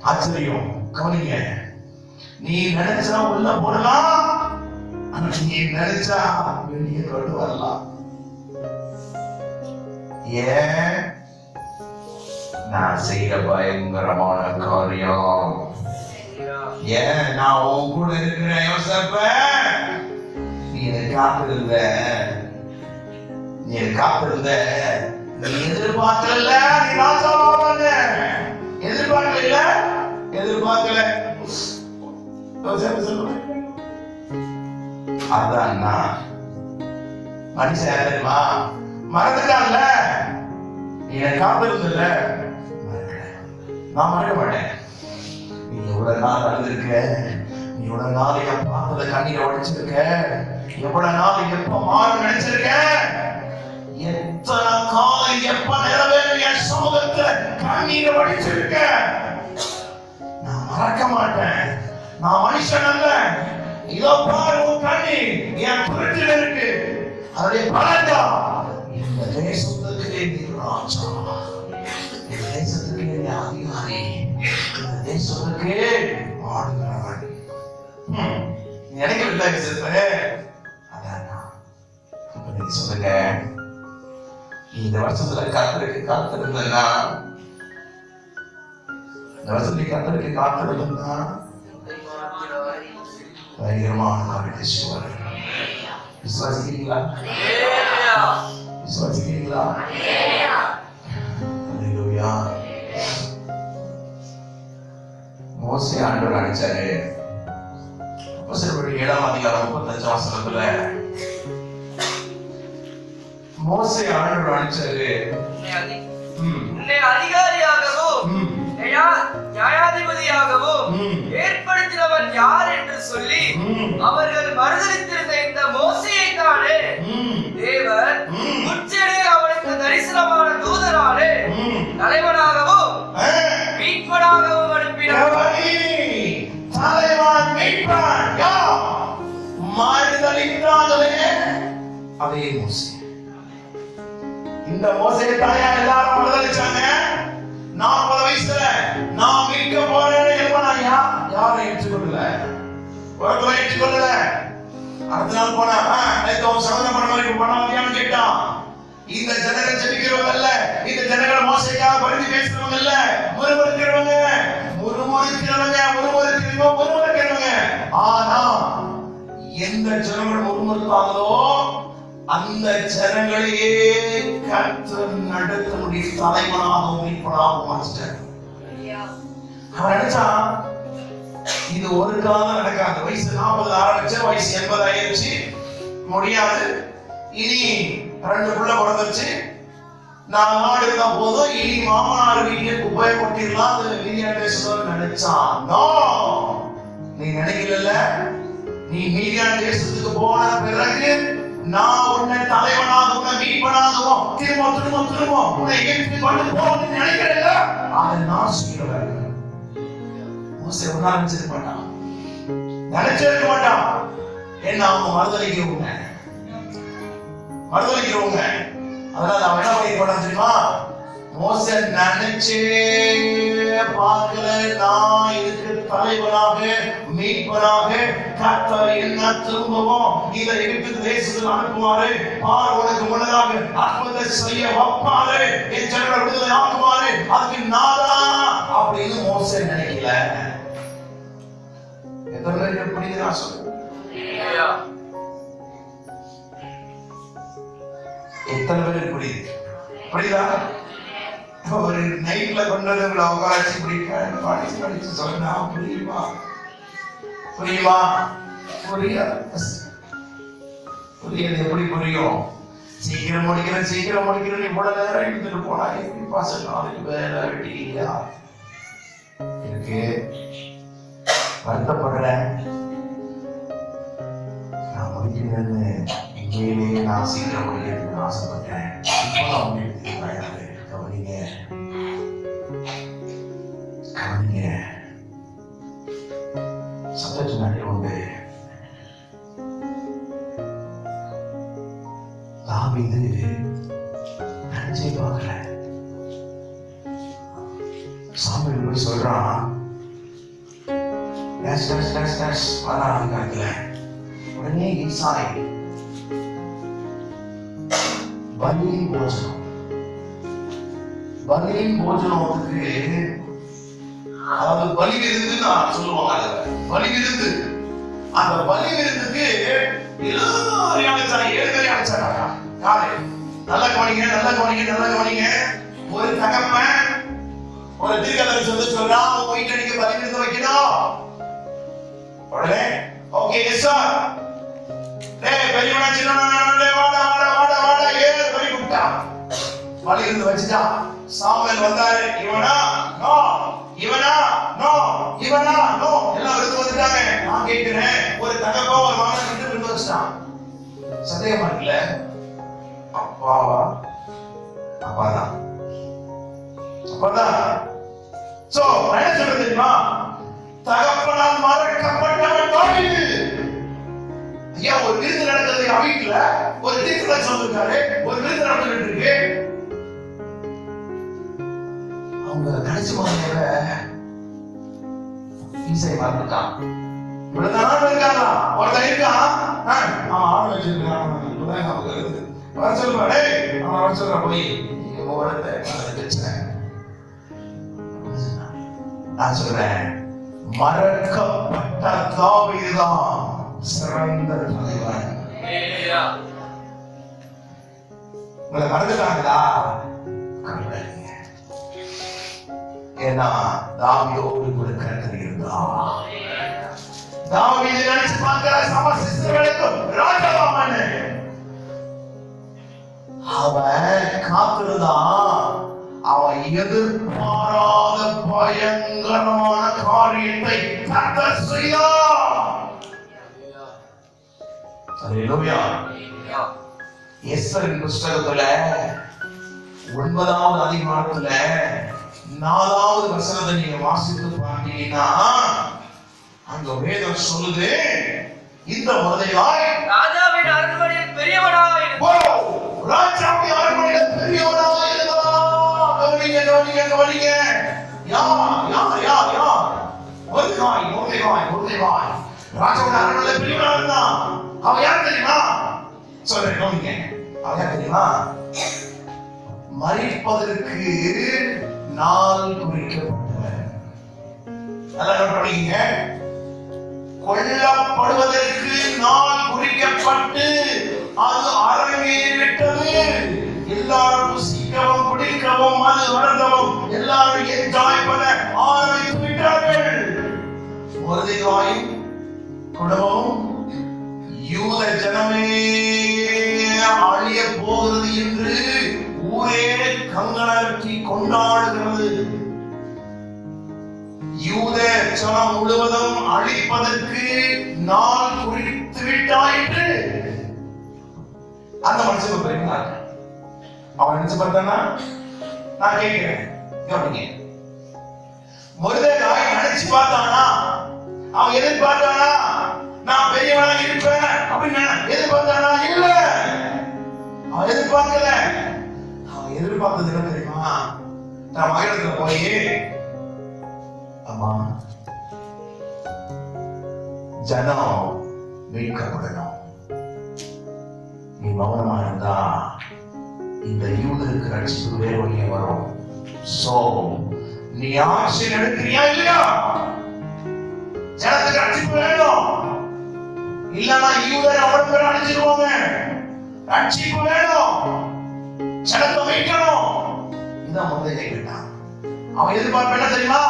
ஆச்சரியம். கவனிங்க, நீ நினைச்சா உள்ள போடலாம், நீ நினைச்சா வெளியே கொண்டு வரலாம். ஏன்? நான் செய்யற பயங்கரமான காரியம். ஏன்? நான் உன் கூட இருக்கிறேன். யோசேப்பே, நீ என்னை காத்திருந்த, நீ காத்திருந்த, நீ எதிர்பார்க்கல, நீ ராஜாவான எதிர்பார்க்கல, எதிர்பார்க்கல. சொல்லுவேன் அதான் மனுஷன் தெரியுமா? மறந்துட்டான்ல, நீ காத்திருந்தல, நான் மறக்க மாட்டேன். நீ எவ்வளவு நாள் அழுதுருக்க, நீ எவ்வளவு நாள் என் பாத்துல கண்ணீரை உடைச்சிருக்க, எவ்வளவு நாள் எப்ப மாறு நினைச்சிருக்க, எத்தனை காலம் எப்ப நிறைவேறும் என் சமூகத்துல கண்ணீரை உடைச்சிருக்க. நான் மறக்க மாட்டேன். நான் மனுஷன் அல்ல. இதோ பாரு, உன் கண்ணீர் என் புரட்டில் இருக்கு. அதனுடைய பலன்தா இந்த தேசத்துக்கு நீ ராஜா, இந்த தேசத்துக்கு நீ அதிகாரி, இந்த தேசத்துக்கு ஆளுநர். நினைக்கவில்லை சிறுவனே, அதான் சொல்லுங்க. இந்த வருஷத்துல கர்த்தருக்கு காத்திருந்தா, இந்த வருஷத்துக்கு கர்த்தருக்கு காத்திருந்தா பயங்கரமான காரியத்தை செய்வார். விசுவாசிக்கிறீங்களா? விசுவாசிக்கிறீங்களா? அல்லேலூயா. மோசே ஆண்டவர் அனுப்பிச்சாரு. அப்போஸ்தலர் 7ஆம் அதிகாரம் 35ஆம் வசனத்துல மோசே ஆண்டவர் அனுப்பிச்சாரு, உன்னை அதிகாரியாகவும் நியாயாதிபதியாகவும் ஏற்படுத்தினவன் யார் என்று சொல்லி அவர்கள் மறுதலித்திருந்த இந்த மோசேயை தானே தேவன் உச்சரியில் அவனுக்கு தரிசனமான தூதனாலே தலைவனாகவும் மீட்பனாகவும் அனுப்பினார். தலைவன் மீட்பன் யார்? மறுதலித்தாங்களே அதே மோசே. இந்த மோசேயை தாயா எல்லாரும் மறுதலிச்சாங்க. 40 வயசுல நான் மீட்க போறேன்னு எப்பனாயா யாரும் ஏற்றுக்கொள்ளல, ஒருத்தரை ஏற்றுக்கொள்ளல. அடுத்த நாள் போனா சகோதரன் பண்ண மாதிரி பண்ணாமையான்னு கேட்டான். இந்த ஜனங்கள் ஜெபிக்கிறவங்க இல்ல, இந்த ஜனங்கள் மோசைக்காக பரிந்து பேசுறவங்க இல்ல, முறுமுறுக்கிறவங்க. ஆனா எந்த ஜனங்கள் முறுமுறுத்தாங்களோ அந்த ஜனங்களையே கர்த்தர் நடத்தக்கூடிய தலைவனாகவும் மீட்பனாகவும் மாற்றிட்டார். அவன் நினைச்சான், இது ஒரு காலம் நடக்காது. வயசு 40 ஆரம்பிச்ச வயசு 80 ஆயிடுச்சு, முடியாது. இனி 2 புள்ள பிறந்துச்சு, 4 நாடு இருந்தா போதும், இனி மாமனார் வீட்டுக்கு குப்பையை கொட்டிடலாம். அது மீடியாண்டே சொல்லணும்னு நினைச்சான். நோ, நீ நினைக்கல. நீ மீடியா தேசத்துக்கு போன பிறகு நான் உன்னை தலைவனாக உன்னை மீட்பனாகவும் திரும்ப உன்னை ஏற்றி கொண்டு போகணும்னு நினைக்கிறேன்ல, அதை நான் செய்யறேன். மோசே ஒன்னா நினைச்சிருக்க மாட்டான், நினைச்சிருக்க மாட்டான். என்ன அவங்க மறுதளிக்கிறவங்க. அதனால அவன் என்ன பண்ணி போனான் தெரியுமா? மோசே நினைச்சே பார்க்கல, நான் இதுக்கு தலைவனாக மீட்பனாக கர்த்தர் என்ன திரும்பவும் இந்த எகிப்து தேசத்தில் அனுப்புவாரு, பார்வோனுக்கு முன்னதாக அற்புதத்தை செய்ய வைப்பாரு, என் ஜனங்களை விடுதலை ஆக்குவாரு, அதுக்கு நானா அப்படின்னு மோசே நினைக்கல. எத்தனை பேருக்கு புரியுது நான் சொல்றேன்? எத்தனை பேருக்கு புரியுதா? ஒரு நைட்ல கொண்டு வந்து உட்காராச்சு படிச்சு சொன்னா புரியுமா? புரியாது. எப்படி புரியும்? சீக்கிரம் முடிக்கிறேன் இவ்வளவு நேரம் எடுத்துட்டு போனா எப்படி பாசம்? நாளைக்கு வேலை வெட்டியா இருக்கு, வருத்தப்படுறேன். நான் முடிக்கிறேன்னு உண்மையிலேயே நான் சீக்கிரம் முடிக்கிறதுக்கு ஆசைப்பட்டேன். இப்போ நான் முடிக்கிறதுக்கு தயாரு. கவனிங்க, சத்தத்து நன்றி உண்டு. தாவீது நினைச்சே பார்க்கல. சாமுவேல் போய் சொல்றான், உடனே ஈசாய் பலியின் போஜனத்துக்கு, அதாவது பலி விருந்துன்னு சொல்லுவாங்க. பலி விருந்து, அந்த பலி விருந்துக்கு எல்லாரையும் அழைச்சாங்க. 7 பேரையும் அழைச்சாங்க. யாரு? நல்லா கவனிங்க. ஒரு தகப்பன் ஒரு தீர்க்கதரிசி சொல்றான், உங்க வீட்டுல நீங்க பலி விருந்து வைக்கணும். உடனே ஓகே எஸ் சார், பெரியவனா சின்னவனா வாடா ஏறு பலி கூப்பிட்டான். பலி விருந்து வச்சுட்டான். சாமுவேல் வந்தாரு. இவனா நோ எல்லாம் விருந்து வந்துட்டாங்க. நான் கேட்கிறேன், ஒரு தகப்பா ஒரு மகனை விருந்து வச்சுட்டான். சந்தேகமா இருக்குல்ல? அப்பாவா? அப்பாதான். சோ என்ன சொல்றது தெரியுமா? தகப்பனால் மறக்கப்பட்டவன் தாவீது. ஐயா, ஒரு விருந்து நடக்குது வீட்டுல, ஒரு தீர்க்கதரிசி வந்திருக்காரு, ஒரு விருந்து நடந்துட்டு இருக்கு. அவங்க கடைசி மகனோட ஈசாய் மறந்துட்டான். இவ்வளவுதான் இருக்காங்களா? ஒருத்தன் இருக்கான், அவன் ஆடு வச்சிருக்கான். வர சொல்லுவாடே, அவன் வர சொல்றான். போய் நான் சொல்றேன், மறக்கப்பட்ட தாவீதுதான் சிறந்த தலைவன். உங்களை மறந்துட்டாங்களா? ஏன்னா தாவீதோடு கூட கர்த்தர் இருந்தார். தாவீது நினைச்சு பார்க்கிற சமஸ்திரங்களுக்கு ராஜாவாமன் அவன் காத்திருந்தான். அவன் எதிர்பாராத பயங்கரமான காரியத்தை கர்த்தர் செய்தார். அல்லேலூயா. எஸ்தரின் புஸ்தகத்துல 9வது அதிகாரத்துல 4வது வசனத்தை நீங்க வாசித்து பார்த்தீங்கன்னா, அங்க வேதம் சொல்லுது, இந்த மொர்தெகாய் ராஜாவின் அரண்மனையில் பெரியவனாய் இருந்தான். ராஜாவின் அரண்மனையில் பெரியவனாய் இருந்தான். கவனிங்க. யார்? மொர்தெகாய் ராஜாவின் அரண்மனையில் பெரியவனாய் இருந்தான். அவன் யார் தெரியுமா? சொல்றேன், கவனிங்க. அவன் யார் தெரியுமா? மரிப்பதற்கு நாள் குறிக்கப்பட்டவர். நல்லா நோட் பண்ணிக்கங்க. கொல்லப்படுவதற்கு நாள் குறிக்கப்பட்டு அது அரங்கேறிவிட்டது. எல்லாரும் புசிக்கவும் குடிக்கவும் அது வளர்ந்தவும் எல்லாரும் என்ஜாய் பண்ண ஆரம்பித்து விட்டார்கள். மொர்தெகாயும் குடும்பமும் யூத ஜனமே அழிய போகிறது என்று ஊரே கங்கணி கொண்டாடுகிறது. யூத ஜனம் முழுவதும் அழிப்பதற்கு நாள் குறித்து விட்டாயிற்று. அந்த மனுஷன் பெருமாள் அவன் நினைச்சு பார்த்தானா? நான் கேட்கிறேன், கவனிங்க. மொர்தெகாய் நினைச்சு பார்த்தானா? அவன் எதிர்பார்த்தானா நான் பெரியவனா இருப்பேன் அப்படின்னு எதிர்பார்த்தானா? இல்ல, அவன் எதிர்பார்க்கல. அவன் எதிர்பார்த்தது என்ன தெரியுமா? நான் மகளிடத்துல போய், அம்மா ஜனம் மீட்கப்படணும், நீ மௌனமா இருந்தா இந்த யூதருக்கு ரட்சிப்பு வேறு வழியே வரும். சோ நீ ஆக்ஷன் எடுக்கிறியா இல்லையா? ஜனத்துக்கு ரட்சிப்பு வேணும், இல்லன்னா யூதர் அவன் பேர் அழிச்சிருவாங்க. ரட்சிப்பு வேணும், ஜனத்தை மீட்கணும். இதான் மொர்தெகாய் கேட்டான். அவன் எதிர்பார்ப்பு என்ன தெரியுமா?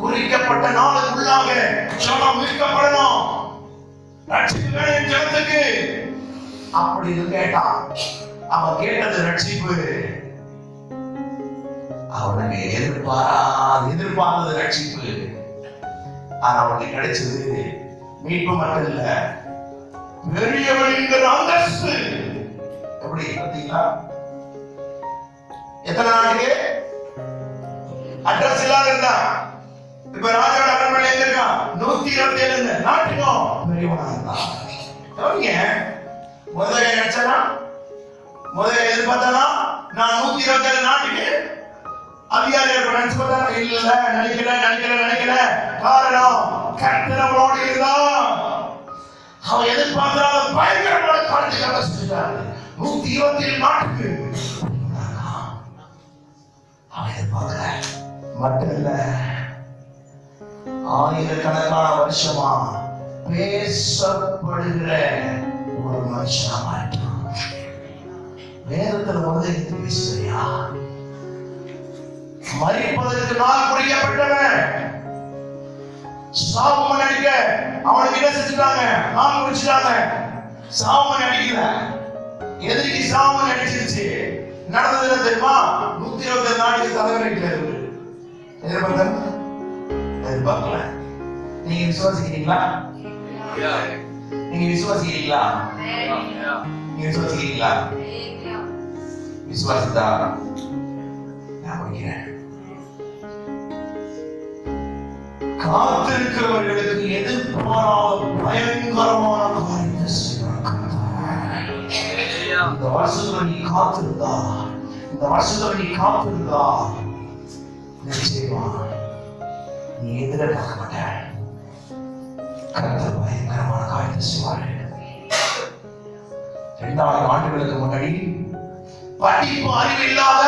குறிக்கப்பட்ட நாளுக்குள்ளாக ஜனம் மீட்கப்படணும், ரட்சிப்பு வேணும் ஜனத்துக்கு. அப்படின்னு கேட்டான். அவன் கேட்டது ரட்சிப்பு. அவனுக்கு எதிர்பார்த்தது ரட்சிப்பு. ஆனா அவனுக்கு கிடைச்சது மீட்பு மட்டும் இல்ல, பெரியவன் என்கிற அந்தஸ்து. எப்படி பார்த்தீங்களா? எத்தனை நாளைக்கு அட்ரஸ் இல்லாத இருந்தா, இப்ப ராஜாவோட அரண்மனை எங்க இருக்கா? 127 நாட்டுக்கும் பெரியவனா இருந்தான். மொர்தெகாய் நினைச்சானா? மொர்தெகாய் எதிர்பார்த்தானா நான் 127 நாட்டுக்கு அதிகாரியா இருப்பேன் நினைச்சு பார்த்தானா? இல்ல, நினைக்கல. காரணம் கர்த்தர் அவனோடு இருந்தான். அவன் எதிர்பார்த்தாத பயங்கரமான காரியங்களை செஞ்சார். 127 நாட்டுக்கு அவன் எதிர்பார்க்கல. மட்டும் இல்ல, ஆயிரக்கணக்கான வருஷமா பேசப்படுகிற ஒரு மனுஷனா மாட்டான். வேதத்துல மொர்தெகாய் பேசுறியா? மரிப்பதற்கு நாள் குறிக்கப்பட்டவன், சாபம் அடிக்க அவனுக்கு என்ன செஞ்சுட்டாங்க? நாள் குறிச்சிட்டாங்க. சாபம் அடிக்கல, எதிரிக்கு சாபம் அடிச்சிருச்சு. நடந்தது என்ன தெரியுமா? 127 நாட்டுக்கு தலைவரிக்கிறார். எதிர்பார்க்கல. நீங்க விசுவாசிக்கிறீங்களா? நீங்க விசுவாசிக்கிறீங்களா? நீங்க விசுவாசிக்கிறீங்களா? விசுவாசித்தா நான் வைக்கிறேன். காத்திருக்கிறவர்களுக்கு எதிர்பாராத பயங்கரமான காரியத்தை செய்வார். இந்த வருஷத்துல நீ காத்திருந்தா நிச்சயமா நீ எதிர்பார்க்க மாட்ட. கர்த்தர் பயங்கரமான காரியத்தை செய்வார். 2000 ஆண்டுகளுக்கு முன்னாடி படிப்பு அறிவு இல்லாத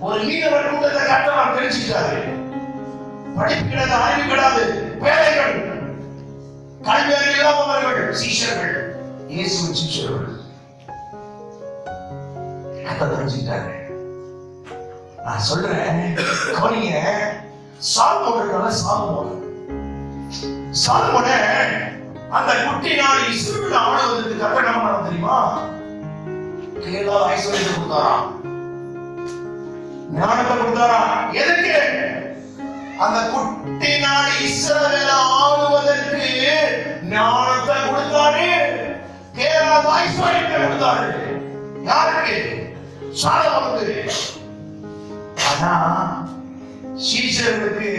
ஒரு மீனவர் கூட்டத்தை கர்த்தர் தெரிஞ்சுக்கிட்டாரு. படிப்பு கிடையாது, அறிவு கிடையாது, பேழைகள், கல்வி அறிவு இல்லாதவர்கள், சீஷர்கள், இயேசுவின் சீஷர்கள். கர்த்தர் தெரிஞ்சுக்கிட்டாரு. நான் சொல்றேன், கவனிங்க. சாலமோனை அந்த குட்டி நாடு இஸ்ரவேல் ஆளுவதற்கு கர்த்தர் என்ன பண்ணாரு தெரியுமா? கேளாத ஐஸ்வர்யத்தை கொடுத்தாராம், ஞானத்தை கொடுத்தாராம். எதுக்கு? அந்த குட்டி நாடு இஸ்ரவேல் ஆளுவதற்கு ஞானத்தை கொடுத்தாரு, கேளாத ஐஸ்வர்யத்தை கொடுத்தாரு. யாருக்கு? சாலமோனுக்கு. ஆனா சீஷர்களுக்கு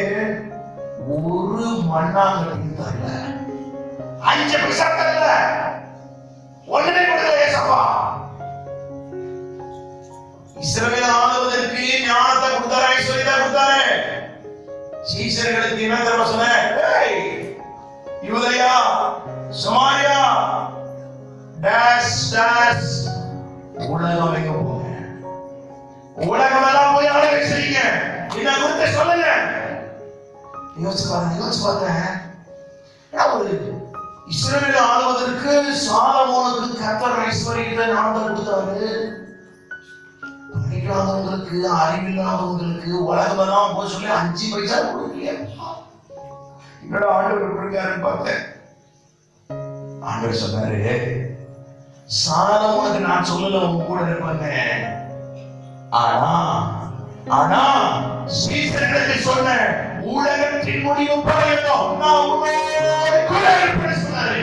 ஒரு மண்ணாங்கட்டி தரல, 5 பைசா தரல, ஒண்ணுமே கொடுக்கல. ஏசப்பா இஸ்ரவேல் ஆளுவதற்கு ஞானத்தை கொடுத்தாரு, ஐஸ்வர்யத்தை கொடுத்தாரு. சீஷர்களுக்கு என்ன தர சொன்ன? யூதேயா, சமாரியா, டேஷ் உலகம் எங்க போங்க, உலகம் எல்லாம் போய் ஆளுகை செய்யுங்க, என்ன குறித்து சொல்லுங்க. யோசிச்சு பார்த்தேன். ஒரு இஸ்ரவேல் ஆளுவதற்கு சாலமோனுக்கு கர்த்தர் ஐஸ்வர்யத்தை ஞானத்தை கொடுத்தாரு. படிக்காதவங்களுக்கு, அறிவில்லாதவங்களுக்கு, உலகம் எல்லாம் போய் சொல்லி 5 பைசா கொடுக்கலையா? என்னோட ஆண்டவர் இருக்காருன்னு பார்த்தேன். ஆண்டவர் சொன்னாரு, சாதம் உனக்கு நான் சொல்லல, உன் கூட இருப்பேன்னு. ஆனா சீசர்களுக்கு சொன்ன உலகத்தின் முடிவு பரையட்டும் நான் உன்னோடு கூட இருப்பேன்னு சொன்னாரு.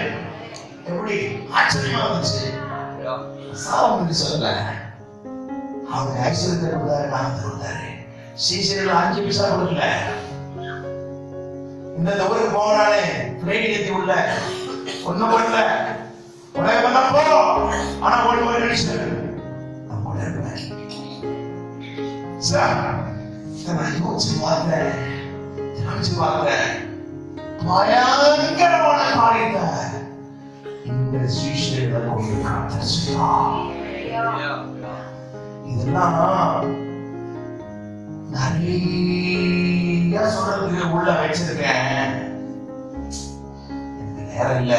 எப்படி ஆச்சரியமா இருந்துச்சு. சாதம் சொல்லல, அவங்க ஐஸ்வர்யத்தை கொடுத்தாரு, நான் கொடுத்தாரு. சீசர்கள் 5 பைசா கொடுக்கல. இந்த ஊருக்கு போனாலே பிளைட் ஏத்தி உள்ள ஒண்ணும் பண்ணல, உலக பண்ண போறோம். ஆனா ஒரு நிமிஷம் நம்ம இருப்பேன் சார். யோசிச்சு பார்த்தேன், பயங்கரமான காரியத்தை இந்த சீஷர்கள் கொண்டு காத்திருச்சா. இதெல்லாம் நிறைய சொல்றதுக்கு உள்ள வச்சிருக்கேன், எனக்கு நேரம் இல்ல.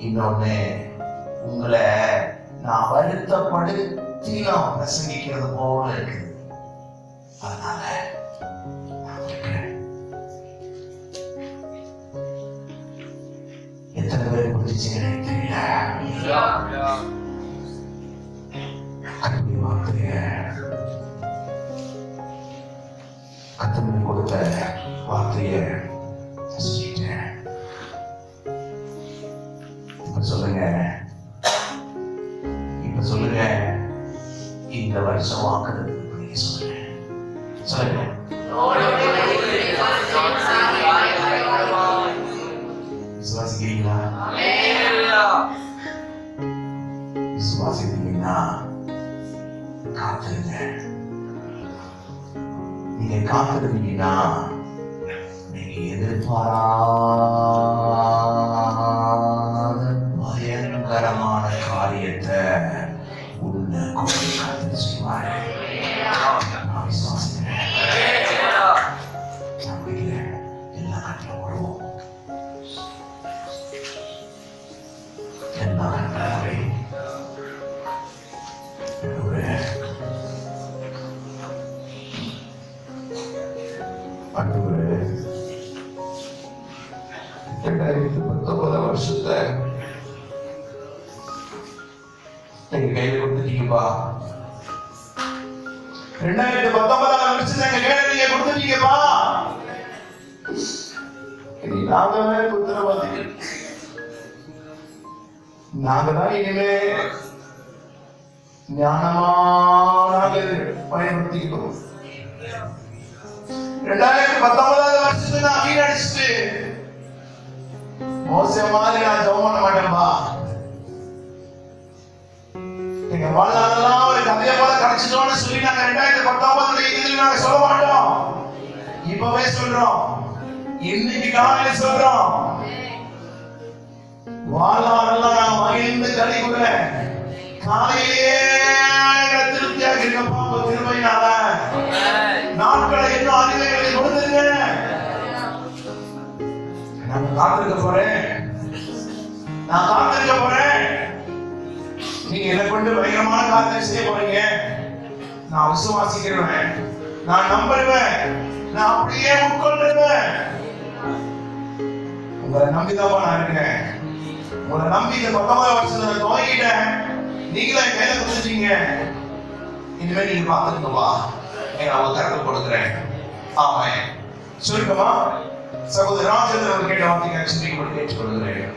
இன்னொன்னு, உங்களை நான் வருத்தப்படுத்தி நான் பிரசங்கிக்கிறது போல இருக்குது. அதனால எத்தனை பேர் புரிஞ்சுச்சுன்னு எனக்கு தெரியல. கத்தனுக்கு கொடுத்த வார்த்தையை சொல்லிட்டேன். இப்ப சொல்லுங்க, இந்த வருஷம் வாக்குறது சொல்லுங்க. சொல்லுங்க, விசுவாசிக்கிறீங்களா? விசுவாசிக்கிறீங்கன்னா காத்துருங்க. நீங்க காத்திருந்தீங்கன்னா நீங்க எதிர்பாராத பயங்கரமான காரியத்தை உள்ள கொண்டு காத்து செய்வாரு. நான் விசுவாசிக்கிறேன். எல்லா கட்டிலும் வருவோம். எல்லா கட்டளை ஆண்டவரே, 2019 வருஷத்தை எங்க கையில கொடுத்துட்டீங்கப்பா. 2019 வருஷத்தை எங்க கையில நீங்க கொடுத்துட்டீங்கப்பா. இனி நாங்க தான் உத்தரவாதிகள். நாங்க தான் இனிமே ஞானமாக பயன்படுத்திக்கணும். 2019 வருஷத்துல நான் வீணடிச்சுட்டு மோச மாதிரி நான் ஜெபம் பண்ண மாட்டேன்பா. எங்க வாழ்நாளெல்லாம் ஒரு கதையை போல கிடைச்சிட்டோம்னு சொல்லி நாங்க 2019 இதுல நாங்க சொல்ல மாட்டோம். இப்பவே சொல்றோம், இன்னைக்கு காலையில சொல்றோம். வாழ்நாளெல்லாம் நான் மகிழ்ந்து களி கூற காலையிலேயே திருப்தியாக இருக்கப்பா. திருமையினால நாட்களை இன்னும் அதிகங்களை கொடுத்துருங்க. நான் காத்திருக்க போறேன். நீங்க என்ன கொண்டு பயங்கரமான காரியத்தை செய்ய போறீங்க. நான் விசுவாசிக்கிறேன், நான் நம்புறேன், நான் அப்படியே உட்கொள்றேன். உங்களை நம்பிதான் நான் இருக்கேன். உங்களை நம்பி இந்த 19 வருஷத்துல துவங்கிட்டேன். நீங்களே கையில கொடுத்துட்டீங்க. இனிமே நீங்க பார்த்துக்கணும்பா. அவங்க கருத்து கொடுக்கிறேன். ஆமா, சுருக்கமா சகோதர ராஜேந்திரன் கேட்ட வார்த்தையை சொல்லி கொண்டு கேட்டுக்கொள்கிறேன்.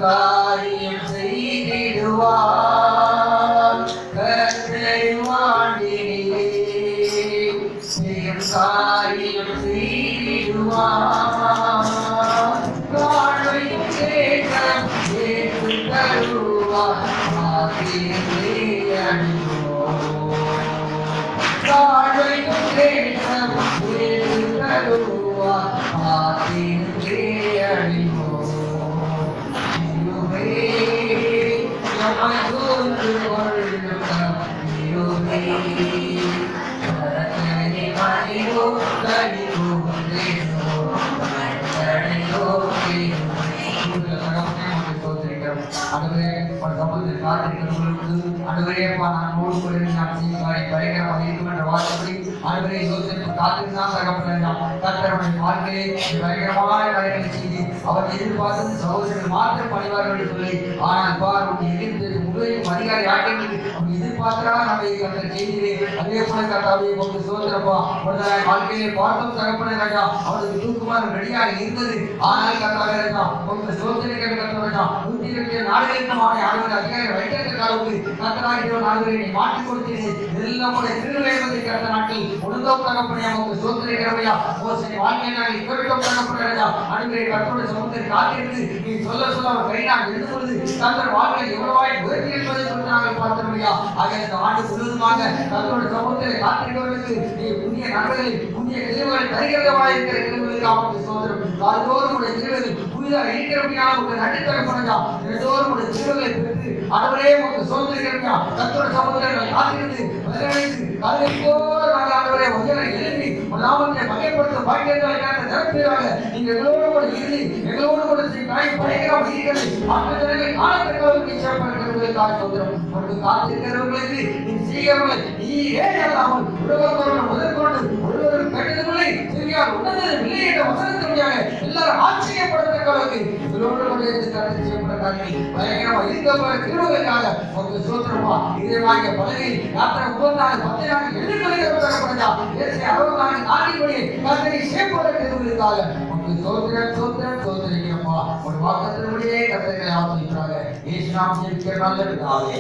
காரியம் செய்திடுவார். காரியம் செய்திடுவார். காலையும் கேட்கம் கேட்டு தருவார். காலையும் கேட்கம் கேட்டு தருவார். அடிவோம் நம்மை கூர்ந்து கொள்ளும் மனிதோ கடிவோ ஆண்டவரே உன் சமூகத்தில் காத்திருக்கிறவர்களுக்கு ஆண்டவரே நான் நோடு கொண்டு நான் செய்வாய் பயங்கரமாக இருக்கும் என்ற வார்த்தைப்படி ஆண்டவரே யோசிப்பு காத்திருந்தா தகப்பனேன் கர்த்தருடைய வாழ்க்கையை பயங்கரமான காரியங்களை செய்து அவர் எதிர்பார்த்து சகோதரர்கள் மாத்திரம் பணிவார்கள் என்று சொல்லி ஆனால் பார் உன் எதிர்த்து முழுவதும் அதிகாரி ஆக்கியது அவன் எதிர்பார்க்கிறா நம்மை கர்த்தர் செய்திலே அதே போல கர்த்தாவே உங்களுக்கு சோதரப்பா உடனே வாழ்க்கையை பார்த்தோம் தகப்பனே ராஜா அவனுக்கு தூக்குமாறு ரெடியாக இருந்தது ஆனால் கர்த்தாவே ராஜா உங்களுக்கு சோதனைகள் கர்த்தர் ராஜா 102 நாடுகளுக்கு ஆளுநர் அதிகாரி வைக்கிறதுக்கு அளவுக்கு கர்த்தராகிய நாடுகளை நீ மாற்றிக் கொடுத்தீர்கள் எல்லாம் உடைய திருவிழை கர்த்த நாட்டில் ஒழுங்கும் தகப்பனே உங்களுக்கு சோதனைக்கிறவையா மோசடி வாழ்க்கையை நாங்கள் கேட்கும் தகப்பனே ராஜா அனுகிரக கர்த்தருடைய சமூகத்தில் காத்திருந்து நீ சொல்ல அவர் கையினால் எழுந்து பொழுது கர்த்தர் வாழ்க்கையை எவ்வளவாய் உயர்த்தி என்பதை குறித்து நாங்கள் பார்த்தோம்யா ஆக இந்த ஆண்டு முழுவதுமாக கர்த்தருடைய சமூகத்தில் காத்திருக்கிறவர்களுக்கு நீ புதிய நன்மைகளை புதிய கிருபைகளை தருகிறவராக இருக்கிற கிருபைகளுக்கு அவருக்கு சோதரம் காலத்தோறும் உடைய கிருபைகள் புதிதாக இருக்கிறபடியாக உங்களுக்கு நன்றி தரப்படுங்க இரண்டோரும் உடைய கிருபைகளை பெற்று ஆண்டவரே உங்களுக்கு சோதரிக்கிறபடியா கர்த்தருடைய சமூகத்தில் காத்திருந்து பதிலளித்து காலைப்போர் நாங்கள் ஆண்டவரே உயரை எழுப்பி நாமத்தை மகிமைப்படுத்த பாக்கியங்களை காத்த நிரப்பீராக நீங்க எங்களோடு கூட இருந்து எங்களோடு கூட பயங்கரமாக இருக்கிறது ஆண்டவர்களை காலத்திற்காக சிறப்பாக சோதரம் உங்களுக்கு காத்திருக்கிறவர்களுக்கு நீ செய்கிறவர்களை நீயே அல்லாமல் உலகத்தோடு முதற்கொண்டு ஒருவரும் கெட்டதில்லை சிறியார் உன்னதம் இல்லை என்ற வசனத்திற்காக எல்லாரும் ஆச்சரியப்படத்தக்கவர்களுக்கு எங்களோடு கூட இருந்து கருத்து செய்யப்பட்ட காரியங்கள் பயங்கரமாக இருக்கப்பட திருவதற்காக உங்களுக்கு சோதரமா இதயமாக பலகை யாத்திரை 30 நாள் 10 நாள் எழுதுகிறதற்காக ஏசிய 60 நாள் நாளின்படி கர்த்தரை செய்யப்பட திருவதற்காக உங்களுக்கு சோதரிக்கிறப்பா ஒரு வாக்குத்தத்தன்படியே கர்த்தரை ஆசீர்வதிப்பாராக இயேசு நாமத்தில் நல்ல பிதாவே.